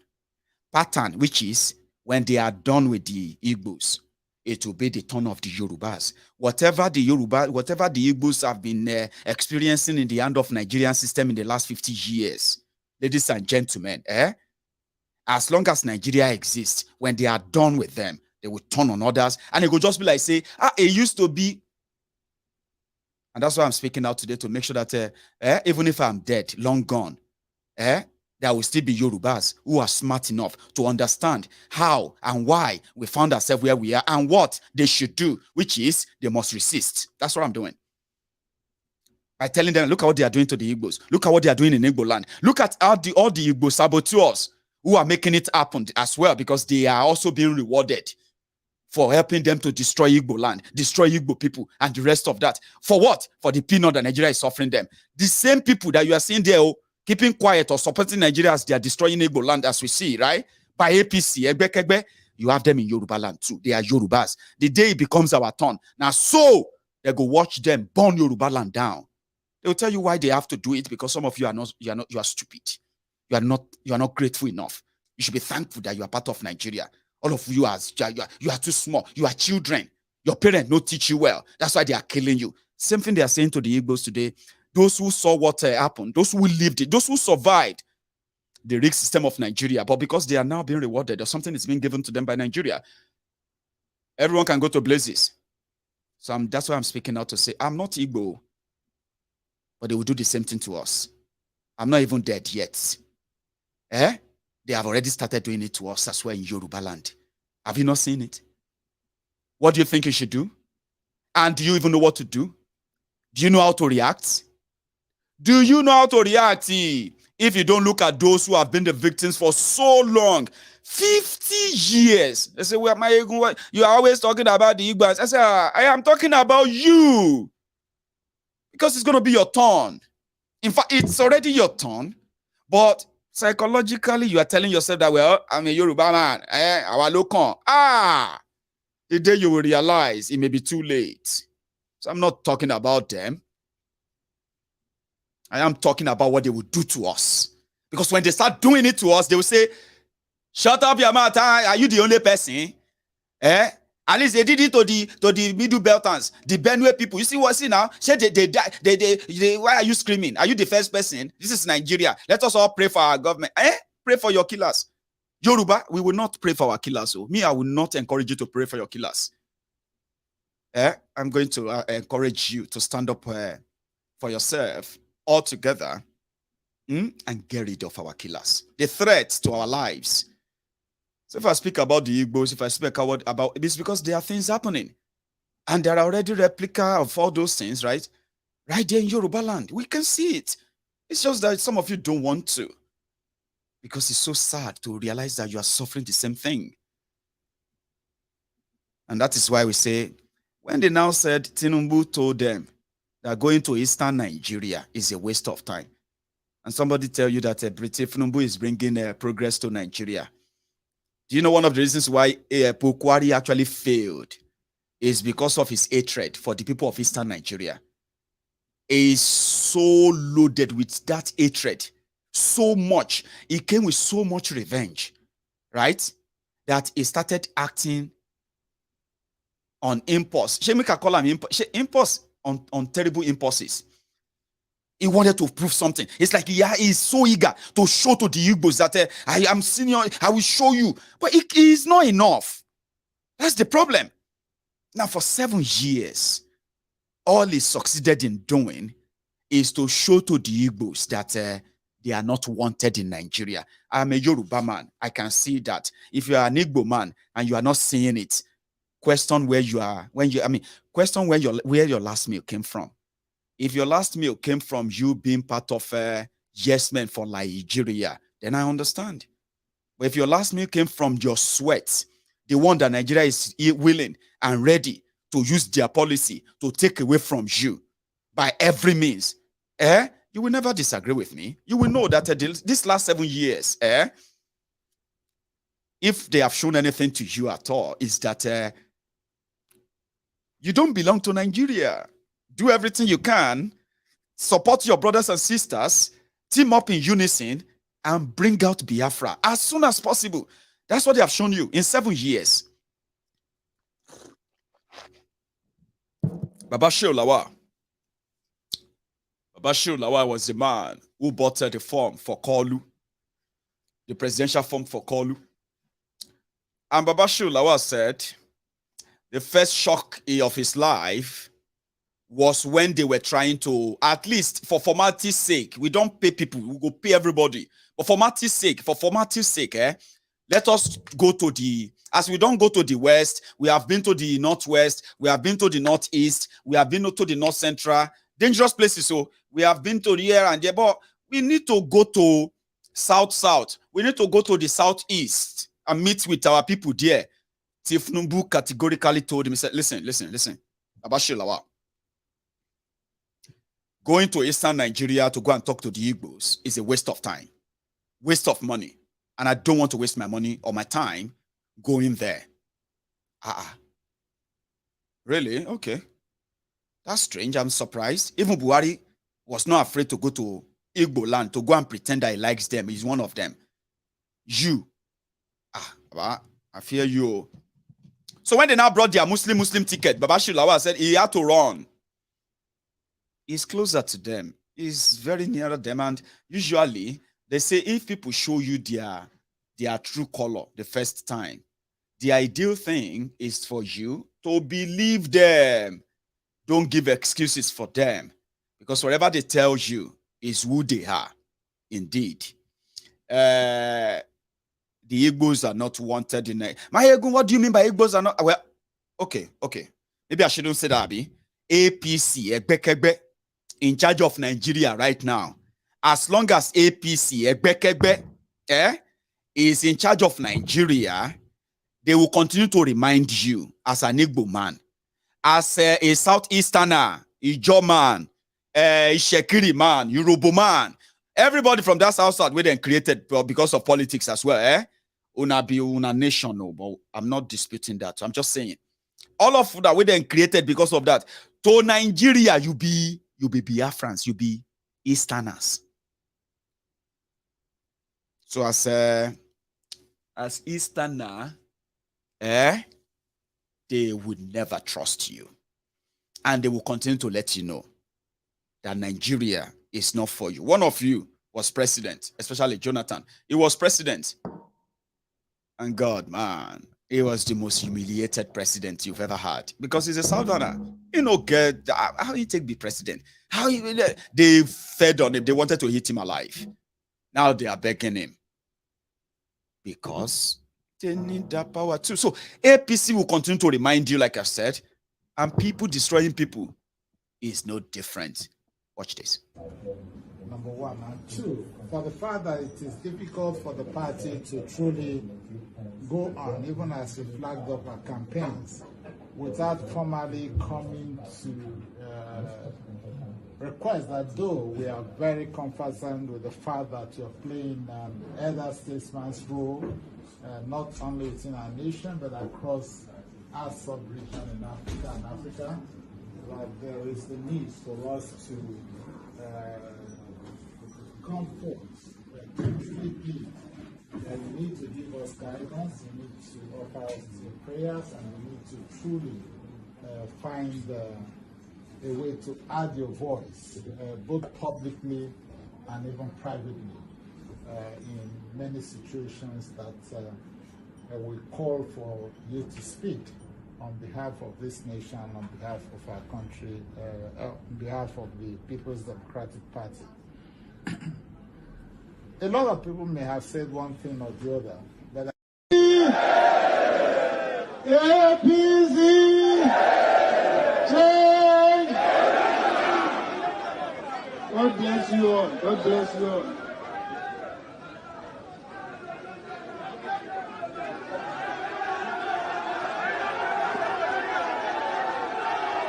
which is when they are done with the Igbos, it will be the turn of the Yorubas. Whatever the Igbos have been experiencing in the hand of Nigerian system in the last 50 years, ladies and gentlemen, as long as Nigeria exists, when they are done with them, they will turn on others, and it will just be like, say, it used to be. And that's why I'm speaking out today, to make sure that even if I'm dead, long gone, there will still be Yorubas who are smart enough to understand how and why we found ourselves where we are and what they should do, which is they must resist. That's what I'm doing. By telling them, look at what they are doing to the Igbos. Look at what they are doing in Igbo land. Look at all the Igbo saboteurs who are making it happen as well, because they are also being rewarded. for helping them to destroy Igbo land, destroy Igbo people, and the rest of that. For what? For the peanut that Nigeria is offering them. The same people that you are seeing there, keeping quiet or supporting Nigeria as they are destroying Igbo land, as we see, right? By APC, Egbe, you have them in Yoruba land too. They are Yorubas. The day it becomes our turn, now so they go watch them burn Yoruba land down. They will tell you why they have to do it, because some of you are stupid. You are not grateful enough. You should be thankful that you are part of Nigeria. All of you are too small. You are children. Your parents don't teach you well. That's why they are killing you. Same thing they are saying to the Igbos today. Those who saw what happened, those who lived it, those who survived the rigged system of Nigeria, but because they are now being rewarded or something is being given to them by Nigeria, everyone can go to blazes. So that's why I'm speaking out to say, I'm not Igbo, but they will do the same thing to us. I'm not even dead yet. They have already started doing it to us as well in Yoruba land. Have you not seen it? What do you think you should do? And do you even know what to do? Do you know how to react? Do you know how to react? If you don't look at those who have been the victims for so long, 50 years. They say, well, Maiyegun, you are always talking about the Igbos. I say, I am talking about you. Because it's going to be your turn. In fact, it's already your turn. But psychologically, you are telling yourself that, well, I'm a Yoruba man. Our local. The day you will realize it may be too late. So I'm not talking about them. I am talking about what they will do to us. Because when they start doing it to us, they will say, shut up your mouth. Are you the only person? At least they did it to the Middle Beltans, the Benue people. You see what? See now? Say they die. Why are you screaming? Are you the first person? This is Nigeria. Let us all pray for our government. Pray for your killers. Yoruba, we will not pray for our killers. So me, I will not encourage you to pray for your killers. I'm going to encourage you to stand up for yourself all together and get rid of our killers. The threat to our lives. So if I speak about the Igbos, if I speak about it's because there are things happening. And there are already replica of all those things, right? Right there in Yoruba land. We can see it. It's just that some of you don't want to. Because it's so sad to realize that you are suffering the same thing. And that is why we say, when they now said, Tinubu told them that going to Eastern Nigeria is a waste of time. And somebody tell you that Tinubu is bringing progress to Nigeria. Do you know one of the reasons why Buhari actually failed is because of his hatred for the people of Eastern Nigeria? He is so loaded with that hatred, so much. He came with so much revenge, right? That he started acting on impulse. Shemika call him impulse on terrible impulses. He wanted to prove something. It's like he's so eager to show to the Igbos that I am senior, I will show you. But it is not enough. That's the problem. Now, for 7 years, all he succeeded in doing is to show to the Igbos that they are not wanted in Nigeria. I'm a Yoruba man. I can see that. If you are an Igbo man and you are not seeing it, question where you are, question where your last meal came from. If your last meal came from you being part of Herdsmen for Nigeria, then I understand. But if your last meal came from your sweat, the one that Nigeria is willing and ready to use their policy to take away from you by every means, you will never disagree with me. You will know that this last 7 years, if they have shown anything to you at all, is that you don't belong to Nigeria. Do everything you can, support your brothers and sisters, team up in unison, and bring out Biafra as soon as possible. That's what they have shown you in 7 years. Babashir Lawan. Babashir Lawan was the man who bought the form for Kolu, the presidential form for Kolu. And Babashir Lawan said the first shock of his life was when they were trying to, at least for formality's sake, we don't pay people, we go pay everybody. But for formality's sake, let us go to as we don't go to the west, we have been to the northwest, we have been to the northeast, we have been to the north central, dangerous places. So we have been to here and there, but we need to go to south. We need to go to the southeast and meet with our people there. Tinubu categorically told him, he said, listen, Abashi Lawan, going to Eastern Nigeria to go and talk to the Igbos is a waste of time, waste of money. And I don't want to waste my money or my time going there. Really? Okay. That's strange. I'm surprised. Even Buhari was not afraid to go to Igbo land to go and pretend that he likes them. He's one of them. You. I fear you. So when they now brought their Muslim ticket, Babashi Lawan said he had to run. He's closer to them. He's very near them. And usually, they say if people show you their true color the first time, the ideal thing is for you to believe them. Don't give excuses for them. Because whatever they tell you is who they are. Indeed. The Igbos are not wanted in it. Maiyegun, what do you mean by Igbos are not? Well, okay. Maybe I shouldn't say that, Abi. APC, Egbekegbe, in charge of Nigeria right now. As long as APC, Egbekegbe, is in charge of Nigeria, they will continue to remind you as an Igbo man, as a Southeasterner, Ijo man, Shekiri man, Yoruba man, everybody from that South where they created because of politics as well, Una be una nation, no, but I'm not disputing that. I'm just saying, all of that we then created because of that. To Nigeria, you be Biafrans, you be Easterners. So as Easterner, they would never trust you. And they will continue to let you know that Nigeria is not for you. One of you was president, especially Jonathan. He was president. And God, man, he was the most humiliated president you've ever had. Because he's a Southerner. You know, how he take be president? They fed on him. They wanted to hit him alive. Now they are begging him. Because they need that power too. So APC will continue to remind you, like I said, and people destroying people is no different. Watch this. Number one. And two, for the fact that it is difficult for the party to truly go on, even as we flagged up our campaigns, without formally coming to request that though we are very conversant with the fact that you're playing elder statesman's role, not only within our nation, but across our sub-region in Africa and Africa, that there is the need for us to come forth, truly be. And you need to give us guidance, you need to offer us prayers, and you need to truly find a way to add your voice, both publicly and even privately, in many situations that we call for you to speak on behalf of this nation, on behalf of our country, on behalf of the People's Democratic Party. A lot of people may have said one thing or the other, but APC change. God bless you all. God bless you all.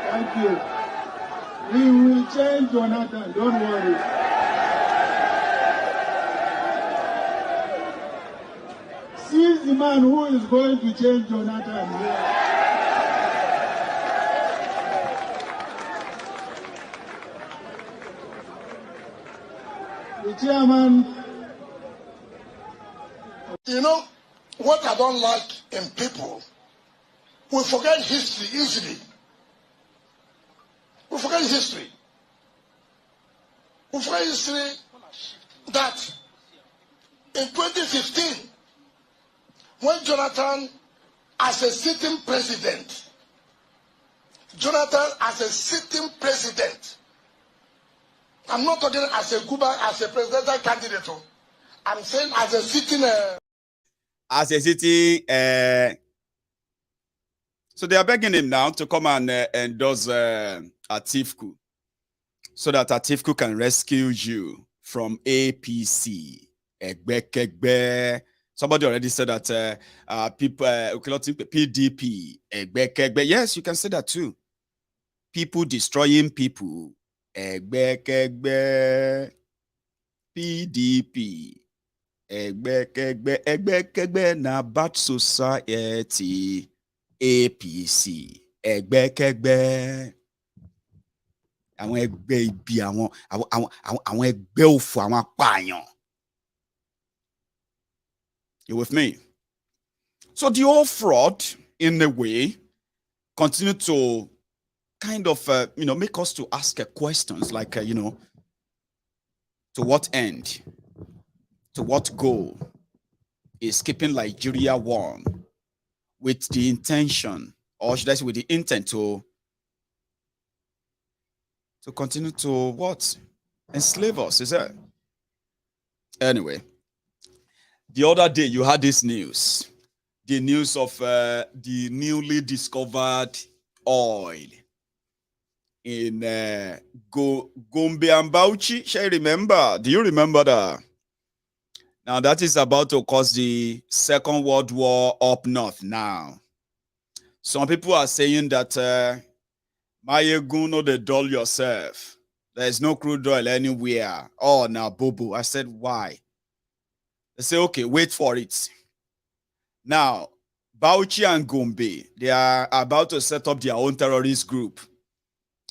Thank you. We will change Jonathan, don't worry. Seize the man who is going to change Jonathan here. The chairman. You know, what I don't like in people, we forget history easily. We forget history. We forget history that in 2015, when Jonathan, as a sitting president, I'm not talking as a Cuba, as a presidential candidate. I'm saying as a sitting. So they are begging him now to come and endorse Atiku, so that Atiku can rescue you from APC, Egbekegbe, Somebody already said that people, PDP, yes, you can say that too. People destroying people, PDP, na bad society, APC, àwọn ẹgbẹ́ ibi àwọn ẹgbẹ́ òfò àwọn apààyàn. You with me? So the whole fraud, in a way, continue to kind of, make us to ask questions like, to what end, to what goal is keeping Nigeria warm with the intention, or should I say with the intent to continue to what? Enslave us, is that? Anyway, the other day you had this news. The news of the newly discovered oil in Gombe and Bauchi. Shall you remember? Do you remember that? Now that is about to cause the Second World War up north now. Some people are saying that Maiyegun, no, they dull yourself. There's no crude oil anywhere. Oh, now, boo-boo. I said, why? They say, okay, wait for it. Now, Bauchi and Gombe, they are about to set up their own terrorist group.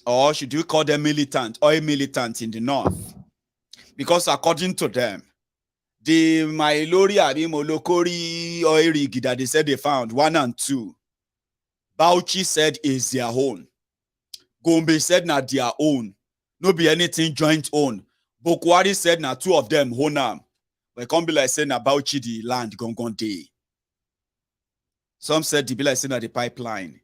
Or should you call them militant, oil militant in the north? Because according to them, the Miliary, Molokori oil rig that they said they found, 1 and 2, Bauchi said is their own. Gombe said not their own. No be anything joint own. Buhari said na 2 of them own them. But can't be like saying about the land gone day. Some said the be like saying that the pipeline,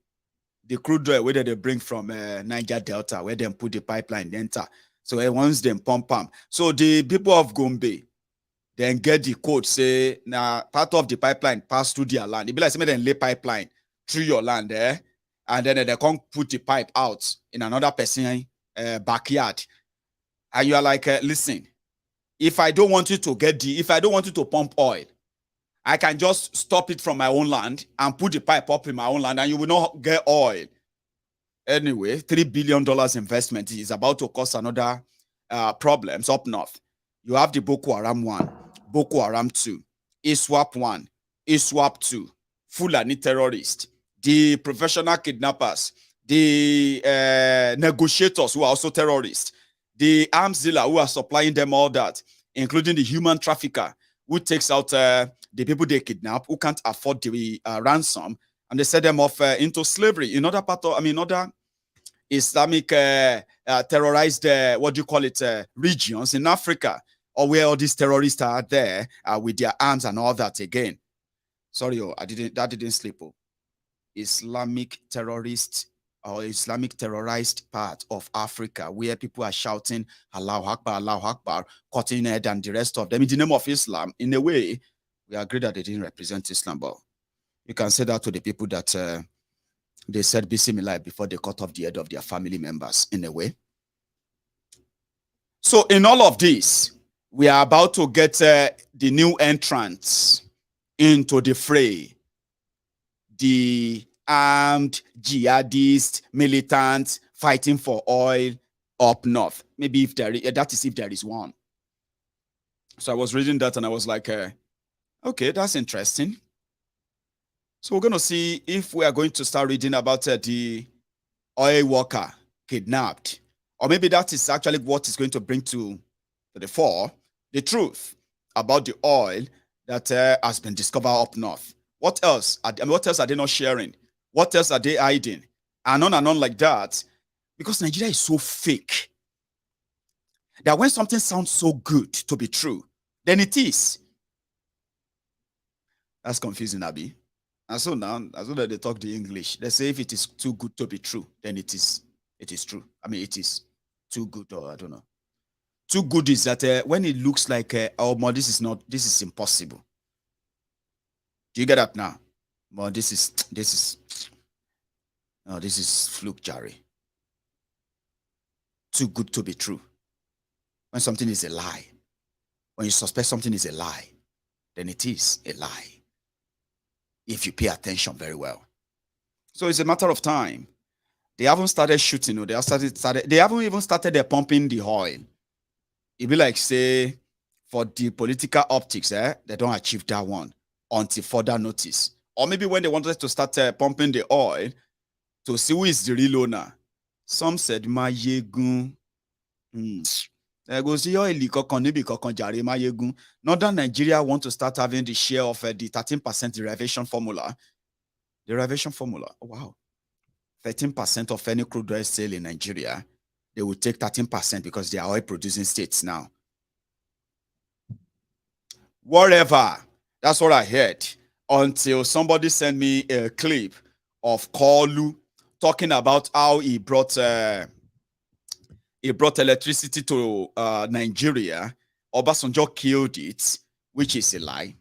the crude oil where they bring from Niger Delta, where they put the pipeline enter. So once them pump. So the people of Gombe then get the code say now part of the pipeline pass through their land. It be like saying then lay pipeline through your land there, and then they can't put the pipe out in another person backyard. And you are like, listen. If I don't want you to if I don't want you to pump oil, I can just stop it from my own land and put the pipe up in my own land and you will not get oil. Anyway, $3 billion investment is about to cause another problems up north. You have the Boko Haram 1, Boko Haram 2, ISWAP 1, ISWAP 2, Fulani terrorists, the professional kidnappers, the negotiators who are also terrorists, the arms dealer who are supplying them all that, including the human trafficker who takes out the people they kidnap, who can't afford the ransom, and they set them off into slavery. In other other Islamic terrorized, regions in Africa, or where all these terrorists are there with their arms and all that again. Sorry, that didn't slip. Islamic terrorists or Islamic terrorized part of Africa, where people are shouting Allahu Akbar, cutting head and the rest of them in the name of Islam. In a way, we agree that they didn't represent Islam, but you can say that to the people that they said Bismillah before they cut off the head of their family members, in a way. So in all of this, we are about to get the new entrants into the fray. The armed jihadist militants fighting for oil up north. Maybe if there is, that is if there is one. So I was reading that and I was like, okay, that's interesting. So we're going to see if we are going to start reading about the oil worker kidnapped, or maybe that is actually what is going to bring to the fore the truth about the oil that has been discovered up north. What else? What else are they not sharing? What else are they hiding? And on like that. Because Nigeria is so fake that when something sounds so good to be true, then it is. That's confusing, Abi. And so now, as soon as they talk the English, they say if it is too good to be true, then it is true. I mean, it is too good, or I don't know. Too good is that when it looks like, oh, this is impossible. Do you get that now? Well, this is fluke, Jerry. Too good to be true. When something is a lie, when you suspect something is a lie, then it is a lie. If you pay attention very well. So it's a matter of time. They haven't started shooting, they haven't even started pumping the oil. It'd be like, say, for the political optics, they don't achieve that one until further notice. Or maybe when they wanted to start pumping the oil to see who is the real owner. Some said, Maiyegun. Northern Nigeria want to start having the share of the 13% derivation formula. Derivation formula. Oh, wow. 13% of any crude oil sale in Nigeria, they will take 13% because they are oil producing states now. Whatever. That's what I heard. Until somebody sent me a clip of Kolu talking about how he brought electricity to Nigeria. Obasanjo killed it, which is a lie.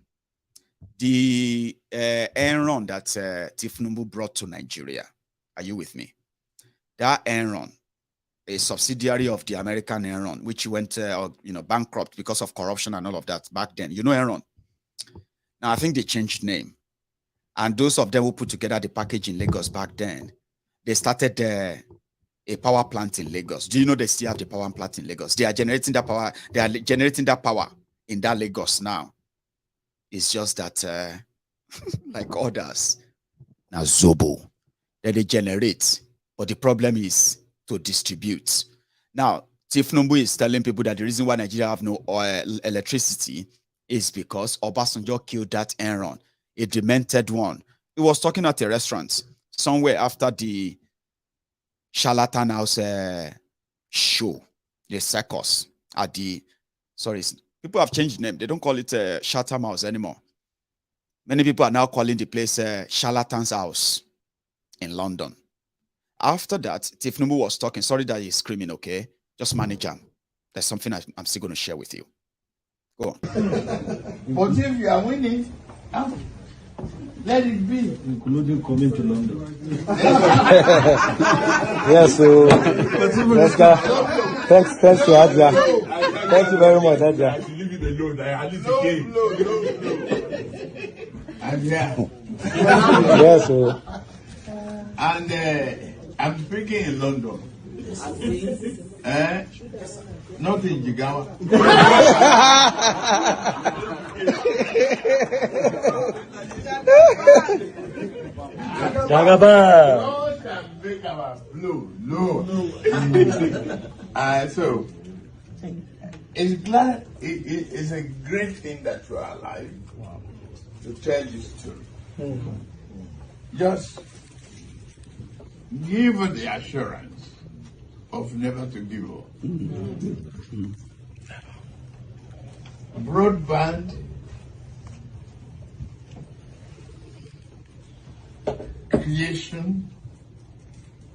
The Enron that Tinubu brought to Nigeria. Are you with me? That Enron, a subsidiary of the American Enron, which went bankrupt because of corruption and all of that back then. You know Enron. Now I think they changed name, and those of them who put together the package in Lagos back then, they started a power plant in Lagos. Do you know they still have the power plant in Lagos? They are generating that power. They are generating that power in that Lagos now. It's just that, like others, now Zobo, that they generate, but the problem is to distribute. Now, Tinubu is telling people that the reason why Nigeria have no oil, electricity is because Obasanjo killed that Enron, a demented one. He was talking at a restaurant somewhere after the Charlatan House show, the circus at the, sorry, people have changed the name. They don't call it Chatham House anymore. Many people are now calling the place Charlatan's House in London. After that, Tinubu was talking. Sorry that he's screaming, okay? Just manage him. There's something I'm still going to share with you. Go on. But if you are winning, let it be. Including coming to London. Yes, so thanks to Adja. Thank you very much, Adja. I should leave it alone. At least you came. I'm here. Yes, so. And I'm speaking in London. Not in Jigawa. Jagaba. No. So it's a great thing that you are alive to tell this story. Just give the assurance of never to give up. Broadband, creation,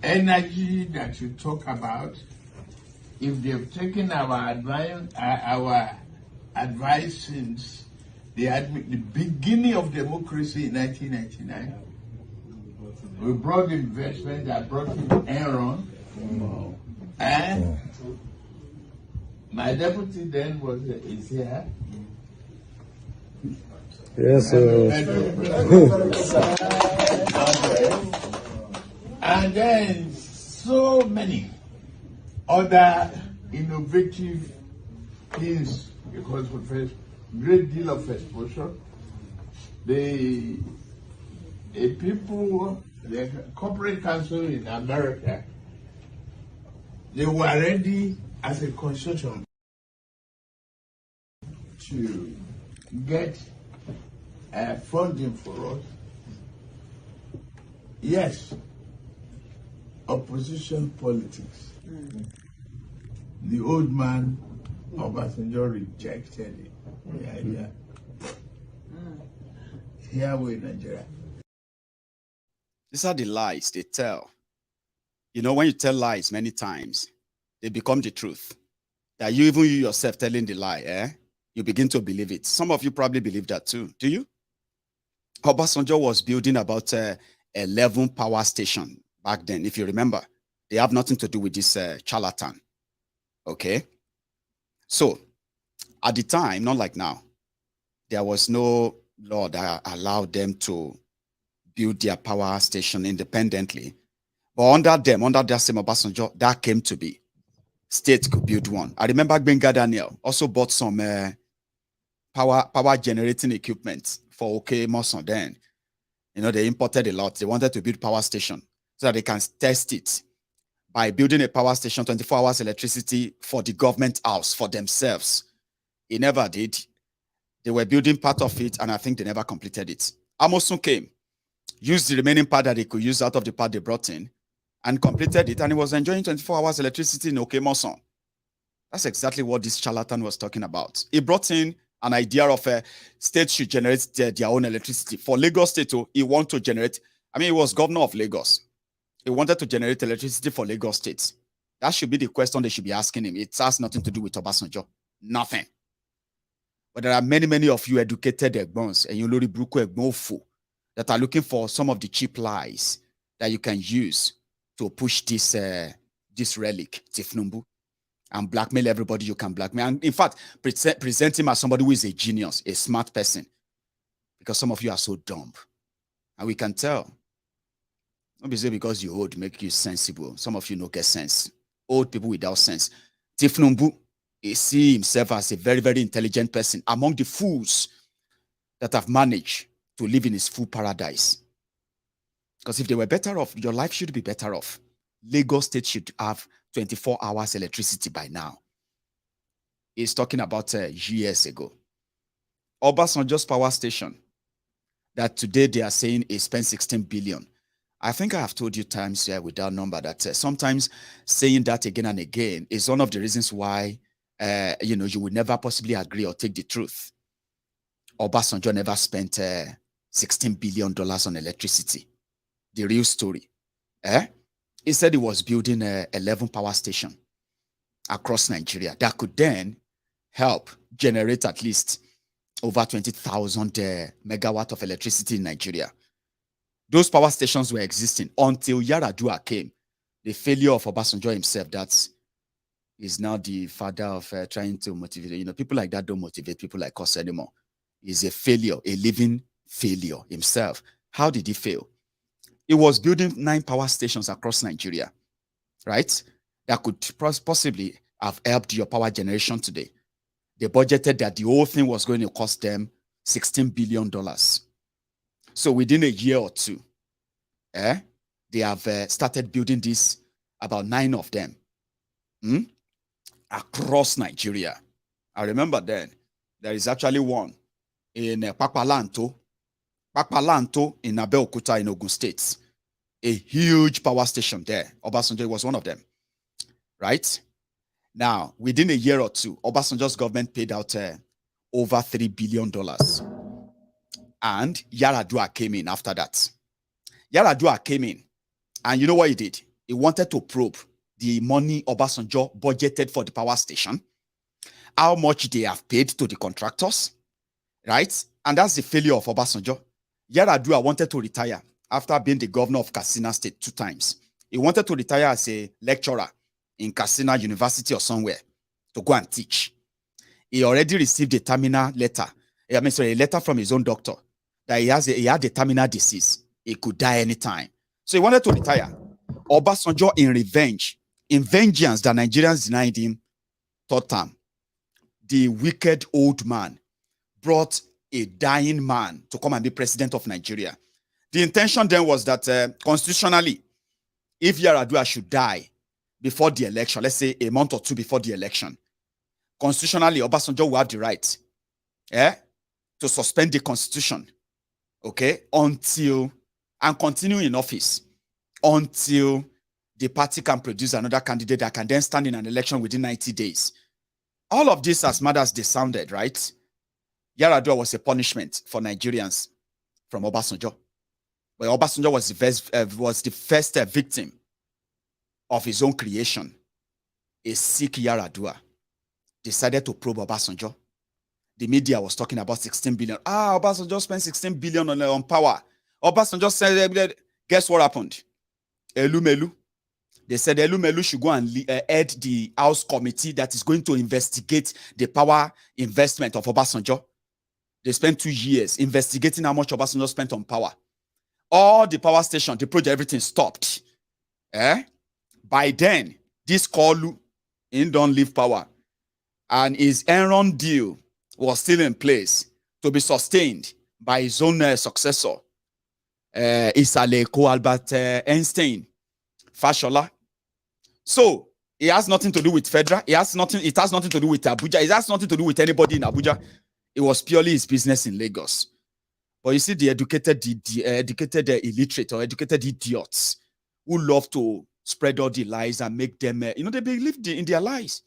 energy that you talk about, if they've taken our advice since the beginning of democracy in 1999, we brought investment that brought in Enron, and my deputy then is here. Yes, sir. And then so many other innovative things because of a great deal of exposure. The corporate council in America, they were ready as a consortium to get funding for us. Yes, opposition politics. The old man, Obasanjo, rejected it. The idea. Here we in Nigeria. These are the lies they tell. You know, when you tell lies many times, they become the truth. That you yourself telling the lie, you begin to believe it. Some of you probably believe that too. Do you? Obasanjo was building about 11 power stations back then. If you remember, they have nothing to do with this charlatan. Okay? So, at the time, not like now, there was no law that allowed them to build their power station independently. But under that same Obasanjo, that came to be. State could build one. I remember Benga Daniel also bought some power generating equipment for OK Moson then. You know, they imported a lot. They wanted to build power station so that they can test it by building a power station, 24 hours electricity for the government house, for themselves. He never did. They were building part of it, and I think they never completed it. Amosun came, used the remaining part that they could use out of the part they brought in, and completed it, and he was enjoying 24 hours electricity in Okemoson. That's exactly what this charlatan was talking about. He brought in an idea of a state should generate their own electricity. For Lagos State, he wanted to generate, he was governor of Lagos. He wanted to generate electricity for Lagos State. That should be the question they should be asking him. It has nothing to do with Obasanjo. Nothing. But there are many, many of you educated Egbons and you Lori Bruko Egbonfo that are looking for some of the cheap lies that you can use to push this relic, Tifnumbu, and blackmail everybody you can blackmail. And in fact, present him as somebody who is a genius, a smart person, because some of you are so dumb. And we can tell. Not because you old, make you sensible. Some of you don't get sense. Old people without sense. Tifnumbu, he sees himself as a very, very intelligent person among the fools that have managed to live in his full paradise. Because if they were better off, your life should be better off. Lagos State should have 24 hours electricity by now. He's talking about years ago. Obasanjo's power station that today they are saying he spent 16 billion. I think I have told you times here with that number that sometimes saying that again and again is one of the reasons why you would never possibly agree or take the truth. Obasanjo never spent $16 billion on electricity. The real story. He said he was building 11 power stations across Nigeria that could then help generate at least over 20,000 megawatt of electricity in Nigeria. Those power stations were existing until Yaradua came. The failure of Obasanjo himself, that is now the father of trying to motivate. People like that don't motivate people like us anymore. He's a failure, a living failure himself. How did he fail? He was building 9 power stations across Nigeria, right? That could possibly have helped your power generation today. They budgeted that the whole thing was going to cost them $16 billion. So within a year or two, they have started building this, about 9 of them, across Nigeria. I remember then, there is actually one in Papalanto in Abeokuta in Ogun State. A huge power station there. Obasanjo was one of them, right? Now, within a year or two, Obasanjo's government paid out over $3 billion. And Yaradua came in after that. Yaradua came in, and you know what he did? He wanted to probe the money Obasanjo budgeted for the power station, how much they have paid to the contractors, right? And that's the failure of Obasanjo. Yaradua wanted to retire after being the governor of Katsina State 2 times. He wanted to retire as a lecturer in Katsina University or somewhere to go and teach. He already received a terminal letter. A letter from his own doctor that he had a terminal disease. He could die anytime. So he wanted to retire. Obasanjo, in vengeance that Nigerians denied him 3rd term, the wicked old man brought a dying man to come and be president of Nigeria. The intention then was that constitutionally, if Yaradua should die before the election, let's say a month or 2 before the election, constitutionally, Obasanjo will have the right to suspend the constitution, until, and continue in office until the party can produce another candidate that can then stand in an election within 90 days. All of this, as mad as they sounded, right? Yaradua was a punishment for Nigerians from Obasanjo. But Obasanjo was the first victim of his own creation. A sick Yaradua decided to probe Obasanjo. The media was talking about 16 billion. Obasanjo spent 16 billion on power. Obasanjo said, guess what happened? Elumelu. They said Elumelu should go and head the House committee that is going to investigate the power investment of Obasanjo. They spent 2 years investigating how much Obasanjo spent on power. All the power station, the project, everything stopped. By then, this Kolu don't leave power. And his Enron deal was still in place to be sustained by his own successor, Isaleko Albert Einstein, Fashola. So it has nothing to do with Federal. It has nothing to do with Abuja. It has nothing to do with anybody in Abuja. It was purely his business in Lagos. But you see, the educated illiterate or educated idiots who love to spread all the lies and make them, they believe in their lies.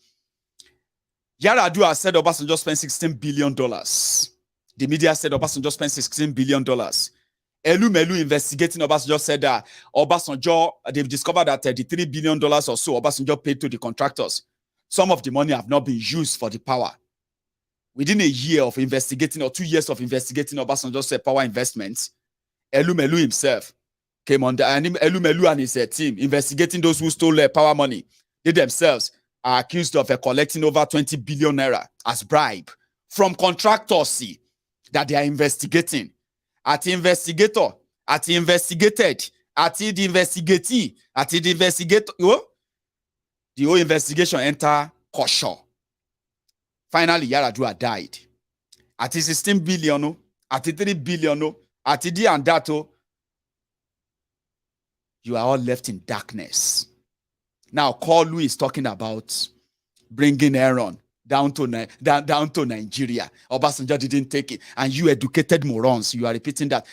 Yaradua said Obasanjo spent $16 billion. The media said Obasanjo spent $16 billion. Melu investigating Obasanjo said that Obasanjo, they've discovered that $33 billion or so Obasanjo paid to the contractors. Some of the money have not been used for the power. Within a year of investigating or 2 years of investigating Obasanjo's power investments, Melu himself came on, and Melu and his team investigating those who stole power money. They themselves are accused of collecting over 20 billion naira as bribe from contractors that they are investigating. At the investigator, at the investigated, at the investigatee, at the investigator, the whole investigation enter caution. Finally, Yaradua died. At the 16 billion, at the 3 billion, at the and that, you are all left in darkness. Now, Kolu is talking about bringing Aaron down to Nigeria. Obasanjo didn't take it. And you educated morons, you are repeating that.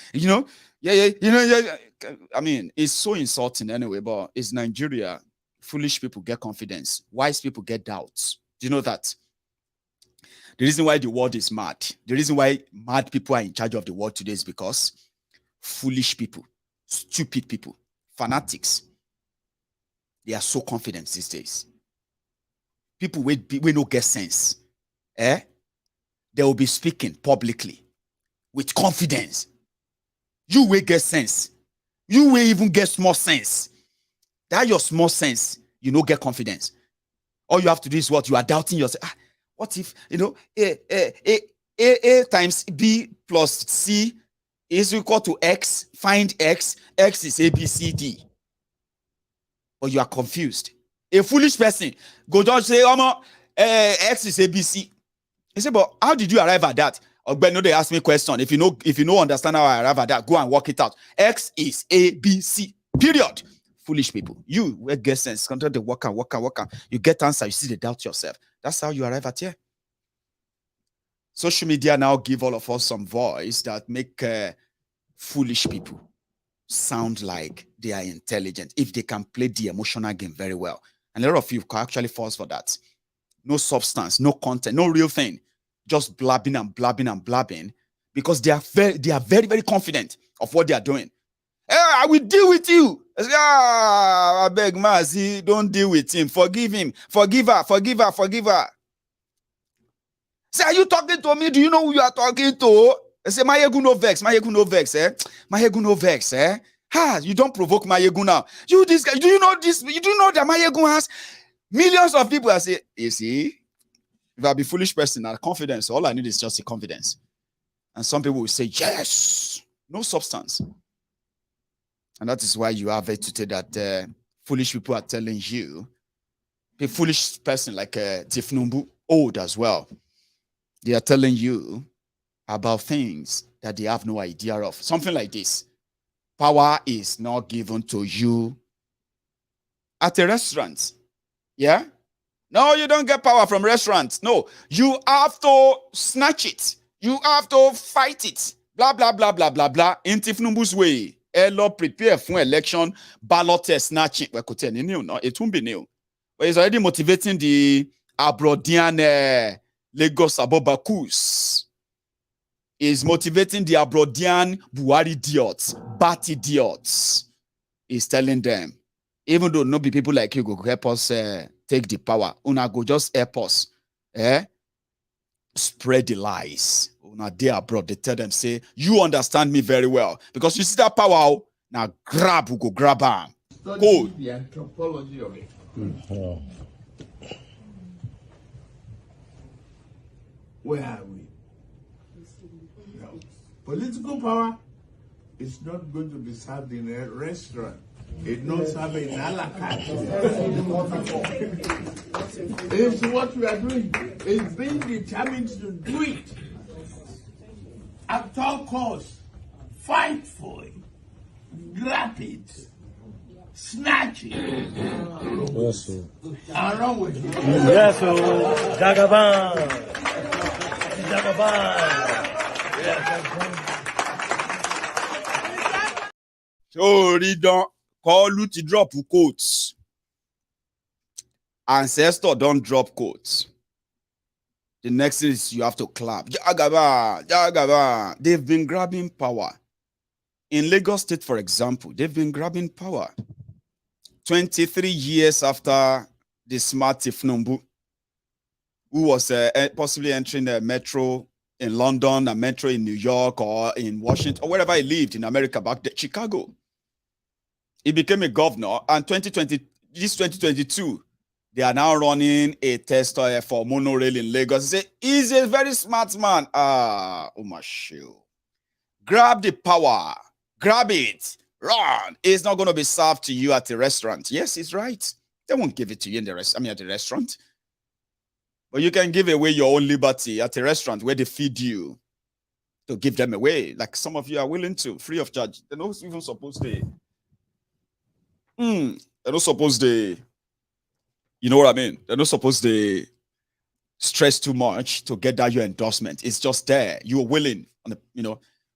I mean, it's so insulting anyway, but it's Nigeria. Foolish people get confidence. Wise people get doubts. Do you know that? The reason why the world is mad, the reason why mad people are in charge of the world today is because foolish people, stupid people, fanatics, they are so confident these days. People we no get sense. They will be speaking publicly with confidence. You will get sense. You will even get small sense. That your small sense, you no get confidence. All you have to do is what? You are doubting yourself. What if, A times B plus C is equal to X, find X, X is A, B, C, D. But you are confused. A foolish person go just say, X is A, B, C. He said, but how did you arrive at that? But no, they ask me a question. If you know understand how I arrive at that, go and work it out. X is A, B, C, period. Foolish people. You will get sense. Continue to work. You get answer. You see the doubt yourself. That's how you arrive at here. Social media now give all of us some voice that make foolish people sound like they are intelligent if they can play the emotional game very well. And a lot of you can actually fall for that. No substance, no content, no real thing. Just blabbing and blabbing because they are very, very confident of what they are doing. Hey, I will deal with you. I say, I beg, Mazi, don't deal with him. Forgive him. Forgive her. Say, are you talking to me? Do you know who you are talking to? I say, Maiyegun no vex, Maiyegun no vex, Ha, you don't provoke Maiyegun now. You, this guy, do you know this? You do know that Maiyegun has millions of people? I say, you see, if I be foolish person, confidence, all I need is just a confidence. And some people will say, yes, no substance. And that is why you have it today that foolish people are telling you, a foolish person like Tinubu, old as well, they are telling you about things that they have no idea of. Something like this. Power is not given to you at a restaurant. Yeah? No, you don't get power from restaurants. No, you have to snatch it. You have to fight it. Blah, blah, blah, blah, blah, blah. In Tinubu's way. Hello, prepare for election, ballot snatching. Well, it won't be new. But it's already motivating the Abrodian Lagos Abobakus. Is motivating the Abrodian Buhari idiots, bat idiots. Is telling them, even though no be people like you go help us take the power, una go just help us, spread the lies. Una they abroad, they tell them, say, you understand me very well. Because you see that power, now grab, who go grab him. Go. The anthropology of it. Where are we? Political power is not going to be served in a restaurant. It's not served in a la carte. It's what we are doing. It's being determined to do it. At all costs, fight for it, grab it, snatch it. Yes, sir. And run with it. Yes, sir. Jagaban. Jagaban. Sorry, don't call you to drop quotes. Ancestor don't drop quotes. The next thing is you have to clap. Jagaban, Jagaban. They've been grabbing power. In Lagos State, for example, they've been grabbing power. 23 years after the smart Tinubu, who was possibly entering a metro in London, a metro in New York, or in Washington, or wherever he lived in America back then, Chicago. He became a governor, and 2022, they are now running a test for monorail in Lagos. He's a very smart man. Oh my shoe. Grab the power. Grab it. Run. It's not going to be served to you at a restaurant. Yes, he's right. They won't give it to you in the at the restaurant. But you can give away your own liberty at a restaurant where they feed you to give them away. Like some of you are willing to, free of charge. They're not even supposed to. They're not supposed to. You know what I mean? They're not supposed to stress too much to get that your endorsement. It's just there. You're willing, on the,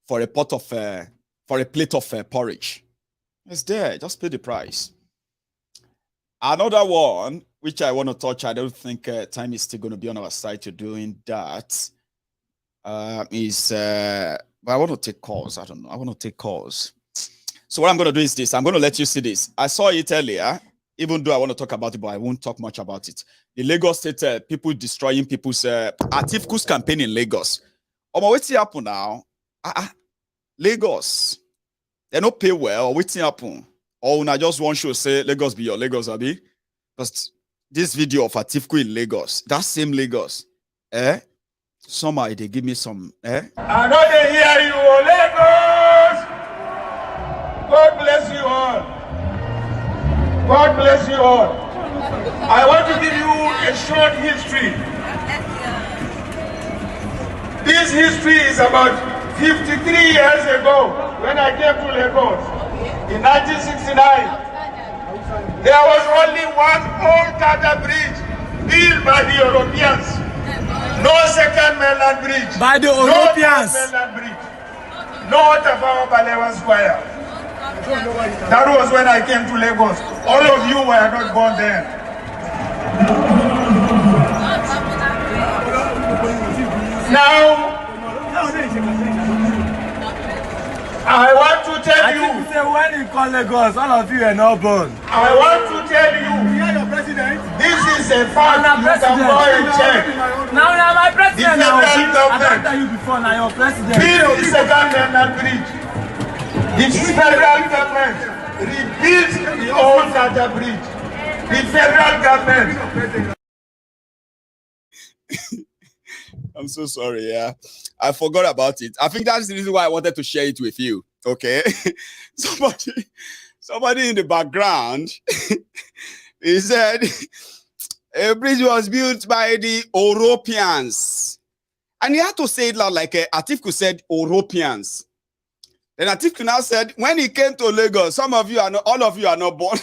for a pot of for a plate of porridge. It's there. Just pay the price. Another one, which I want to touch, I don't think time is still going to be on our side to doing that. But I want to take calls. I don't know. I want to take calls. So what I'm going to do is this. I'm going to let you see this. I saw it earlier. Even though I want to talk about it, but I won't talk much about it. The Lagos State people destroying people's Atifku's campaign in Lagos. What's happen now? Lagos. They don't pay well. What's happen? Or when I just want to say Lagos be your Lagos, Abi. Because this video of Atifku in Lagos, that same Lagos, somehow they give me some, I know they hear you, Lagos. God bless you all. God bless you all. I want to give you a short history. This history is about 53 years ago when I came to Lagos in 1969. There was only one old Tata bridge built by the Europeans. No second mainland bridge. By the Europeans. No mainland bridge. No Tafawa Balewa Square. That was when I came to Lagos. All of you were not born then. Now, I want to tell you. I think you say when you call Lagos, all of you are not born. I want to tell you. This is a fact. You can go and check. Now my president. The federal government. I tell you before, now your president. Build the second mainland bridge. The federal government rebuilt the old Tata bridge. The federal government. I'm so sorry, yeah. I forgot about it. I think that's the reason why I wanted to share it with you. Okay. Somebody in the background, he said a bridge was built by the Europeans. And he had to say it loud, like Atifku said, Europeans. Then Atifku now said, when he came to Lagos, all of you are not born.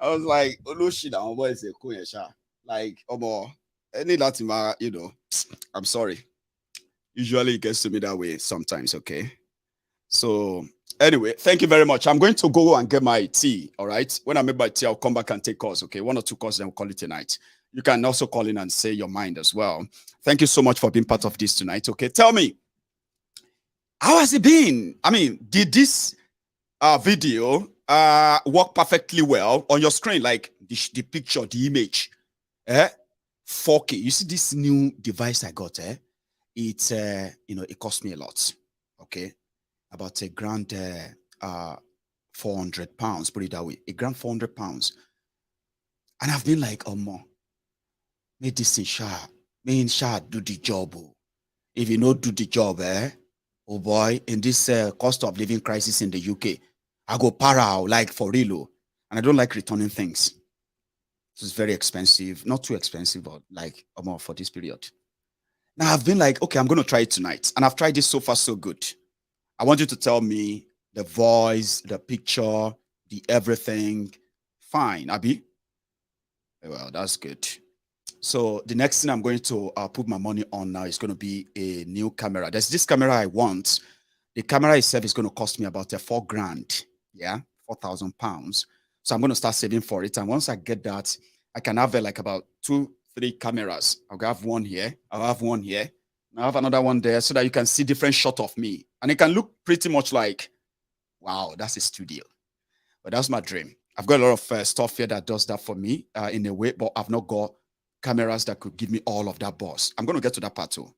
I was like, like, any Latin, I'm sorry. Usually it gets to me that way sometimes, okay? So, anyway, thank you very much. I'm going to go and get my tea, all right? When I make my tea, I'll come back and take calls, okay? 1 or 2 calls, then we'll call it tonight. You can also call in and say your mind as well. Thank you so much for being part of this tonight, okay? Tell me, how has it been? I mean, did this video work perfectly well on your screen? Like the picture, the image, 4K. You see this new device I got, It's, it cost me a lot, okay? About £1,400, put it that way. £1,400. And I've been like, make this thing sharp. Make sharp do the job. If you don't do the job, oh boy, in this cost of living crisis in the UK, I go para, like for real. And I don't like returning things. It's very expensive, not too expensive, but like more for this period. Now I've been like, okay, I'm going to try it tonight. And I've tried this so far, so good. I want you to tell me the voice, the picture, the everything. Fine, Abi. Well, that's good. So the next thing I'm going to put my money on now is going to be a new camera. There's this camera I want. The camera itself is going to cost me about $4 grand. Yeah, £4,000. So I'm going to start saving for it. And once I get that, I can have like about 2-3 cameras. I'll have one here. I'll have one here. I'll have another one there so that you can see different shots of me. And it can look pretty much like, wow, that's a studio. But that's my dream. I've got a lot of stuff here that does that for me in a way, but I've not got cameras that could give me all of that buzz. I'm going to get to that part too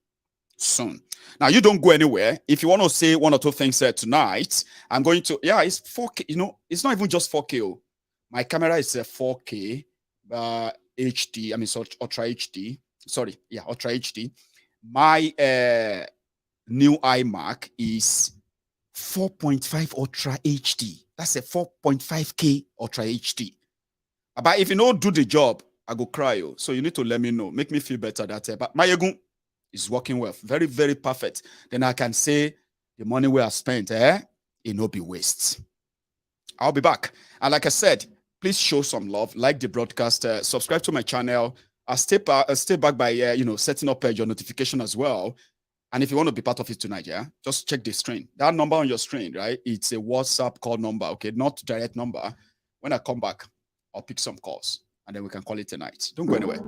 soon. Now, you don't go anywhere. If you want to say one or two things tonight, I'm going to, yeah, it's 4K. You know, it's not even just 4K. Oh. My camera is a 4K HD. I mean, so Ultra HD. Sorry, yeah, Ultra HD. My new iMac is 4.5 Ultra HD. That's a 4.5K Ultra HD. But if you don't do the job, I go cry. Oh. So you need to let me know. Make me feel better that but Maiyegun is working well. Very, very perfect. Then I can say the money we have spent, it no be waste. I'll be back. And like I said, please show some love. Like the broadcast. Subscribe to my channel. Stay back by setting up your notification as well. And if you want to be part of it tonight, yeah, just check the screen. That number on your screen, right? It's a WhatsApp call number, okay? Not direct number. When I come back, I'll pick some calls. And then we can call it tonight. Don't go anywhere.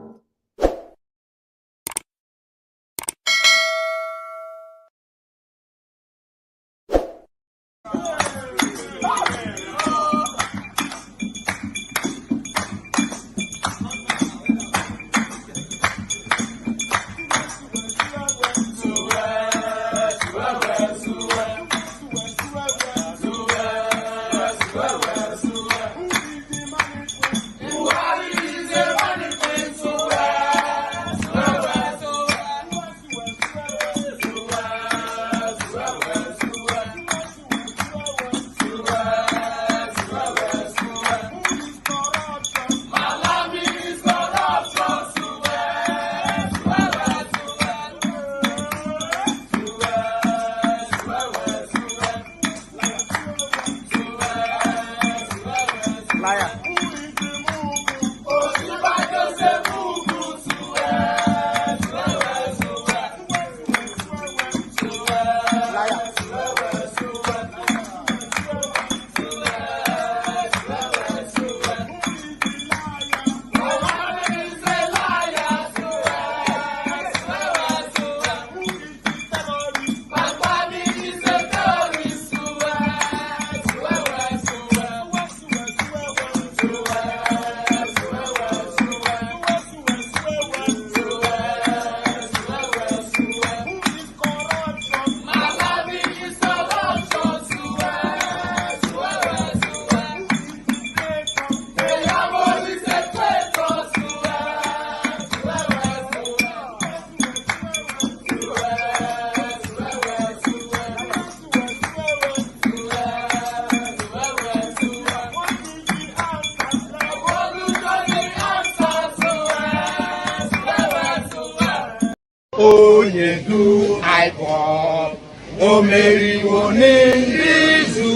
Onyedu iPod, Omeriwo n'Indizu,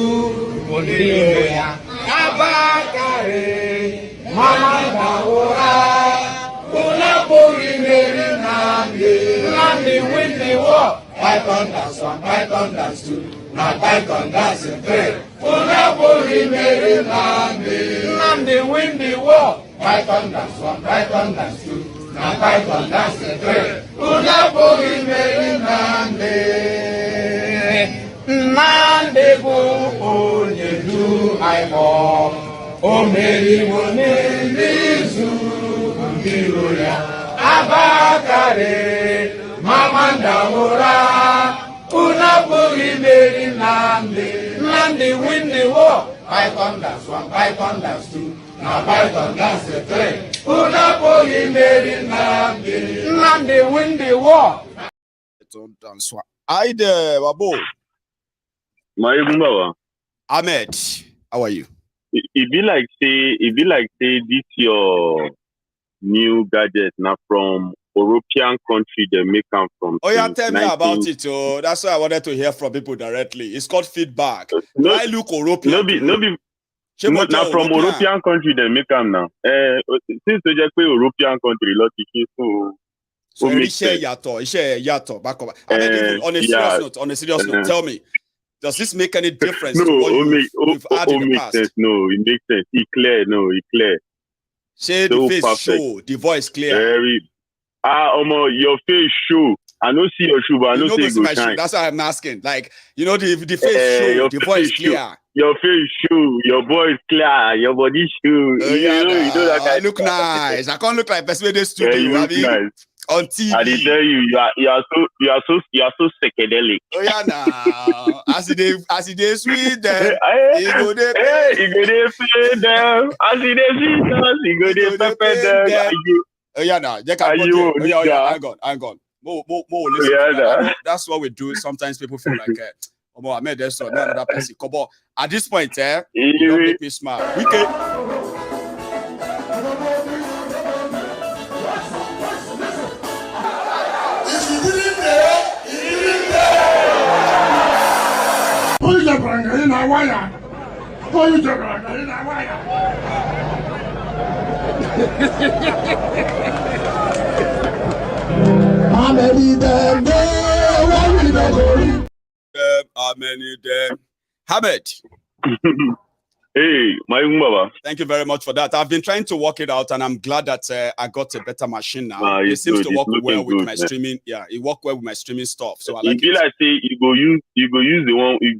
Oniriwe ya, Abakare, Mama Dawora, Unapuri Meri Nandi win the war. Python that's 1, Python that's 2, now Python that's 3. Unapuri Meri Nandi win the war. Python that's 1, Python that's 2. Now Python that's 3. Unapuri Meri Nandi bu Onyedu iPod, Omeriwo n'Indizu, Oniriwe ya, Abakare, Mama Dawora, Unapuri Meri Nandi win the war. Python that's 1, Python that's 2, now Python that's 3. Unapuri Meri Nandi win the war. Hi there, Wabo. Maiyegun General. Ahmed, how are you? It be like say this your new gadget now from European country they make them from. Oh yeah, tell me about it. Oh, that's why I wanted to hear from people directly. It's called feedback. Do I look European? Now from European country they make them now. Since they just play European country, lot of so iṣẹ́ yàtọ̀ back up. I mean, even on a serious note, tell me, does this make any difference to what you've had in the past? Sense. No, it makes sense. It's clear. No, it's clear. Say the face perfect. Show, the voice clear. Very. Your face show. I don't see your shoe, but I don't see you go shine. That's why I'm asking. Like, you know, the face show, the voice clear. Your face show, your voice clear, your body show. You know that I look nice. I can't look like persuaded studio. You look nice. On TV. I did tell you, you are so psychedelic. Oh yeah, now as it is sweet them, you go there pay them. As it is sweet us, you go there pay them. Oh yeah, now hang on. More that's what we do. Sometimes people feel like, I made this or another person. But at this point, you don't make me smile. We can. Ahmed. Hey, Maiyegun Baba. Thank you very much for that. I've been trying to work it out, and I'm glad that I got a better machine now. It seems to work well with my streaming. Yeah, it worked well with my streaming stuff. So I like it. Like say you go use the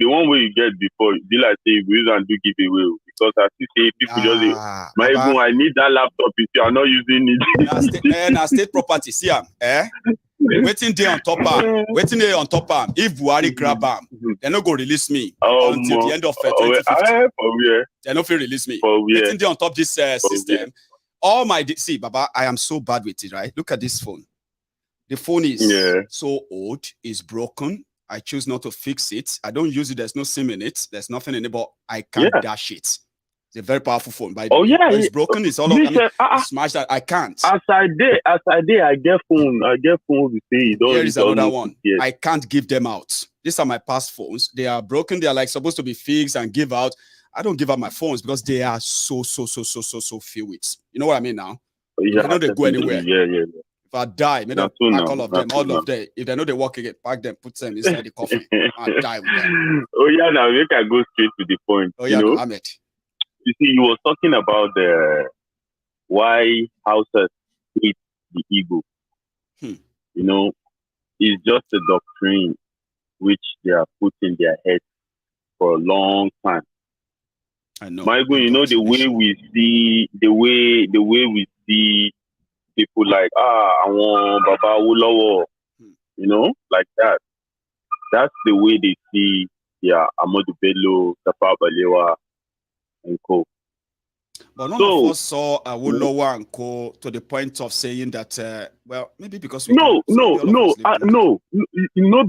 one way you get before. It be like say you go use and do giveaway because I see say people just say, Maiyegun, I need that laptop if you are not using it. Now state property, see waiting day on top arm. If Buhari grab arm, they're not going to release me until the end of 2050. They're not going to release me. Waiting day on top this system. All my see, Baba, I am so bad with it, right? Look at this phone. The phone is so old, it's broken. I choose not to fix it. I don't use it. There's no SIM in it. There's nothing in it, but I can't dash it. It's a very powerful phone. But it's broken. It's all it's smashed. I can't. As I get phone. I get phone to say here is another one. Yes. I can't give them out. These are my past phones. They are broken. They are like supposed to be fixed and give out. I don't give out my phones because they are so few with. You know what I mean now? Yeah, they know they go anywhere. Yeah. If I die, maybe pack all of them. If they know they walk again, pack them, put them inside the coffin, and die with them. Oh yeah, now we can go straight to the point. Oh yeah, you know? Ahmed. You see, you were talking about why houses hate the ego. You know, it's just a doctrine which they are put in their head for a long time. I know. Maiyegun, you know the way we see people like I want Baba Awolowo, you know, like that. That's the way they see Ahmed Bello, Tafawa Balewa, and co. But none of us saw Awolowo and co to the point of saying that. Well, maybe because we not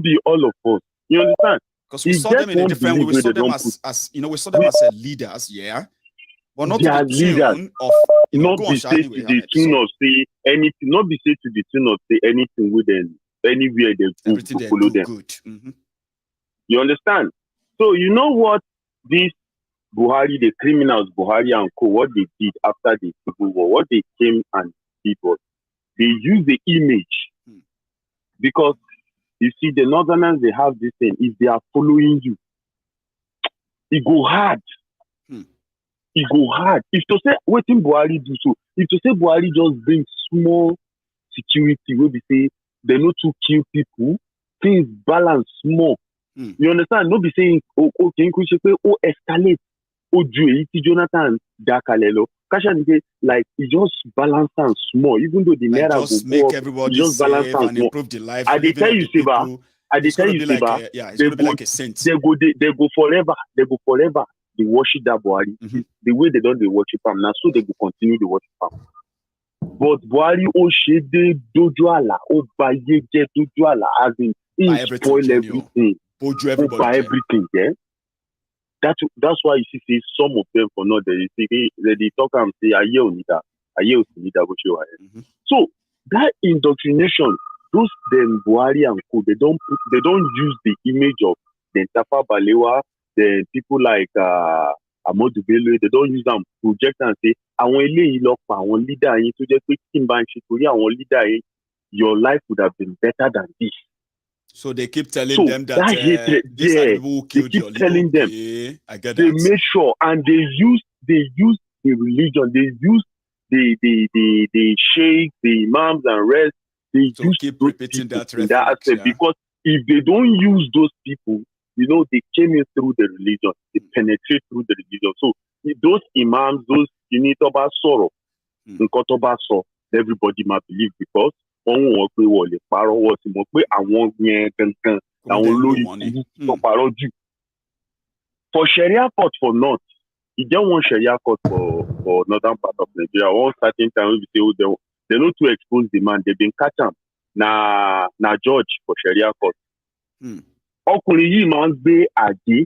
be all of us. You understand? Because we saw them in a different way. We saw them as you know, we saw them as leaders, but not to the tune of not be say to the tune of say anything. Not be say to the tune of say anything with them anywhere they follow them. Good. You understand? So you know what this Buhari, the criminals, Buhari and co, what they did after the Civil War, what they came and did was they used the image because you see the Northerners, they have this thing. If they are following you, it go hard. It go hard. If to say what in Buhari do so, if to say Buhari just bring small security, where we say they not to kill people, things balance small. You understand? Not be saying escalate. Jonathan Dakalelo. Like it just balance and small, even though the naira just make everybody just balance and improve the life. I tell you, Siba. They go forever. They worship that Buhari. The way they don't worship him now, so they will continue to worship him. But Buhari Oshede Dojuala, Obayeje Dojuala, as in He spoil everything. By everything, yeah. That's why you see some of them for not they talk and say aye onida, aye onida. So that indoctrination, those them Buhari and co, they don't use the image of the Tafa Balewa, the people like Ahmed, they don't use them project and say àwọn eléyìí lọ pa àwọn leader yín tó jẹ́ pé kí n bá ń ṣe torí àwọn leader yín, your life would have been better than this. So they keep telling them that these are people who killed your leader. Telling them. I get they that. Make sure, and they use the religion, they use the sheikhs, the imams and rest. They use keep repeating that aspect, because if they don't use those people, you know, they came in through the religion, they penetrate through the religion. So those imams, those Unitoba Soro, Nkotoba So, everybody might believe because for Sharia court for North, you don't want Sharia court for northern part of Nigeria. One certain time we say they know to expose the man, they've been catch him. Na judge for Sharia court. Ọkùnrin yìí máa ń gbé àgé,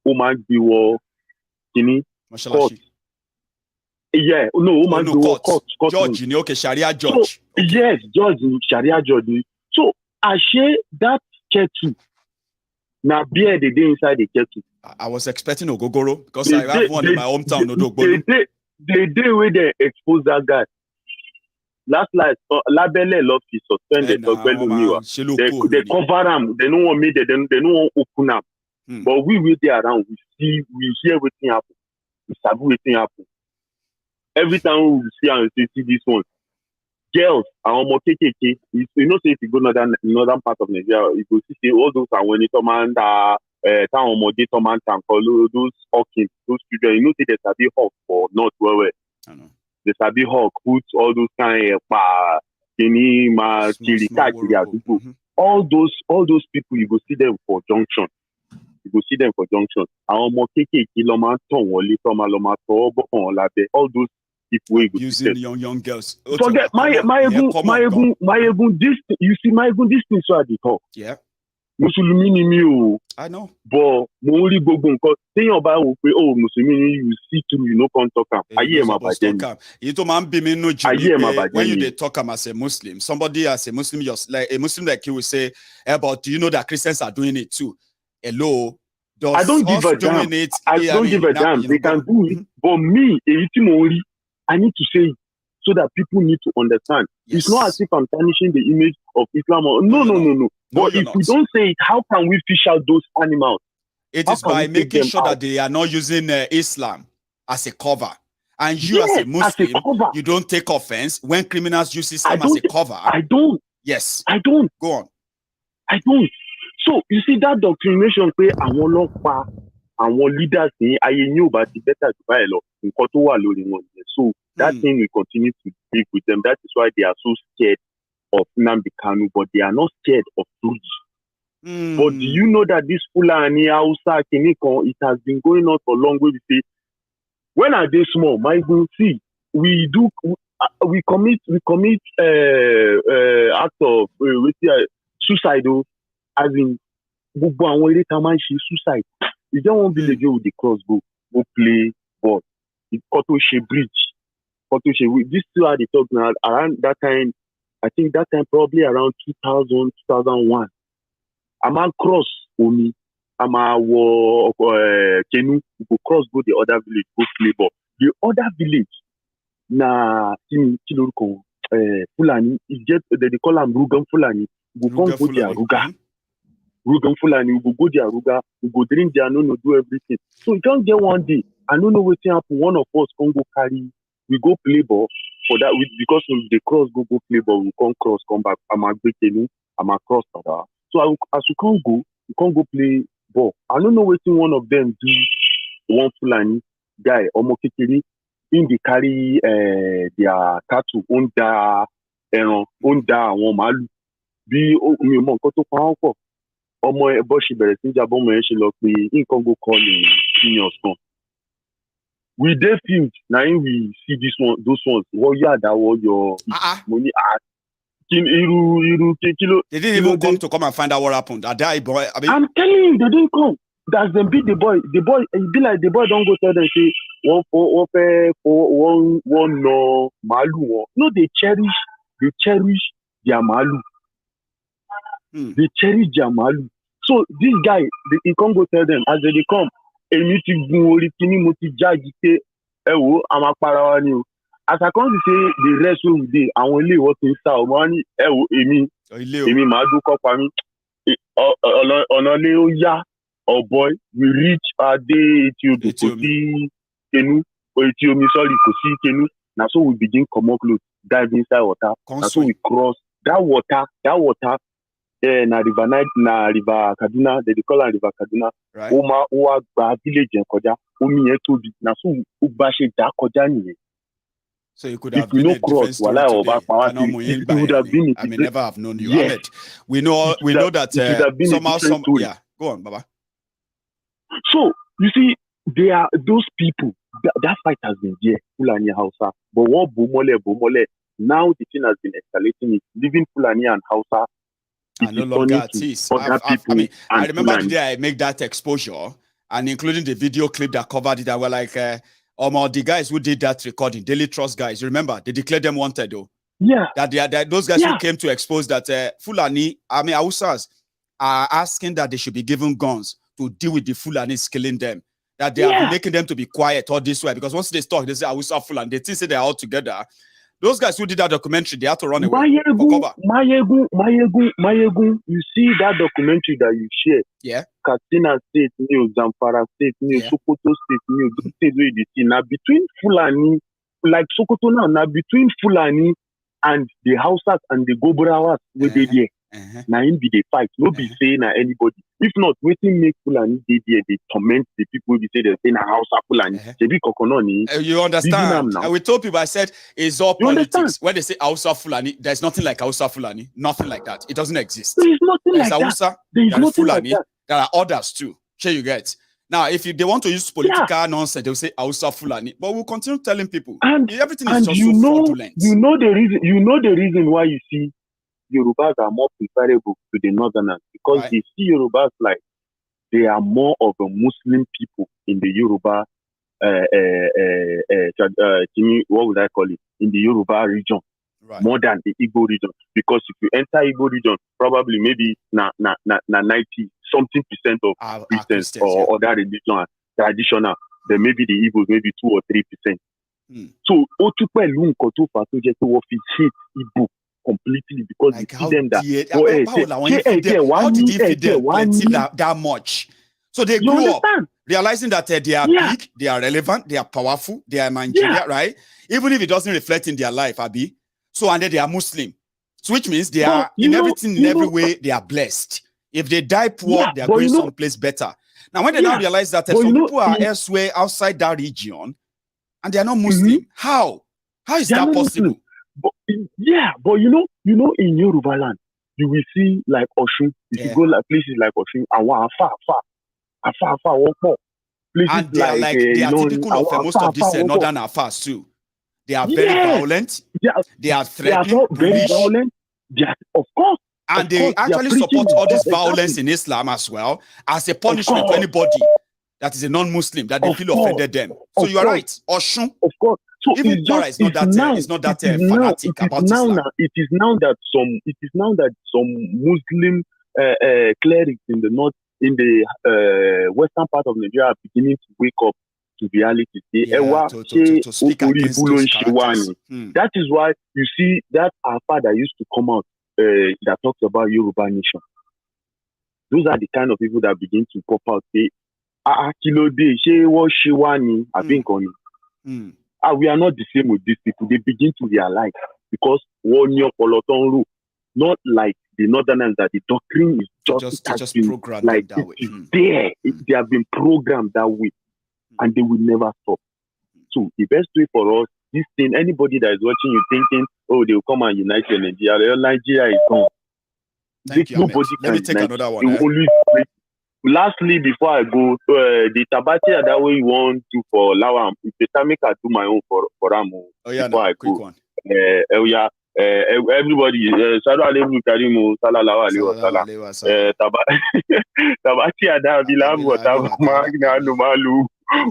ó máa ń gbé wọ kíní court. Yeah, no, man, court. Judge, okay, Sharia judge. So, okay. Yes, judge, Sharia judge. So, actually, that kettle, now beer the day inside the kettle. I was expecting Ogogoro because I have one in my hometown. The day where they expose that guy. Last Labele love to suspend the they cover him. They don't want me. They don't want open up. But we there around. We hear everything happen. We sabi everything happen. Every time we see this one, girls are more KKK. You know, say if you go northern part of Nigeria, you go see all those and when you command town more those hawking, those children, you know, say there's a big hawk for north where there's a big hawk put all those kind of all those people, you go see them for junction. You go see them for junction. All those people using young girls. Forget Maiyegun. This you see Maiyegun this thing so at the top. Yeah. Musulumi ni mi o. I know. But mo rí gbogbo nǹkan téèyàn bá wò pé Musulumi ni you see through you no come talk am. Ayé ẹ̀ máa bàjẹ́ ni. Èyí tó máa ń bí mi nínú jù ni pé when you dey talk am as a Muslim, somebody as a Muslim just like a Muslim like you will say, but do you know that Christians are doing it too? Hello. I don't give a damn. They can do it. But me, èyí tí mo rí, I need to say it so that people need to understand. Yes. It's not as if I'm tarnishing the image of Islam. No. But if we don't say it, how can we fish out those animals? It is by making sure that they are not using Islam as a cover. And you as a Muslim, you don't take offense when criminals use Islam as a cover. I don't. Yes. I don't. Go on. I don't. So, you see that doctrination pé àwọn ọlọ́pàá, àwọn leaders ní ayé ní ò bá ti better jù báyìí lọ, nǹkan tó wà lórí wọn. So, that thing will continue to speak with them. That is why they are so scared of Nnamdi Kanu, but they are not scared of truth. But do you know that this Fulani, Hausa, Kiniko, it has been going on for long. We say, when are they small? My will see, we commit act of suicidal, as in suicide. You don't want to be with the crossbow, go play ball. It's Kotoche Bridge. This two are the talk now around that time. I think that time probably around 2000, 2001. I'm a cross Omi. I'm a Kenu. Go cross go the other village, go play ball. The other village, na Fulani, is just they call them Rugan Fulani. We go come go there Ruga. Rugan Fulani, we go there Ruga. We go drink there, no do everything. So you can't get one day. I don't know what's happen. One of us can go carry. We go play ball. For that, because when they go play ball, we can't cross, come back. I'm a great Kenu. I'm a cross. So as we can't go play ball. I don't know what one of them do. One Fulani guy, Omokekiri, in the carry their cattle under one malu. Be mi mo nǹkan tó pa wọ́n pọ̀. Ọmọ ẹ̀ bọ́ ṣe bẹ̀rẹ̀ sí ń jábọ́ ọmọ ẹ̀ ṣe lọ pé nǹkan go call seniors kan. We dey filmed, now we see those ones. What you are that what your money They didn't even come and find out what happened. I'm telling you, they didn't come. That's them beat the boy. The boy, it be like the boy don't go tell them say one no malu. No, they cherish their malu. They cherish their malu. So this guy, he can't go tell them as they come. As I come to say the rest of the day, I only what in South money. Emi madu kopami. Onole ya. Oh boy, we reach our day Etiomi sorry, Kenu. Now so we begin come up close, dive inside water. Now so we cross that water, na river Kaduna, they call it river Kaduna. Right. Owa village and koja, omi etobi. Now so we bashe da koja ni. So you could have been a different story today. I may never have known you, Ahmed. We know that somehow. Yeah, go on, Baba. So you see, they are those people. That fight has been there, Fulani Hausa. But what Bomole? Now the thing has been escalating. It's leaving Fulani and Hausa. And no longer it is. I remember the day I make that exposure, and including the video clip that covered it. I were like, the guys who did that recording, Daily Trust guys. You remember they declared them wanted though. Yeah. That those guys who came to expose that Fulani, Hausas are asking that they should be given guns to deal with the Fulanis killing them. That they are making them to be quiet all this way. Because once they talk, they say, Hausa Fulani. They think say they're all together. Those guys who did that documentary, they had to run away for cover. Maiyegun, you see that documentary that you share? Yeah. Katsina State, New Zamfara State, New Sokoto State, New State, where you see. Now between Fulani, like Sokoto now between Fulani and the Hausas and the Gobrawas, where they there. Now in be the fight, no be saying anybody. If not, waiting make Fulani they torment the people. They say they're saying a house of Fulani. You understand? And we told people, I said, it's all politics. Understand? When they say house of Fulani, there's nothing like house of Fulani. Nothing like that. It doesn't exist. There's nothing like that. There's nothing Fulani. Like that. There are others too. Sure you get. Now, if they want to use political nonsense, they'll say house of Fulani. But we'll continue telling people. And everything is just so fraudulent. You know the reason why you see Yorubas are more preferable to the Northerners because they see Yorubas like they are more of a Muslim people in the Yoruba, what would I call it? In the Yoruba region, more than the Igbo region. Because if you enter Igbo region, probably maybe 90-something% of Christians or other religion traditional. Then maybe the Igbos maybe 2 or 3%. So, Igbo completely because like you see them that how did he feed them that much? So they grew up realizing that they are big, they are relevant, they are powerful, they are Nigerian, right? Even if it doesn't reflect in their life, Abi. So and then they are Muslim, so which means they are in every way they are blessed. If they die poor, they are going someplace better. Now when they now realize that some people are elsewhere outside that region and they are not Muslim, how is that possible? But you know, in Yoruba land, you will see like Oshun. If you go like places like Oshun, afar, walk more. And they are they are typical of most of these northern affairs too. They are very violent. They are threatening. Very violent. Of course. And they actually support all this violence in Islam as well as a punishment to anybody that is a non-Muslim that they feel offended them. So you are right, Oshun. Of course. So even Dora is not that fanatic about Islam. It is now that some Muslim clerics in the north, in the western part of Nigeria, are beginning to wake up to reality. To speak against those characters. That is why you see that our father used to come out that talks about Yoruba nation. Those are the kind of people that begin to pop out. Say, we are not the same with these people. They begin to realize because not like the Northerners that the doctrine is just programmed like that way. They have been programmed that way, and they will never stop. So the best way for us, this thing, anybody that is watching you thinking, oh, they will come and unite Nigeria. Nigeria is gone. Thank you, Ahmed. Let me take another one. Lastly, before I go, the tabati that way you want to for Lawan, if the time I do my own for Amo. Quick one. everybody, Sadu Alemu Karimu, Sallallahu Alaihi Wasallam, Tabati Adabila, Wataba Magna Numalu,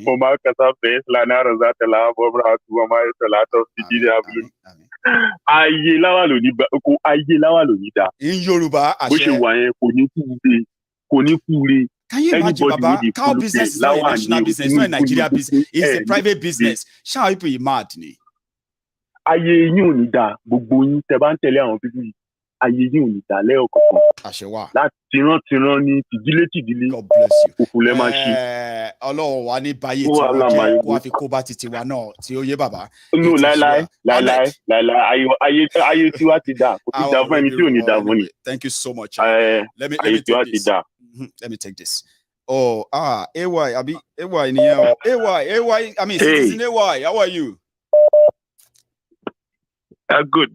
Oma Kasafe, Lana Razatala, Bobra, Tuama, Salato, Sidia Blue. Ayelawa Lonida. In Yoruba, which is why Koni can you imagine, Baba? Cow business is not a national business, it's not a Nigeria business, it's a private business. Shall people be mad? Aye yin oni da gbogbo yin tẹ́ bá ń tẹ̀lé àwọn people yìí ayé yin oni da lẹ́ọ̀kọ̀ọ̀kan. Àṣewà. Láti tiran ní tìdílé. God bless you. Òfúlẹ̀ máa ṣe. Ọlọ́run wa ní báyé tí wọ́n jẹ́ kó wá fi kó bá titi wa náà tí ó yé bàbá. No, láíláí ayé tí wá ti dà kò ti dà fún ẹni tí ò ní dà fún ni. Thank you so much. Ayé tí wá ti dà. Let me take this. Oh, AY, Abi, AY, AY, I mean, Citizen AY, how are you? Good.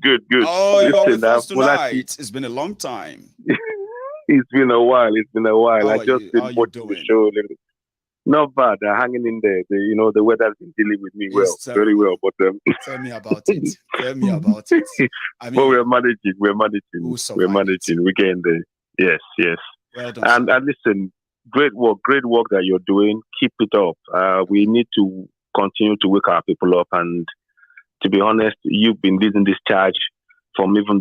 Oh, you're with us tonight. It's been a long time. It's been a while. I just been watching the show. Not bad. Hanging in there. The weather's been dealing with me very well. But tell me about it. I mean, but we're managing. We're managing. We're getting there. Yes. Well done. And listen, great work that you're doing. Keep it up. We need to continue to wake our people up. And to be honest, you've been leading this charge from even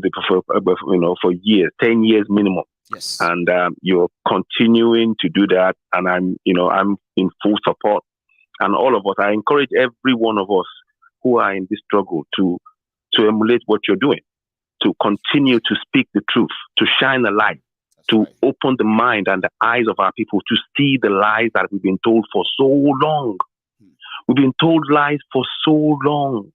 for years, 10 years minimum. Yes. And you're continuing to do that. And I'm in full support. And all of us, I encourage every one of us who are in this struggle to emulate what you're doing, to continue to speak the truth, to shine a light, to open the mind and the eyes of our people to see the lies that we've been told for so long. We've been told lies for so long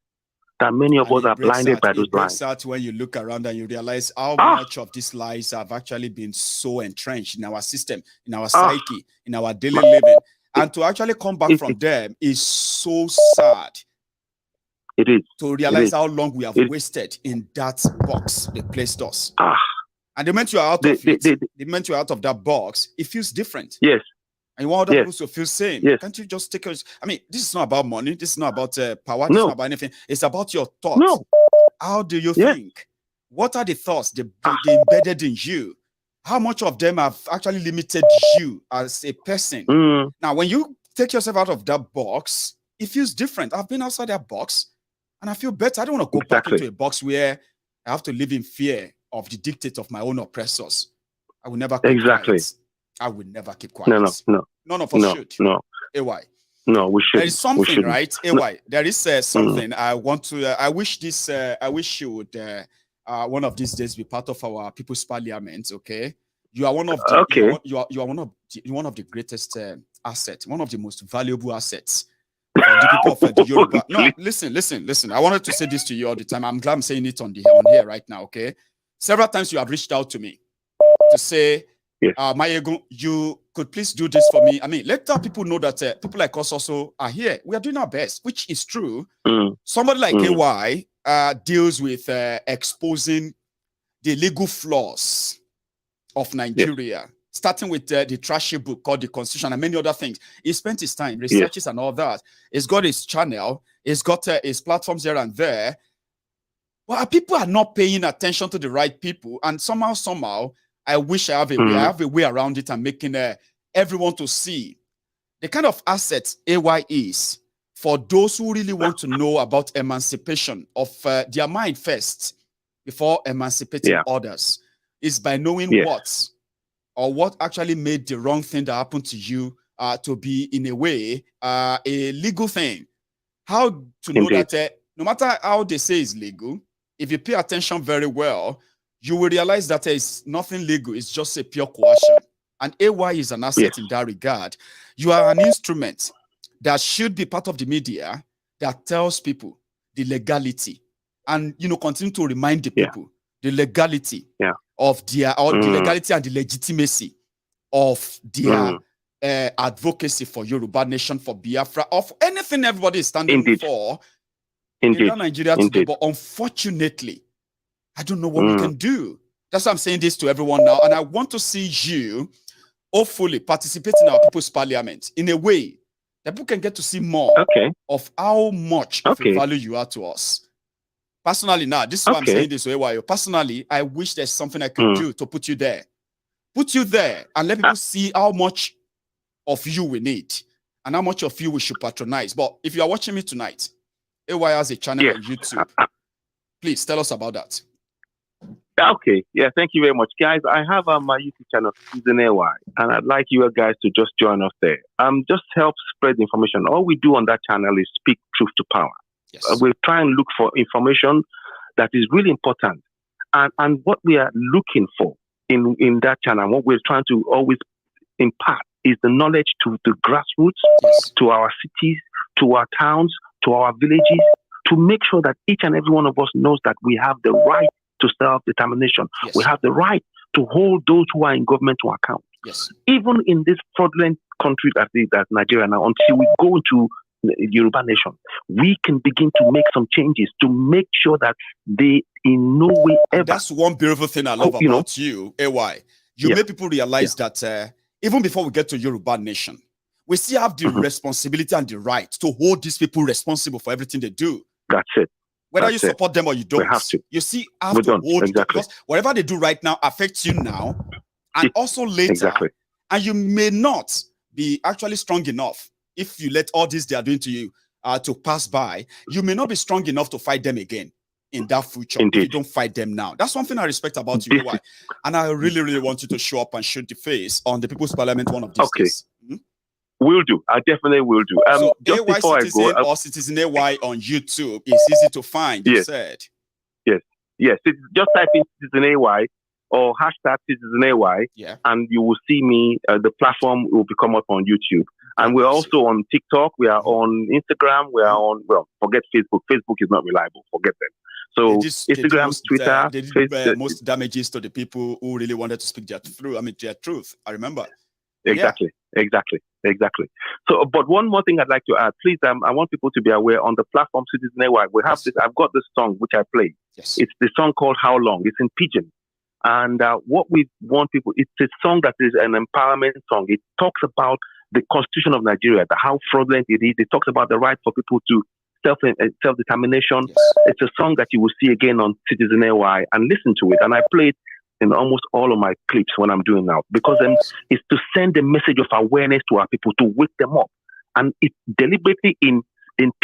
that many of us are blinded by those lies. It breaks out when you look around and you realize how much of these lies have actually been so entrenched in our system, in our psyche, in our daily living. And to actually come back from them is so sad. It is. To realize how long we have wasted in that box they placed us. And the moment you are out of it, the moment you are out of that box, it feels different. Yes. And you want other people to feel same. Yes. Can't you just take us? I mean, this is not about money. This is not about power. This is not about anything. It's about your thoughts. No. How do you think? What are the thoughts they embedded in you? How much of them have actually limited you as a person? Now, when you take yourself out of that box, it feels different. I've been outside that box and I feel better. I don't want to go back into a box where I have to live in fear of the dictate of my own oppressors. I will never keep quiet. I will never keep quiet. No. None of us should. No. AY. No, we should. There is something, right? AY. There is something I want to. I wish you would one of these days be part of our People's Parliament. Okay. You are one of the. You are one of the greatest assets. One of the most valuable assets. For the people of the Yoruba. No, listen. I wanted to say this to you all the time. I'm glad I'm saying it on here right now. Okay. Several times you have reached out to me to say, Maiyegun, you could please do this for me. I mean, let our people know that people like us also are here. We are doing our best, which is true. Somebody like AY deals with exposing the legal flaws of Nigeria, starting with the trashy book called The Constitution and many other things. He spent his time, researches and all that. He's got his channel. He's got his platforms here and there. Well, people are not paying attention to the right people. And somehow, I wish I have a way. I have a way around it and making everyone to see the kind of assets AY is for those who really want to know about emancipation of their mind first before emancipating others is by knowing what actually made the wrong thing that happened to you to be, in a way, a legal thing. How to know that no matter how they say it's legal, if you pay attention very well, you will realize that there is nothing legal. It's just a pure coercion. And AY is an asset in that regard. You are an instrument that should be part of the media that tells people the legality and, continue to remind the people the legality of their, or the legality and the legitimacy of their advocacy for Yoruba nation, for Biafra, of anything everybody is standing for in Nigeria today. But unfortunately, I don't know what we can do. That's why I'm saying this to everyone now. And I want to see you hopefully participate in our People's Parliament in a way that people can get to see more of how much of a value you are to us. Personally, now, this is why I'm saying this way. Why? Personally, I wish there's something I could do to put you there. Put you there and let people see how much of you we need and how much of you we should patronize. But if you are watching me tonight, AY has a channel on YouTube. Please tell us about that. Okay, yeah, thank you very much, guys. I have my YouTube channel, Citizen AY, and I'd like you guys to just join us there. Just help spread the information. All we do on that channel is speak truth to power. Yes. We try and look for information that is really important, and what we are looking for in that channel, what we're trying to always impart is the knowledge to the grassroots, to our cities, to our towns, to our villages, to make sure that each and every one of us knows that we have the right to self-determination. Yes. We have the right to hold those who are in government to account. Yes. Even in this fraudulent country that is Nigeria now, until we go into the Yoruba nation, we can begin to make some changes to make sure that they in no way ever. And that's one beautiful thing I love about you, AY. You make people realize that even before we get to Yoruba nation, we still have the responsibility and the right to hold these people responsible for everything they do. That's it. Whether you support them or you don't, you see, have to hold them, because whatever they do right now affects you now and also later. And you may not be actually strong enough if you let all this they are doing to you to pass by. You may not be strong enough to fight them again in that future if you don't fight them now. That's one thing I respect about you, AY. And I really, really want you to show up and show the face on the People's Parliament one of these days. Will do. I definitely will do. So just AY before Citizen I go, or Citizen AY on YouTube is easy to find, you said. Yes. Just type in Citizen AY or hashtag Citizen AY, and you will see me. The platform will become up on YouTube. And we're also on TikTok. We are on Instagram. We are on, forget Facebook. Facebook is not reliable. Forget them. So Instagram, Twitter. They did most damages to the people who really wanted to speak their truth. I remember. Exactly. So, but one more thing I'd like to add, please. I want people to be aware on the platform Citizen AY. We have this. I've got this song which I play. Yes. It's the song called "How Long." It's in Pidgin, and what we want people. It's a song that is an empowerment song. It talks about the Constitution of Nigeria, how fraudulent it is. It talks about the right for people to self-determination. It's a song that you will see again on Citizen AY, and listen to it. And I play it in almost all of my clips when I'm doing now, because it's to send a message of awareness to our people, to wake them up. And it's deliberately in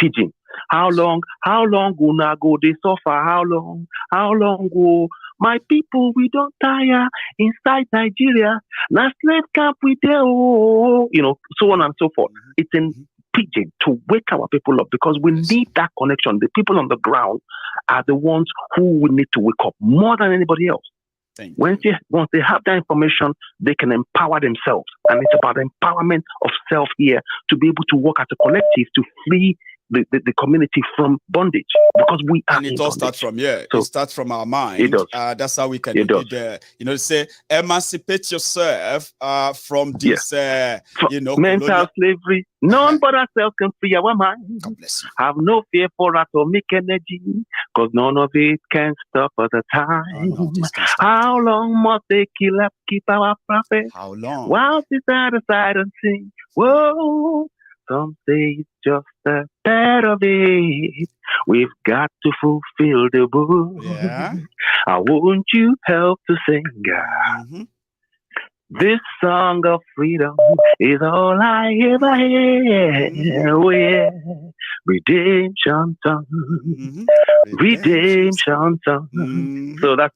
Pidgin. How long gonna go they suffer? How long go? My people, we don't tire inside Nigeria. Last slave camp we there, so on and so forth. It's in Pidgin to wake our people up, because we need that connection. The people on the ground are the ones who we need to wake up more than anybody else. Once they have that information, they can empower themselves. And it's about empowerment of self here, to be able to work as a collective to free the community from bondage, because we are. And it all starts from here. So it starts from our mind. It does. That's how we can say emancipate yourself from this mental slavery. None but ourselves can free our mind. God bless you. Have no fear for atomic energy, because none of it can stop at the time. How long must they keep our prophet? How long? While they side aside and sing, whoa. Some say it's just a part of it. We've got to fulfill the book. I want you help to sing. This song of freedom is all I ever hear. Oh, yeah. Redemption song. Redemption song. So that's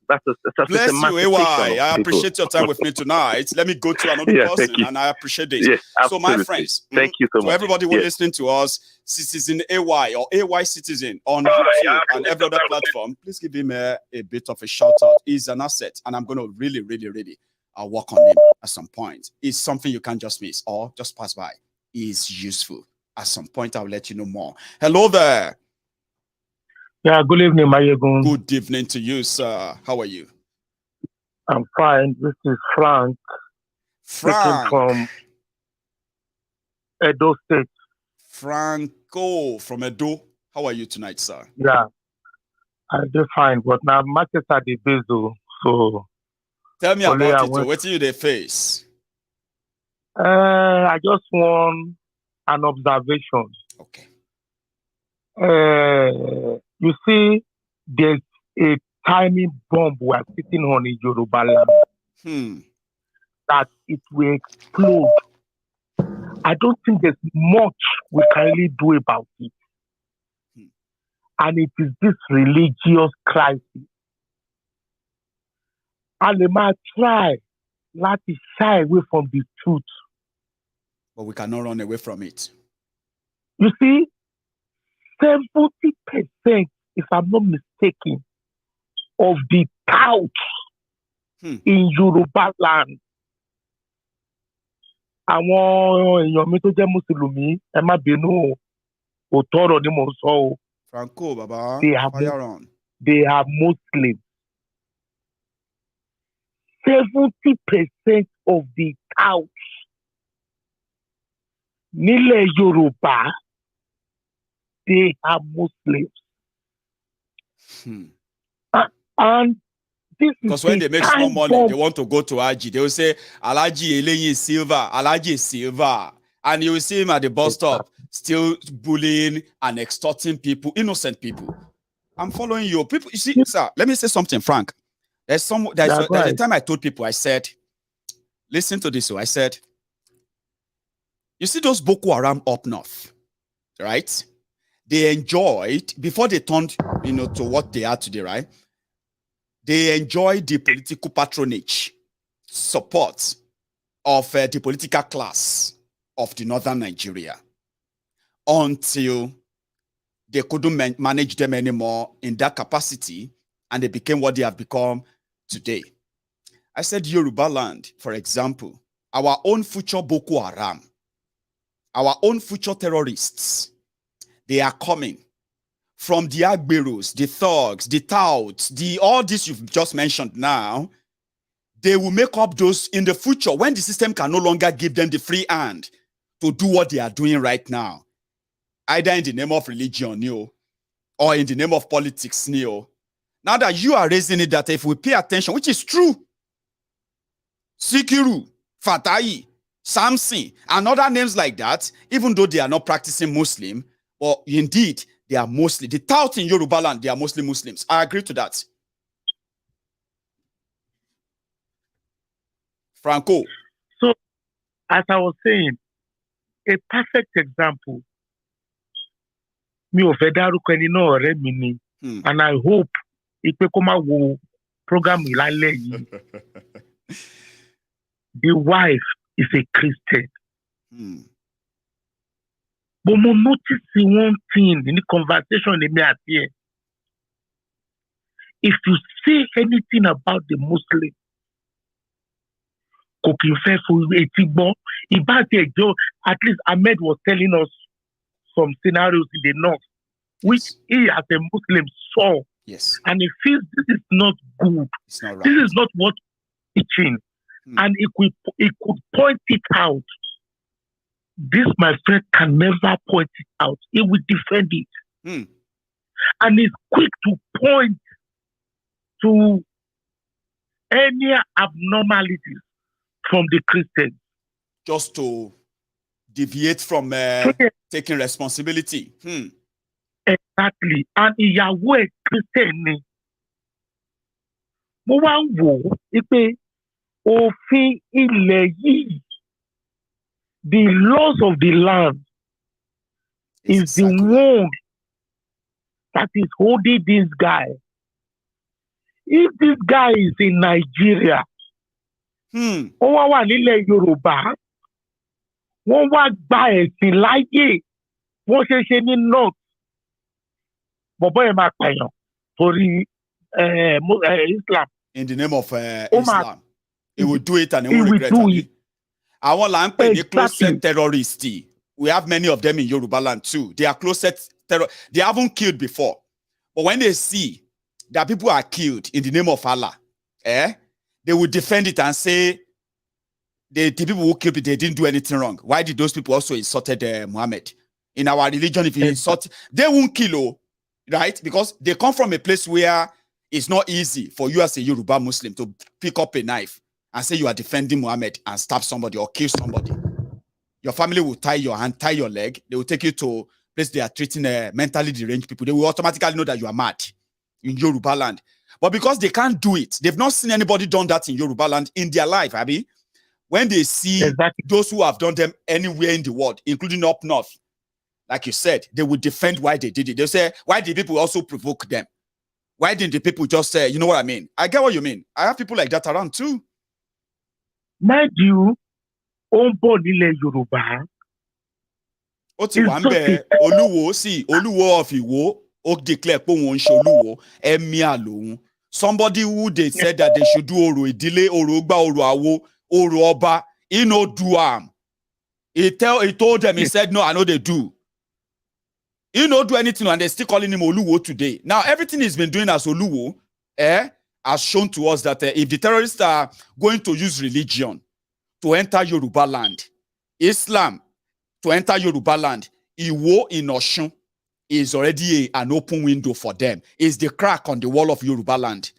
bless you, AY. I appreciate your time with me tonight. Let me go to another person, and I appreciate this. Yes, so, my friends, thank you so much. So, everybody who listening to us, Citizen AY or AY Citizen on YouTube and every other platform, please give him a bit of a shout out. He's an asset, and I'm going to really I'll work on him at some point. It's something you can't just miss or just pass by. It's useful. At some point, I'll let you know more. Hello there. Yeah, good evening, Maiyegun. Good evening to you, sir. How are you? I'm fine. This is Frank. From Edo State. Franco from Edo. How are you tonight, sir? Yeah, I'm fine. But now, markets are the bezel, so. Tell me about it. What do you face? I just want an observation. Okay. You see, there's a tiny bomb we're sitting on in Yoruba land that it will explode. I don't think there's much we can really do about it. And it is this religious crisis. And they might try not to shy away from the truth. But we cannot run away from it. You see, 70%, if I'm not mistaken, of the couch in Yoruba land. Àwọn èèyàn mi tó jẹ́ Mùsùlùmí, ẹ má bínú o, òtọ́rọ̀ ni mo sọ o. Franco, Baba, fire on. They are Muslims. 70% of the couch nílẹ̀ Yorùbá, they are Muslims. And this because is when they make small money, bomb. they want to go to Aji. They will say, Alaji Eleyi is silver, Alaji is silver. And you will see him at the bus stop, still bullying and extorting people, innocent people. I'm following you. People, you see, sir, let me say something, Frank. There's a time I told people, I said, listen to this. So I said, you see those Boko Haram up north, right? They enjoyed, before they turned, to what they are today, right? They enjoyed the political patronage, support of the political class of the northern Nigeria until they couldn't manage them anymore in that capacity, and they became what they have become today. I said Yoruba land, for example, our own future Boko Haram, our own future terrorists, they are coming from the Agberos, the thugs, the touts, all this you've just mentioned now. They will make up those in the future when the system can no longer give them the free hand to do what they are doing right now, either in the name of religion, or in the name of politics, Now that you are raising it, that if we pay attention, which is true, Sikiru, Fatai, Samson, and other names like that, even though they are not practicing Muslim, but indeed, they are mostly, the tout in Yoruba land, they are mostly Muslims. I agree to that. Franco. So, as I was saying, a perfect example, mi ò fẹ́ dárúkọ ẹni náà ọ̀rẹ́ mi ni, and I hope ipe kó má wo program ìlálẹ́ yìí. The wife is a Christian. But mo notice one thing in the conversation in me at here. If you say anything about the Muslim, cooking fair for at least Ahmed was telling us some scenarios in the north, which he as a Muslim saw. Yes. And he feels this is not good. It's not right. This is not what he's teaching. And he could point it out. This, my friend, can never point it out. He will defend it. And he's quick to point to any abnormalities from the Christians. Just to deviate from taking responsibility. Exactly. And ìyàwó Christian ni. Mo wá ń wò ó pé òfin ilẹ̀ yìí, the laws of the land is the one that is holding this guy. If this guy is in Nigeria, ó wá wà nílẹ̀ Yorùbá, wọ́n wá gba ẹ̀sìn láyè, wọ́n ṣe ní north. Bọ̀bọ́ yẹn máa pààyàn torí Islam. In the name of Islam. He will do it and he will regret it. I want to say closet terrorists. We have many of them in Yoruba land too. They are closet terrorists. They haven't killed before. But when they see that people are killed in the name of Allah, they will defend it and say the people who killed it, they didn't do anything wrong. Why did those people also insulted Muhammad? In our religion, if you insult, they won't kill, right? Because they come from a place where it's not easy for you as a Yoruba Muslim to pick up a knife and say you are defending Muhammad and stab somebody or kill somebody. Your family will tie your hand, tie your leg. They will take you to a place they are treating mentally deranged people. They will automatically know that you are mad. in Yoruba land. But because they can't do it, they've not seen anybody done that in Yoruba land in their life, Abi. When they see those who have done them anywhere in the world, including up north, like you said, they would defend why they did it. They'll say, why did people also provoke them? Why didn't the people just say, you know what I mean? I get what you mean. I have people like that around too. Mind you, Ombonile Yoruba. Oluwo, see, Oluwo of Iwo, ok declare Oluwo, Emialo. Somebody who they said that they should do Oro, delay Oro, Oro Awo, Oro Oba, he no do He told them, he said, no, I know they do. He no do anything and they're still calling him Oluwo today. Now, everything he's been doing as Oluwo, has shown to us that if the terrorists are going to use religion to enter Yoruba land, Islam to enter Yoruba land, Iwo in Oshun is already an open window for them. It's the crack on the wall of Yoruba land.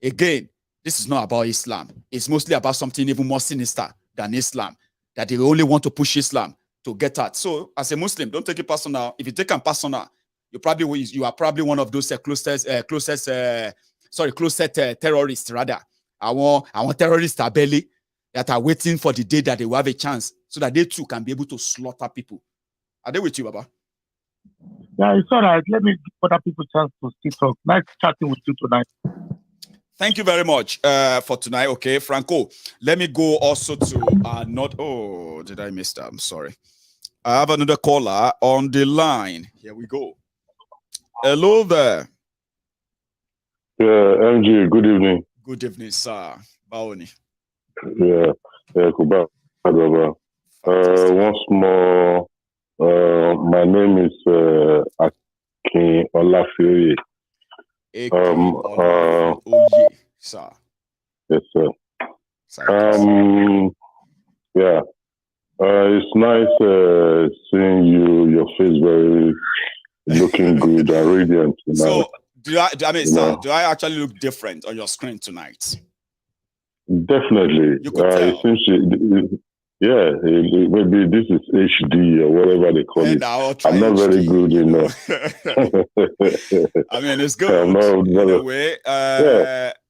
Again, this is not about Islam. It's mostly about something even more sinister than Islam, that they only want to push Islam to get at. So, as a Muslim, don't take it personal. If you take it personal, you are probably one of those closest terrorists, rather. I want terrorists are belly that are waiting for the day that they will have a chance so that they too can be able to slaughter people. Are they with you, Baba? Yeah, it's all right. Let me give other people a chance to still talk. Nice chatting with you tonight. Thank you very much for tonight. Okay, Franco, let me go also to did I miss that? I'm sorry. I have another caller on the line. Here we go. Hello there. Yeah, MG, good evening. Good evening, sir. Baoni. Yeah, Kuba. Once more, my name is Akin Olafioye. Sir. Yes, sir. Yeah. It's nice seeing you, your face very looking good and radiant tonight. So, do I actually look different on your screen tonight? Definitely. You could tell. It seems maybe this is HD or whatever they call it. I'm not very good in I mean, it's good. Anyway,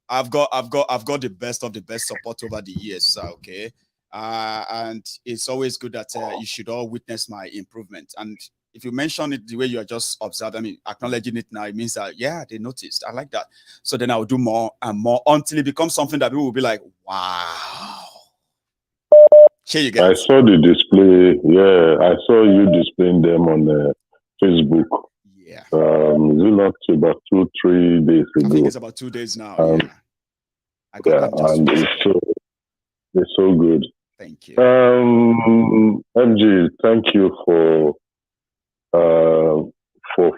I've got the best of the best support over the years, okay? And it's always good that you should all witness my improvement. And if you mention it the way you are just observing, acknowledging it now, it means that, yeah, they noticed. I like that. So then I'll do more and more until it becomes something that people will be like, wow. Here you go. I saw the display. Yeah, I saw you displaying them on Facebook. Yeah. Is it not about 2-3 days ago? I think it's about 2 days now. I got them just and it's so good. Thank you. MG, thank you for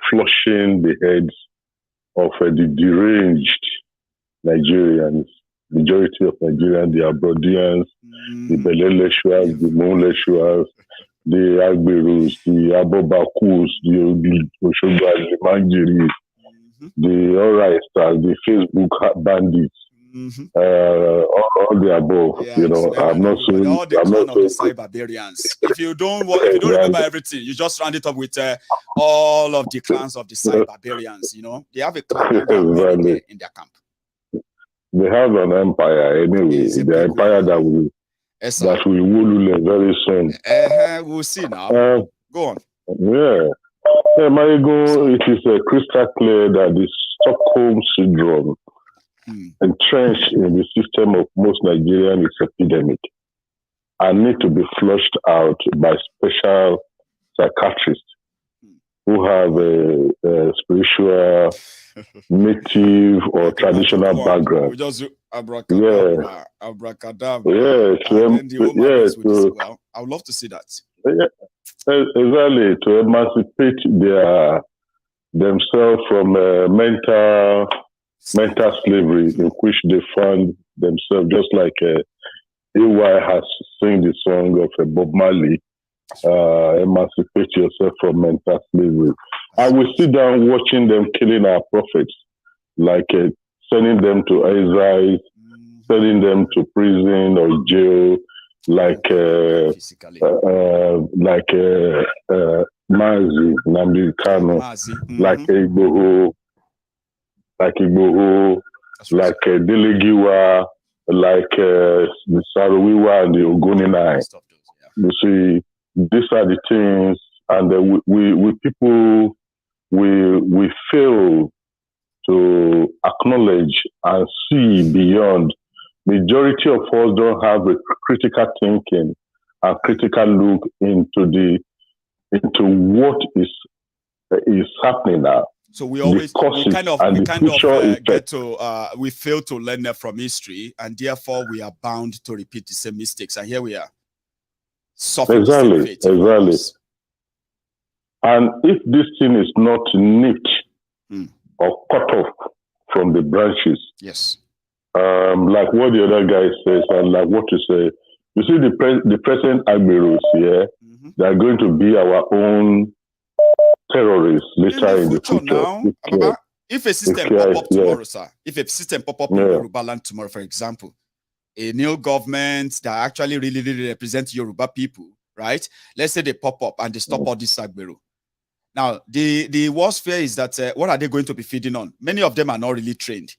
flushing the heads of the deranged Nigerians. Majority of Nigerians, the Abroadians, the Beleleshuas, the Monleshuas, the Agberus, the Abobakus, the Oshogba, the Manjiri, the All-Righters, the Facebook bandits, all the above. Yeah, I'm not so. All the clan of the Cyberbarians. If you don't remember everything, you just round it up with all of the clans of the Cyberbarians. They have a clan in their camp. They have an empire anyway. The empire that will Wolule very soon. We'll see now. Go on. Yeah. Maiyegun, it is crystal clear that the Stockholm syndrome entrenched in the system of most Nigerians is epidemic and need to be flushed out by special psychiatrists who have a spiritual, native, or traditional background. We just abracadabra. I would love to see that. Exactly, to emancipate themselves from mental slavery in which they find themselves, just like AY has sung the song of Bob Marley. Emancipate yourself from mental slavery. I will sit down watching them killing our prophets, like sending them to exile, sending them to prison or jail, like Mazi, Namdi Kano, like Egboho, like Igboho, like Delegiwa, like the Sarawiwa and the Ogoninai. You see, these are the things, and we people, we fail to acknowledge and see beyond. Majority of us don't have a critical thinking and critical look into what is happening now. So we always we kind of get to we fail to learn from history, and therefore we are bound to repeat the same mistakes. And here we are. Exactly. And if this thing is not nipped or cut off from the branches, yes, like what the other guy says, and like what you say, you see the present admirals here, they are going to be our own terrorists later in the future. Now, if a system pop up tomorrow, sir, if a system pop up in Yoruba land tomorrow, for example, a new government that actually really represents Yoruba people, right? Let's say they pop up and they stop all this Agbero. Now, the worst fear is that what are they going to be feeding on? Many of them are not really trained.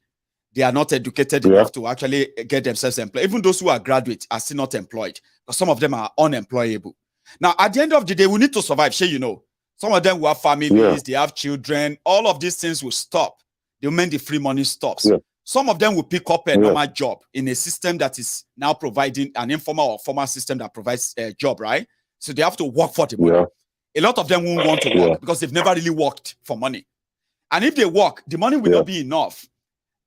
They are not educated enough to actually get themselves employed. Even those who are graduates are still not employed, because some of them are unemployable. Now, at the end of the day, we need to survive. Sure, you know, some of them will have families, they have children. All of these things will stop the moment the free money stops. Some of them will pick up a normal job in a system that is now providing an informal or formal system that provides a job, right? So they have to work for the money. A lot of them won't want to work because they've never really worked for money. And if they work, the money will not be enough.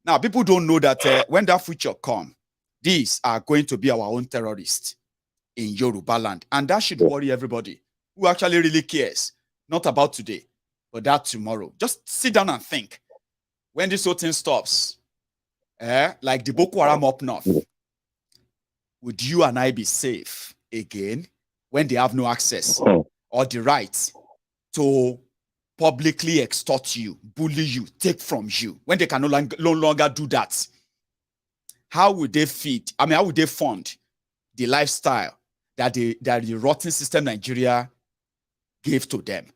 Now, people don't know that when that future comes, these are going to be our own terrorists in Yoruba land. And that should worry everybody who actually really cares, not about today, but that tomorrow. Just sit down and think. When this whole thing stops, like the Boko Haram up north, would you and I be safe again when they have no access or the right to publicly extort you, bully you, take from you, when they can no longer do that? How would they feed? I mean, how would they fund the lifestyle that the rotten system Nigeria gave to them?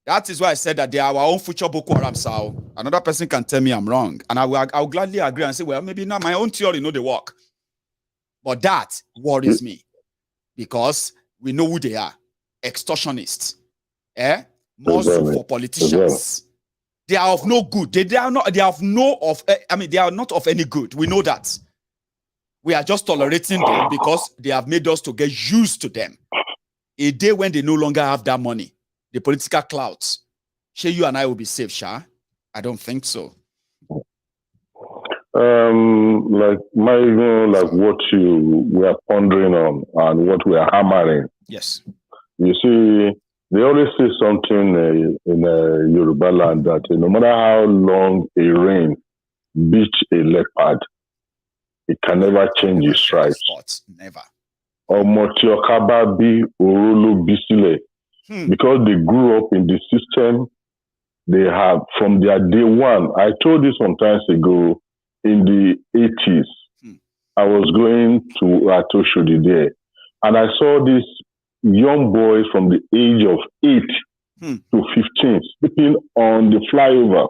That is why I said that they are our own future Boko Haram. So another person can tell me I'm wrong, and I'll gladly agree and say, well, maybe not my own theory, no, they work. But that worries me, because we know who they are: extortionists, more so for politicians. They are of no good. They are not. They have no of. I mean, they are not of any good. We know that. We are just tolerating them because they have made us to get used to them. A day when they no longer have that money, the political clouds, sure, you and I will be safe, Sha? I don't think so. Like what you were pondering on and what we are hammering. Yes. You see, they always say something in Yoruba land that no matter how long a rain beats a leopard, it can never change its stripes. Never. Because they grew up in the system they have from their day one. I told you some time ago, in the 80s, I was going to Atoshodi there, and I saw these young boys from the age of 8 to 15 sleeping on the flyover.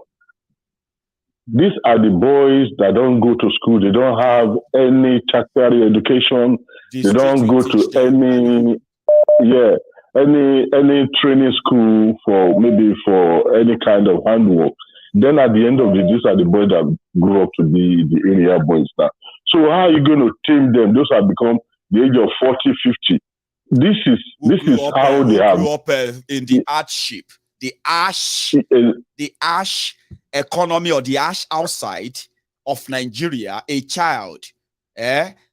These are the boys that don't go to school. They don't have any tertiary education. They don't go to any training school for any kind of handwork. Then at the end of the day, these are the boys that grew up to be the area boys now. So how are you going to tame them? Those have become the age of 40, 50. This is how they have grew up in the hardship, the ash economy, or the ash outside of Nigeria. A child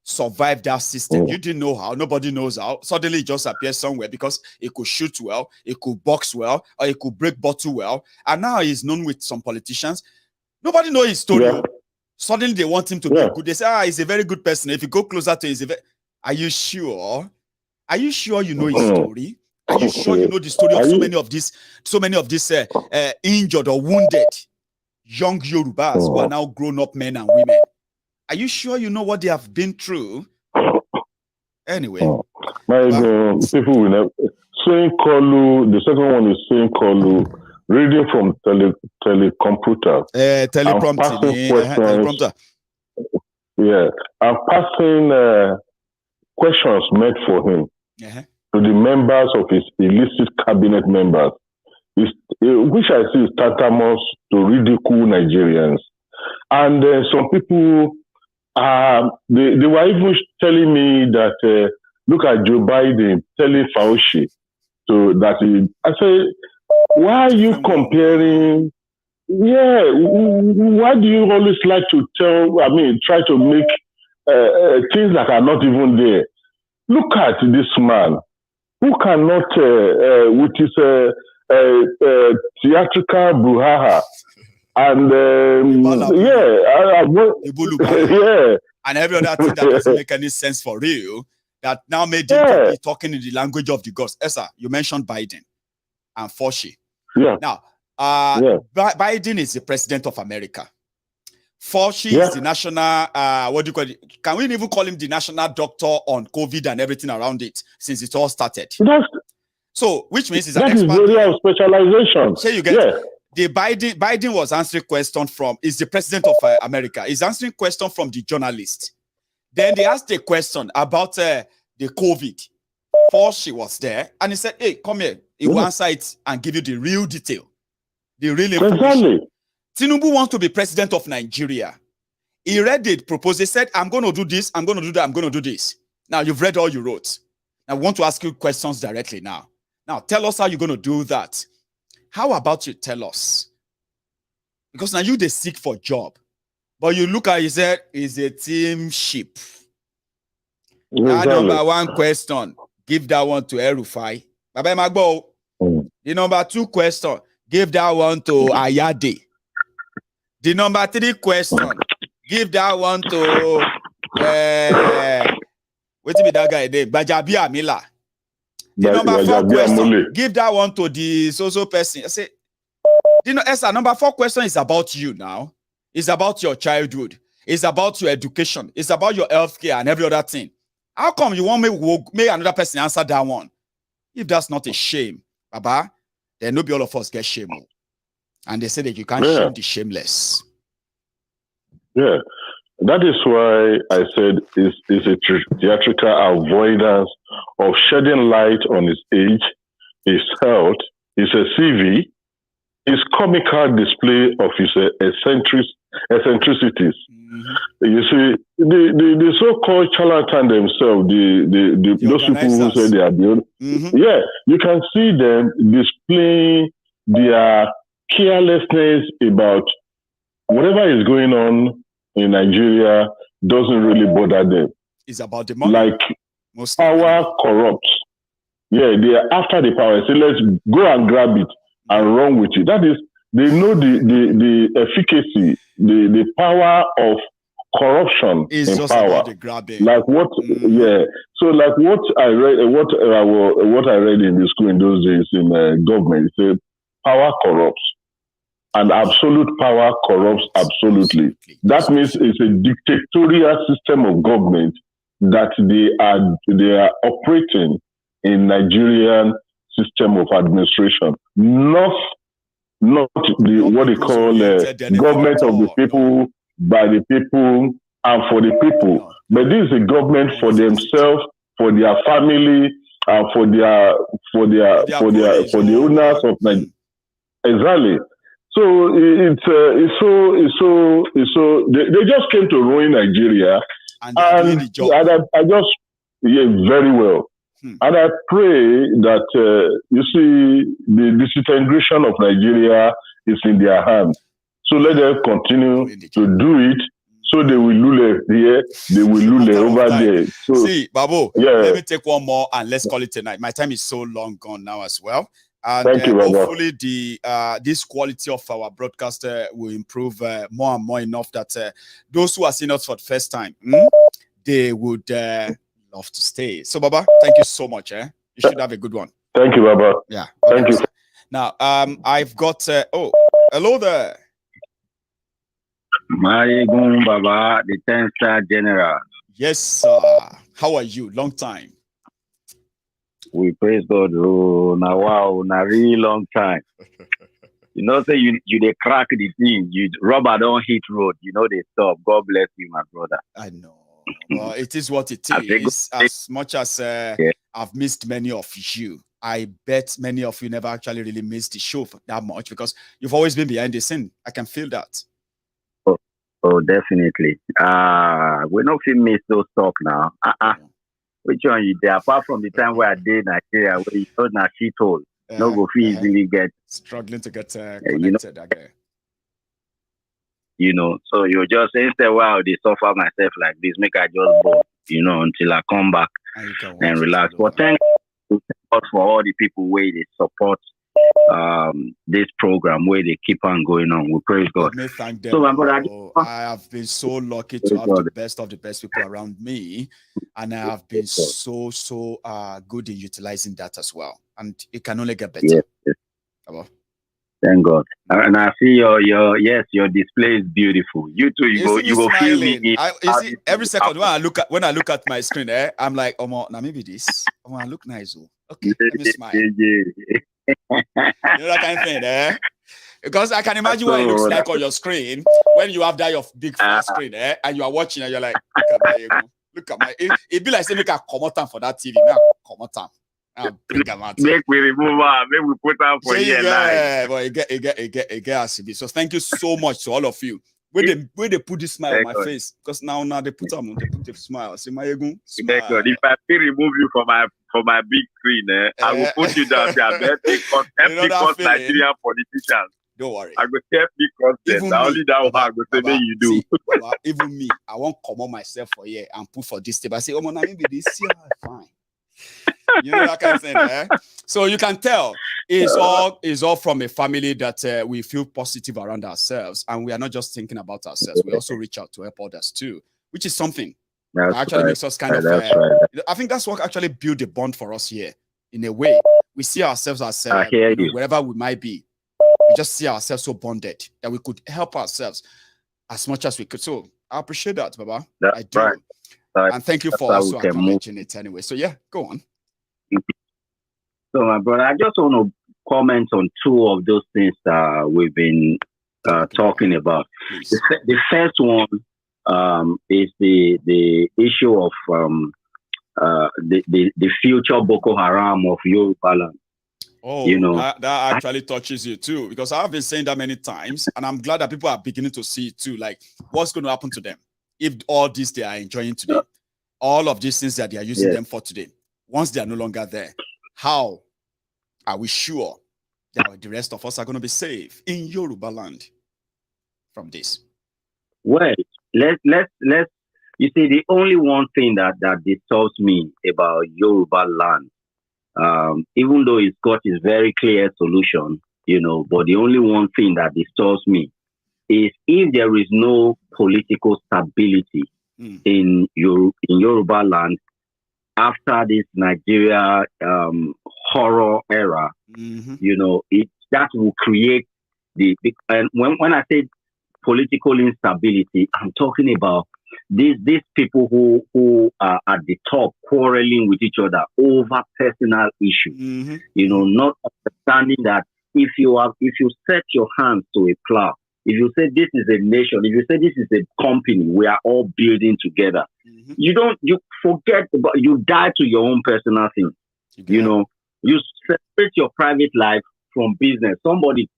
survived that system. You didn't know how. Nobody knows how. Suddenly it just appears somewhere because it could shoot well, it could box well, or it could break bottle well. And now he's known with some politicians. Nobody knows his story. Suddenly they want him to be good. They say, he's a very good person. If you go closer to him, are you sure? Are you sure you know his story? Are you sure you know the story of so many of these injured or wounded young Yorubas who are now grown-up men and women? Are you sure you know what they have been through? Anyway. People will never. Saying Kolu, the second one is saying Kolu. reading from telecomputer, teleprompter. Yeah, I'm passing questions meant for him to the members of his illicit cabinet members, which I see is tantamount to ridicule Nigerians. And some people, they were even telling me that, look at Joe Biden telling Fauci I say, why are you comparing? Yeah, why do you always like to try to make things that are not even there? Look at this man who cannot, with his theatrical brouhaha, and and every other thing that doesn't make any sense for real, that now made him be talking in the language of the gods. Esa, you mentioned Biden and Fauci. Yeah. Now, Biden is the president of America. Fauci is the national, what do you call it? Can we even call him the national doctor on COVID and everything around it since it all started? So, which means he's an expert. That is area of specialization. So you get the Biden was answering question from, is the president of America. He's answering question from the journalist. Then they asked a question about the COVID. Fauci was there and he said, hey, come here. He will answer it and give you the real detail. The real information. Exactly. Tinubu wants to be president of Nigeria. He read it, proposed, he said, I'm going to do this, I'm going to do that, I'm going to do this. Now, you've read all you wrote. I want to ask you questions directly now. Now, tell us how you're going to do that. How about you tell us? Because now you they seek for job. But you look at, he said, is a team ship. That number one question, give that one to El-Rufai. Baba Magbo. The number two question, give that one to Ayade. The number three question, give that one to wait till me that guy name, Bajabi Amila. The number four question, give that one to the so person. I say, Esther, number four question is about you now. It's about your childhood. It's about your education. It's about your healthcare and every other thing. How come you want me another person answer that one? If that's not a shame, Baba, then maybe all of us get shame. And they say that you can't shame the shameless. Yeah, that is why I said it's a theatrical avoidance of shedding light on his age, his health, his CV, his comical display of his eccentricities. You see, the so-called charlatan themselves, those people who say they are beyond, you can see them displaying their carelessness about whatever is going on in Nigeria doesn't really bother them. It's about the money. Like power corrupts. Yeah, they are after the power. Say, let's go and grab it and run with it. That is, they know the efficacy, the power of corruption it's in just power. About the grabbing. Like what? So like what I read, what I read in the school in those days in government, it said power corrupts, and absolute power corrupts absolutely. That means it's a dictatorial system of government that they are operating in Nigerian system of administration, not what they call government of the people, by the people, and for the people. But this is a government for themselves, for their family, and for the owners of Nigeria. Exactly. So it's so they just came to ruin Nigeria, and I just very well. And I pray that you see the disintegration of Nigeria is in their hands. So let them continue to do it. So they will lule here, they will lule over there. So, see, Babu, let me take one more and let's call it tonight. My time is so long gone now as well. And thank you, hopefully this quality of our broadcast will improve more and more enough that those who are seeing us for the first time, they would love to stay. So, Baba, thank you so much. You should have a good one. Thank you, Baba. Yeah. Thank you. Now, I've got hello there. Maiyegun Baba, the 10-star general. Yes, sir. How are you? Long time. We praise God. Oh, now wow, now really long time. You know, say you they crack the thing. You rubber don't hit road. You know they stop. God bless you, my brother. I know. Well, it is what it is. As much as I've missed many of you, I bet many of you never actually really missed the show that much because you've always been behind the scene. I can feel that. Oh, definitely. We not feel miss those talk now. Which one you there? Apart from the time where I did Nigeria, where you told na she told. No go feel easily get struggling to get connected again. You know, so you just instead wow they suffer myself like this, make I just go, you know, until I come back and relax. But thank you for all the people where they support this program where they keep on going on. We praise God. Let me thank them. So I have been so lucky to have the best of the best people around me, and I have been so good in utilizing that as well. And it can only get better. Yes. Thank God. And I see your display is beautiful. You too, you go feel me. You see, every second when I look at my screen, I'm like, now maybe this. I look nice. Okay, let me smile. You know that kind of thing, Because I can imagine what it looks like on your screen when you have that your big flat screen, and you are watching and you're like, look at my it be like say make a come out for that TV. Make a come out. Make we remove her, make we put her for here. Yeah, but it get so thank you so much to all of you. Where they put this smile on my face, because now they put a smile. See Maiyegun, smile. If I still remove you from my big screen, I will put you down there. Because Nigerian politicians. Don't worry. I go help me content. Only that one I go say that you do. See, Baba, even me, I won't come on myself for here and put for this table. I say, now maybe this year fine. You know that kind of thing, So you can tell it's all from a family that we feel positive around ourselves, and we are not just thinking about ourselves. We also reach out to help others too, which is something that actually makes us kind of. I think that's what actually built a bond for us here. In a way, we see ourselves as wherever we might be. We just see ourselves so bonded that we could help ourselves as much as we could. So I appreciate that, Baba. I do. Right. And thank you for also acknowledging it anyway. So yeah, go on. So my brother, I just want to comment on two of those things that we've been talking about. The first one is the issue of the future Boko Haram of Yoruba land. Oh, you know, that actually touches you too, because I've been saying that many times, and I'm glad that people are beginning to see it too. Like, what's going to happen to them if all this they are enjoying today, all of these things that they are using them for today, once they are no longer there, how are we sure that the rest of us are going to be safe in Yoruba land from this? Well, let's you see, the only one thing that disturbs me about Yoruba land, even though it's got its very clear solution, you know, but the only one thing that disturbs me is if there is no political stability in Yoruba land after this Nigeria horror era, you know, that will create and when I say political instability, I'm talking about these people who are at the top quarreling with each other over personal issues. You know, not understanding that if you set your hands to a plow, if you say this is a nation, if you say this is a company, we are all building together. You forget about, you die to your own personal things. You know, you separate your private life from business. Somebody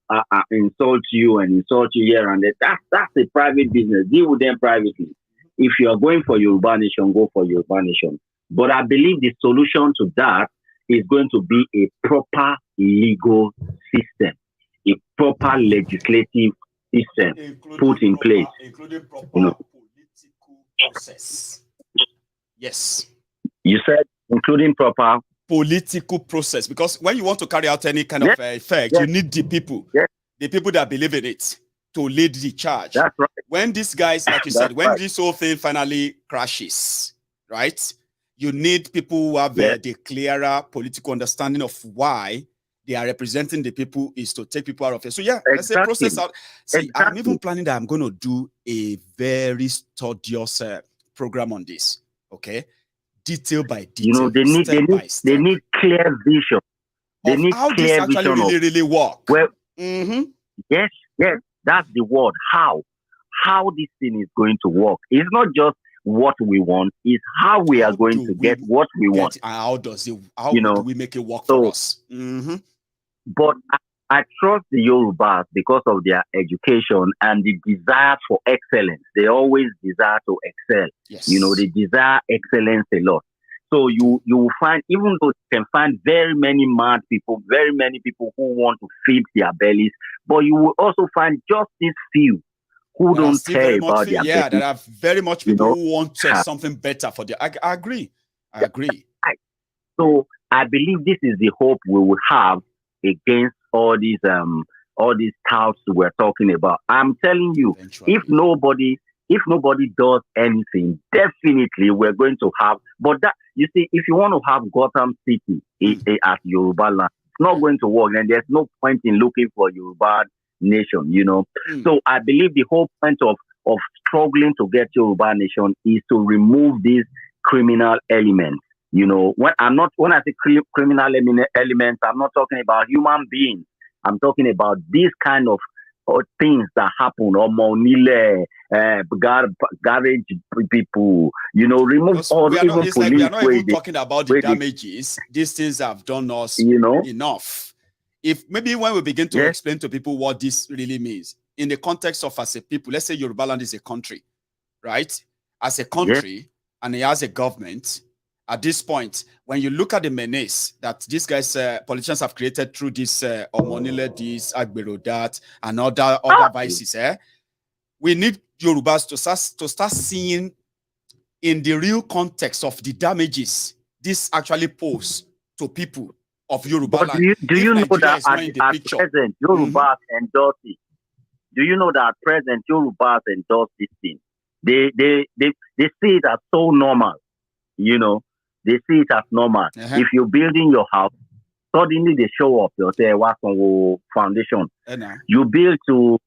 insults you and insults you here and there. That's a private business. Deal with them privately. If you are going for Yoruba Nation, go for Yoruba Nation. But I believe the solution to that is going to be a proper legal system, a proper legislative system put in place. Including proper political process. Yes. You said including proper political process, because when you want to carry out any kind of effect, you need the people that believe in it to lead the charge. That's right. When these guys, like you said, when this whole thing finally crashes, right, you need people who have the clearer political understanding of why they are representing the people is to take people out of it. So let's say process out. See, I'm even planning that I'm going to do a very studious program on this. Okay, detail by detail. You know, they need clear vision. They need how clear this actually really work. Well, Yes, yes, that's the word. How this thing is going to work. It's not just what we want, it's how we are going to get what we want. How does it? How You know, do we make it work for us? Mm-hmm. But I trust the Yorubas because of their education and the desire for excellence. They always desire to excel. Yes. You know, they desire excellence a lot. So you will find, even though you can find very many mad people, very many people who want to feed their bellies, but you will also find just these few who don't care about their bellies. Yeah, there are very much people who want something better for their. I agree. I agree. So I believe this is the hope we will have against all these touts we're talking about. I'm telling you, if nobody does anything, definitely we're going to have. But that, you see, if you want to have Gotham City at Yoruba land, it's not going to work, and there's no point in looking for Yoruba nation. You know, so I believe the whole point of struggling to get Yoruba nation is to remove these criminal elements. You know, when I say criminal elements, I'm not talking about human beings. I'm talking about these kind of things that happen, or monile, garage people. You know, remove all the even police. We are not even talking about the damages. These things have done us, enough. If maybe when we begin to explain to people what this really means in the context of as a people, let's say Yoruba land is a country, right? As a country, and it has a government. At this point, when you look at the menace that these guys, politicians have created through this Omonile, this Agbero, that, and other vices, we need Yorubas to start seeing in the real context of the damages this actually pose to people of Yoruba land. Do you know that at present, Yorubas endorse it? Do you know that at present, Yorubas endorse this thing? They see it as so normal, you know. They see it as normal. If you're building your house, suddenly they show up. They'll say, foundation. You build to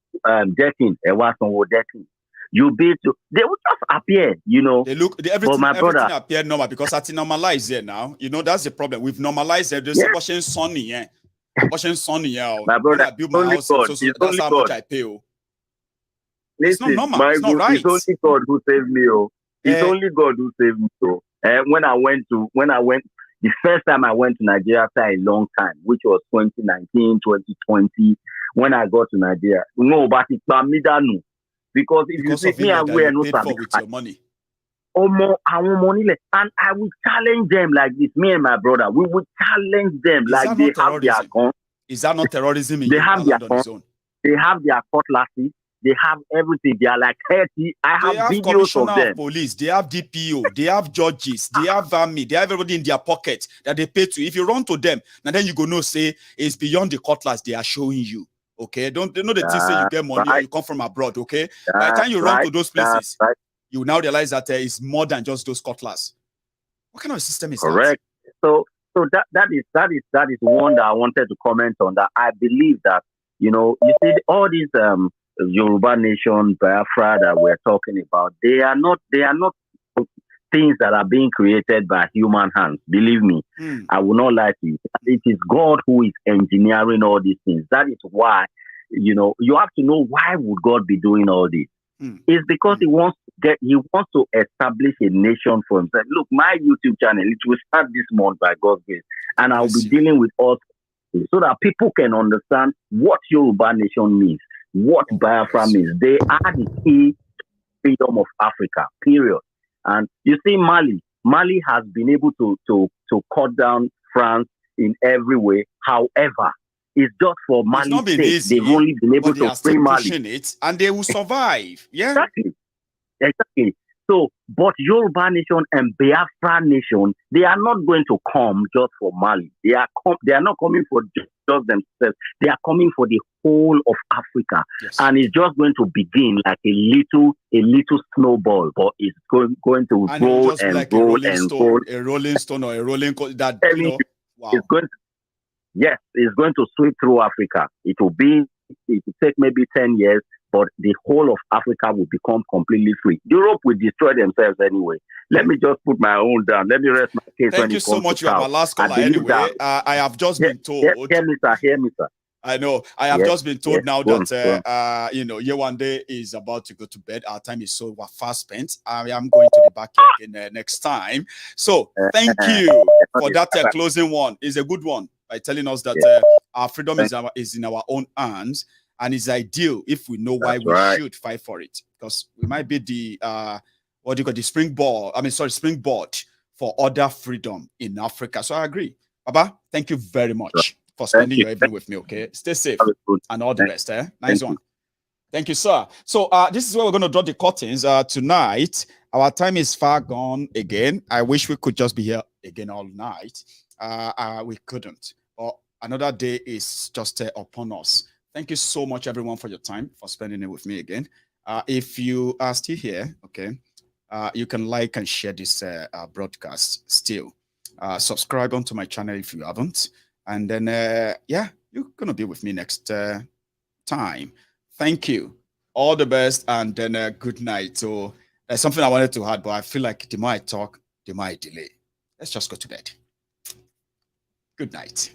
decking, decking. You build to, they will just appear, you know. They look, everything appear normal because it's normalized here now. You know, that's the problem. We've normalized it. There's washing sunny, yeah. Washing sunny, yeah. My brother, I build my house, so that's how much I pay. It's not normal. It's not right. It's only God who saved me. It's only God who saved me. When I went, the first time I went to Nigeria after a long time, which was 2019, 2020, when I got to Nigeria. No, but it's Bamidanu. Because if you see me, I wear no money. Our money, and I will challenge them like this. Me and my brother, we will challenge them like they have their guns. Is that not terrorism? They have their guns. They have their cutlasses. They have everything. They are like 30. I have videos of them. Of police. They have DPO. They have judges. They have army. They have everybody in their pocket that they pay to. If you run to them, and then you go no say it's beyond the cutlass they are showing you. Okay, don't know the thing say you get money or you come from abroad. Okay, by the time you run to those places, you now realize that it's more than just those cutlass. What kind of system is correct? That? So that is one that I wanted to comment on. That I believe that, you know, you see all these Yoruba nation, Biafra that we're talking about, they are not things that are being created by human hands. Believe me, I will not lie to you. It is God who is engineering all these things. That is why, you know, you have to know why would God be doing all this. It's because he wants to establish a nation for himself. Look, my YouTube channel, it will start this month by God's grace, and I'll be dealing with all so that people can understand what Yoruba nation means, what Biafra means. They are the key freedom of Africa, period. And you see, Mali has been able to cut down France in every way. However, it's just for Mali's sake. They've only been able to free Mali. It, and they will survive. Yeah, exactly. So, but Yoruba nation and Biafra nation, they are not going to come just for Mali. They are not coming for just themselves. They are coming for the whole of Africa, and it's just going to begin like a little snowball, but it's going to roll and like roll and roll. A rolling stone or a rolling that. You know, wow. It's going to sweep through Africa. It will take maybe 10 years. But the whole of Africa will become completely free. Europe will destroy themselves anyway. Let me just put my own down. Let me rest my case. Thank you so much. You are my last caller anyway. I have just been told. Hear me, sir. I know. I have just been told now Go that, on. Yewande is about to go to bed. Our time is so fast spent. I am going to be back again next time. So thank you for that closing one. It's a good one by telling us that our freedom is in our own hands, and it's ideal if we know why we should fight for it, because we might be the the springboard for other freedom in Africa. So I agree. Baba, thank you very much for spending your evening with me. Okay, stay safe and all the best. Nice one. Thank you, sir. So this is where we're going to draw the curtains tonight. Our time is far gone again. I wish we could just be here again all night. We couldn't. But another day is just upon us. Thank you so much, everyone, for your time, for spending it with me again. If you are still here, okay, you can like and share this broadcast still. Subscribe onto my channel if you haven't. And then, you're going to be with me next time. Thank you. All the best, and then good night. So there's something I wanted to add, but I feel like the more I talk, the more I delay. Let's just go to bed. Good night.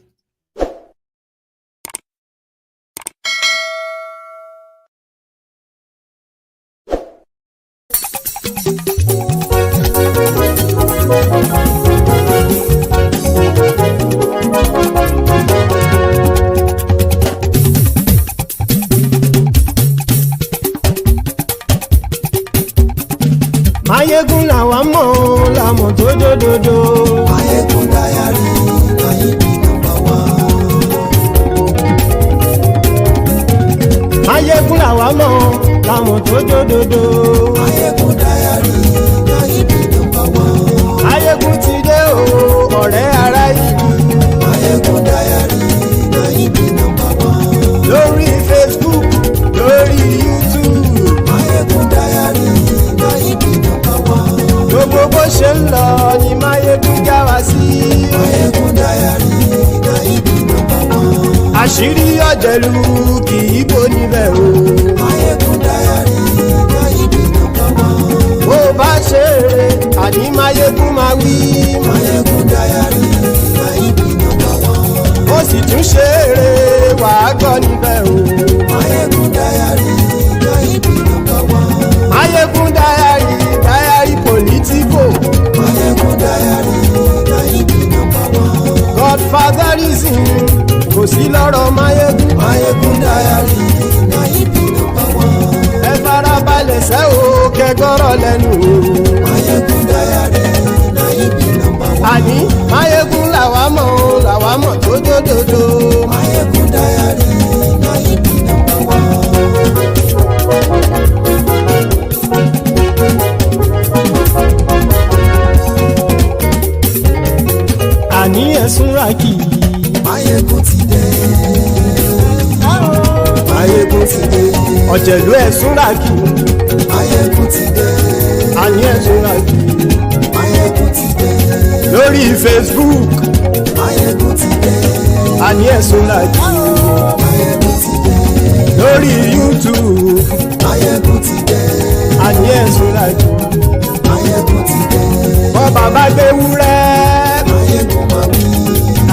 Maiyegun làwọn mọ̀ làmọ̀ tó dòdòdò. Maiyegun Diary, Nayibi #1. Maiyegun làwọn mọ̀ làmọ̀ tó dòdòdò. Maiyegun Diary, Nayibi #1. Maiyegun ti dé o, ọ̀rẹ́ ará ìlú. Maiyegun Diary, Nayibi #1. Lórí Facebook, lórí YouTube. Maiyegun Diary, Nayibi #1. Gbogbo bó ṣe ń lọ ni Maiyegun já wa sí. Maiyegun Diary, Nayibi #1. Àṣírí ọ̀jẹ̀lú kì í bò níbẹ̀ o. Maiyegun Diary, Nayibi #1. Bó bá ṣe eré, àní Maiyegun máa wí. Maiyegun Diary, Nayibi #1. Ó sì tún ṣe eré, wàá gbọ́ níbẹ̀ o. Maiyegun Diary, Nayibi #1. Maiyegun Diary, Diary political. Maiyegun Diary, Nayibi #1. Godfatherism kò sí lọ́rọ̀ Maiyegun. Maiyegun Diary, Nayibi #1. Ẹ farabalẹ̀ sẹ́ o, kẹgọ́rọ̀ lẹ́nu o. Maiyegun Diary, Nayibi #1. Àní Maiyegun làwa mọ̀ tó dòdòdò. Maiyegun Diary, Nayibi #1. Àní ẹ̀sùn ràkì. Maiyegun ti dé. Maiyegun ti dé. Ọ̀jẹ̀lú ẹ̀sùn ràkì. Maiyegun ti dé. Àní ẹ̀sùn ràkì. Maiyegun ti dé. Lórí Facebook. Maiyegun ti dé. Àní ẹ̀sùn ràkì. Maiyegun ti dé. Lórí YouTube. Maiyegun ti dé. Àní ẹ̀sùn ràkì. Maiyegun ti dé. Bọ́ bàbá gbé wúrẹ́. Maiyegun máa wí.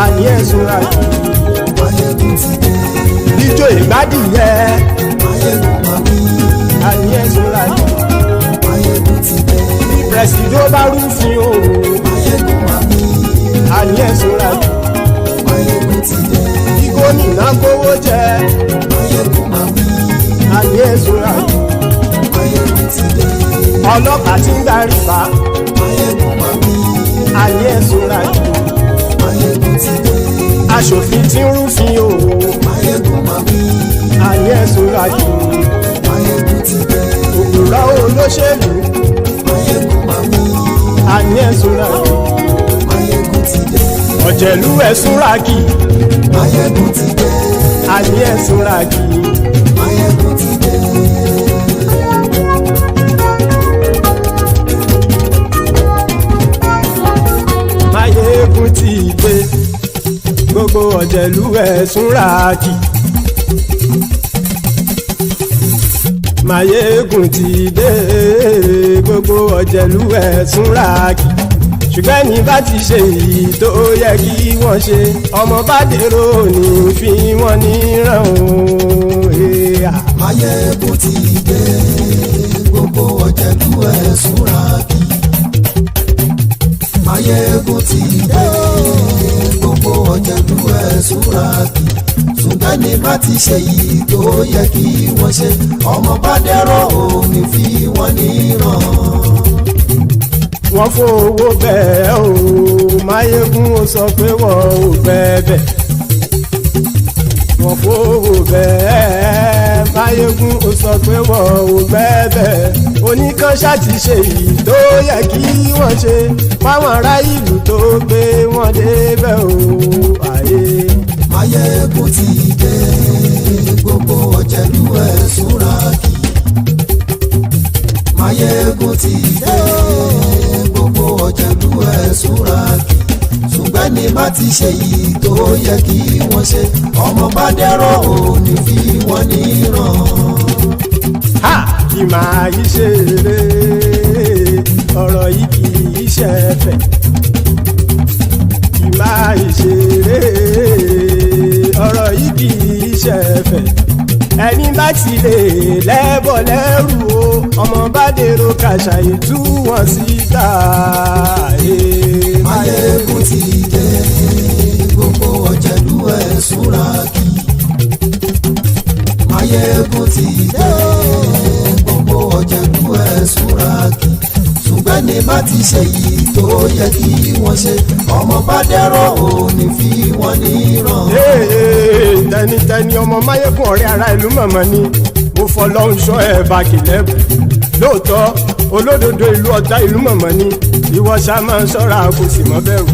Àní ẹ̀sùn ràkì. Maiyegun ti dé. Ijó ìgbádìyẹ. Maiyegun máa wí. Àní ẹ̀sùn ràkì. Maiyegun ti dé. Pẹ̀sìdó bá rúfin o. Maiyegun máa wí. Àní ẹ̀sùn ràkì. Maiyegun ti dé. Bí gómìnà kówó jẹ. Maiyegun máa wí. Àní ẹ̀sùn ràkì. Maiyegun ti dé. Ọlọ́pàá tí ń gba rìbá. Maiyegun máa wí. Àní ẹ̀sùn ràkì. Maiyegun ti dé. Aṣòfin tí ń rúfin o. Maiyegun máa wí. Àní ẹ̀sùn ràkì. Maiyegun ti dé. Òpùrọ́ olóṣèlú. Maiyegun máa wí. Àní ẹ̀sùn ràkì. Maiyegun ti dé. Ọ̀jẹ̀lú ẹ̀sùn ràkì. Maiyegun ti dé. Àní ẹ̀sùn ràkì. Maiyegun ti dé. Maiyegun ti dé. Gbogbo ọ̀jẹ̀lú ẹ̀sùn ràkì. Maiyegun ti dé. Gbogbo ọ̀jẹ̀lú ẹ̀sùn ràkì. ṣùgbọ́n ní bá ti ṣe èyí tó yẹ kí wọ́n ṣe ọmọ bá dèrò ní fi wọ́n níran o. Maiyegun ti dé gbogbo ọ̀jẹ̀lú ẹ̀ súnra kí. Maiyegun ti dé gbogbo ọ̀jẹ̀lú ẹ̀ súnra kí. ṣùgbọ́n ní bá ti ṣe yìí tó yẹ kí wọ́n ṣe ọmọ bá dẹ́rọ̀ ò ní fi wọ́n níran. wọ́n fowó bẹ́ẹ̀ o Maiyegun ó sọ pé wọ́n ò bẹ́ẹ̀ wọ́n fowó bẹ́ẹ̀ Maiyegun ó sọ pé wọ́n ò bẹ́ẹ̀ oníkan ṣáàtì ṣe yìí tó yẹ kí wọ́n ṣe fáwọn ará ìlú tó gbé wọn débẹ̀ o ayé. Maiyegun ti dé gbogbo ọ̀jẹ̀lú ẹ̀ súnra kí. Maiyegun ti dé gbogbo ọ̀jẹ̀lú ẹ̀ súnra kí. ṣùgbọ́n ní bá ti ṣe yìí tó yẹ kí wọ́n ṣe ọmọ bá dẹ́rọ̀ ò ní fi wọ́n níran. kì máa yí ṣe eré ọ̀rọ̀ yìí kì í ṣe ẹ̀fẹ̀ kì máa yí ṣe eré ọ̀rọ̀ yìí kì í ṣe ẹ̀fẹ̀ ẹni bá ti lè lẹ́bọ̀ lẹ́rù o ọmọ bá dèrò kàṣà ìtú wọn síta. Maiyegun ti dé gbogbo ọ̀jẹ̀lú ẹ̀ súnra kí. Maiyegun ti dé gbogbo ọ̀jẹ̀lú ẹ̀ súnra kí. ṣùgbọ́n ní bá ti ṣe yìí tó yẹ kí wọ́n ṣe ọmọ bá dẹ́rọ̀ ò ní fi wọ́n níran. tẹnitẹni ọmọ Maiyegun ọ̀rẹ́ ara ìlú mọ̀mọ́ ni mo fọlọ́run ṣọ́ ẹ̀ bá kìlẹ́bù lóòótọ́ olódodo ìlú ọ̀tá ìlú mọ̀mọ́ ni ìwọ ṣá máa ń ṣọ́ra kò sì mọ́ bẹ̀rù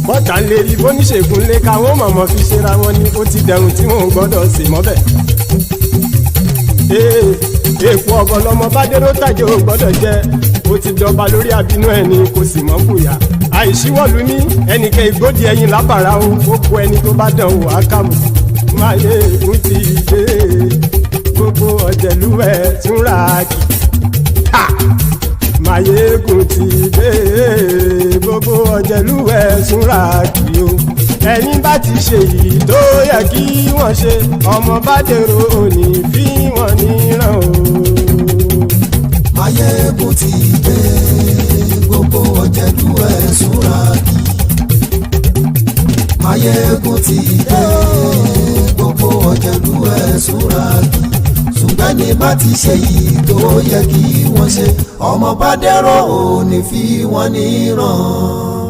bọ́tà ń lérí bóníṣègùn lé káwọn mọ̀mọ́ fi ṣera wọn ni ó ti dẹrùn tí wọn ò gbọ́dọ̀ sì mọ́ bẹ̀. èèpo ọ̀gọ̀ lọmọ bá dérò tàjẹ́ ò gbọ́dọ̀ jẹ́ ó ti dọba lórí àbínú ẹni kò sì mọ́ bùyà àìsíwọ̀lú ní ẹnìkẹ́ ìgbódì ẹyin lábàrá o ó kó ẹni tó bá dán o àkàmù. Maiyegun ti dé gbogbo ọ̀jẹ̀lú ẹ̀ túnra kì. Maiyegun ti dé gbogbo ọ̀jẹ̀lú ẹ̀ túnra kì o ẹni bá ti ṣe yìí tó yẹ kí wọ́n ṣe ọmọ bá dèrò òní fi wọ́n níran o. Maiyegun ti dé gbogbo ọ̀jẹ̀lú ẹ̀ súnra kí. Maiyegun ti dé gbogbo ọ̀jẹ̀lú ẹ̀ súnra kí. ṣùgbọ́n ní bá ti ṣe yìí tó yẹ kí wọ́n ṣe ọmọ bá dẹ́rọ̀ ò ní fi wọ́n níran.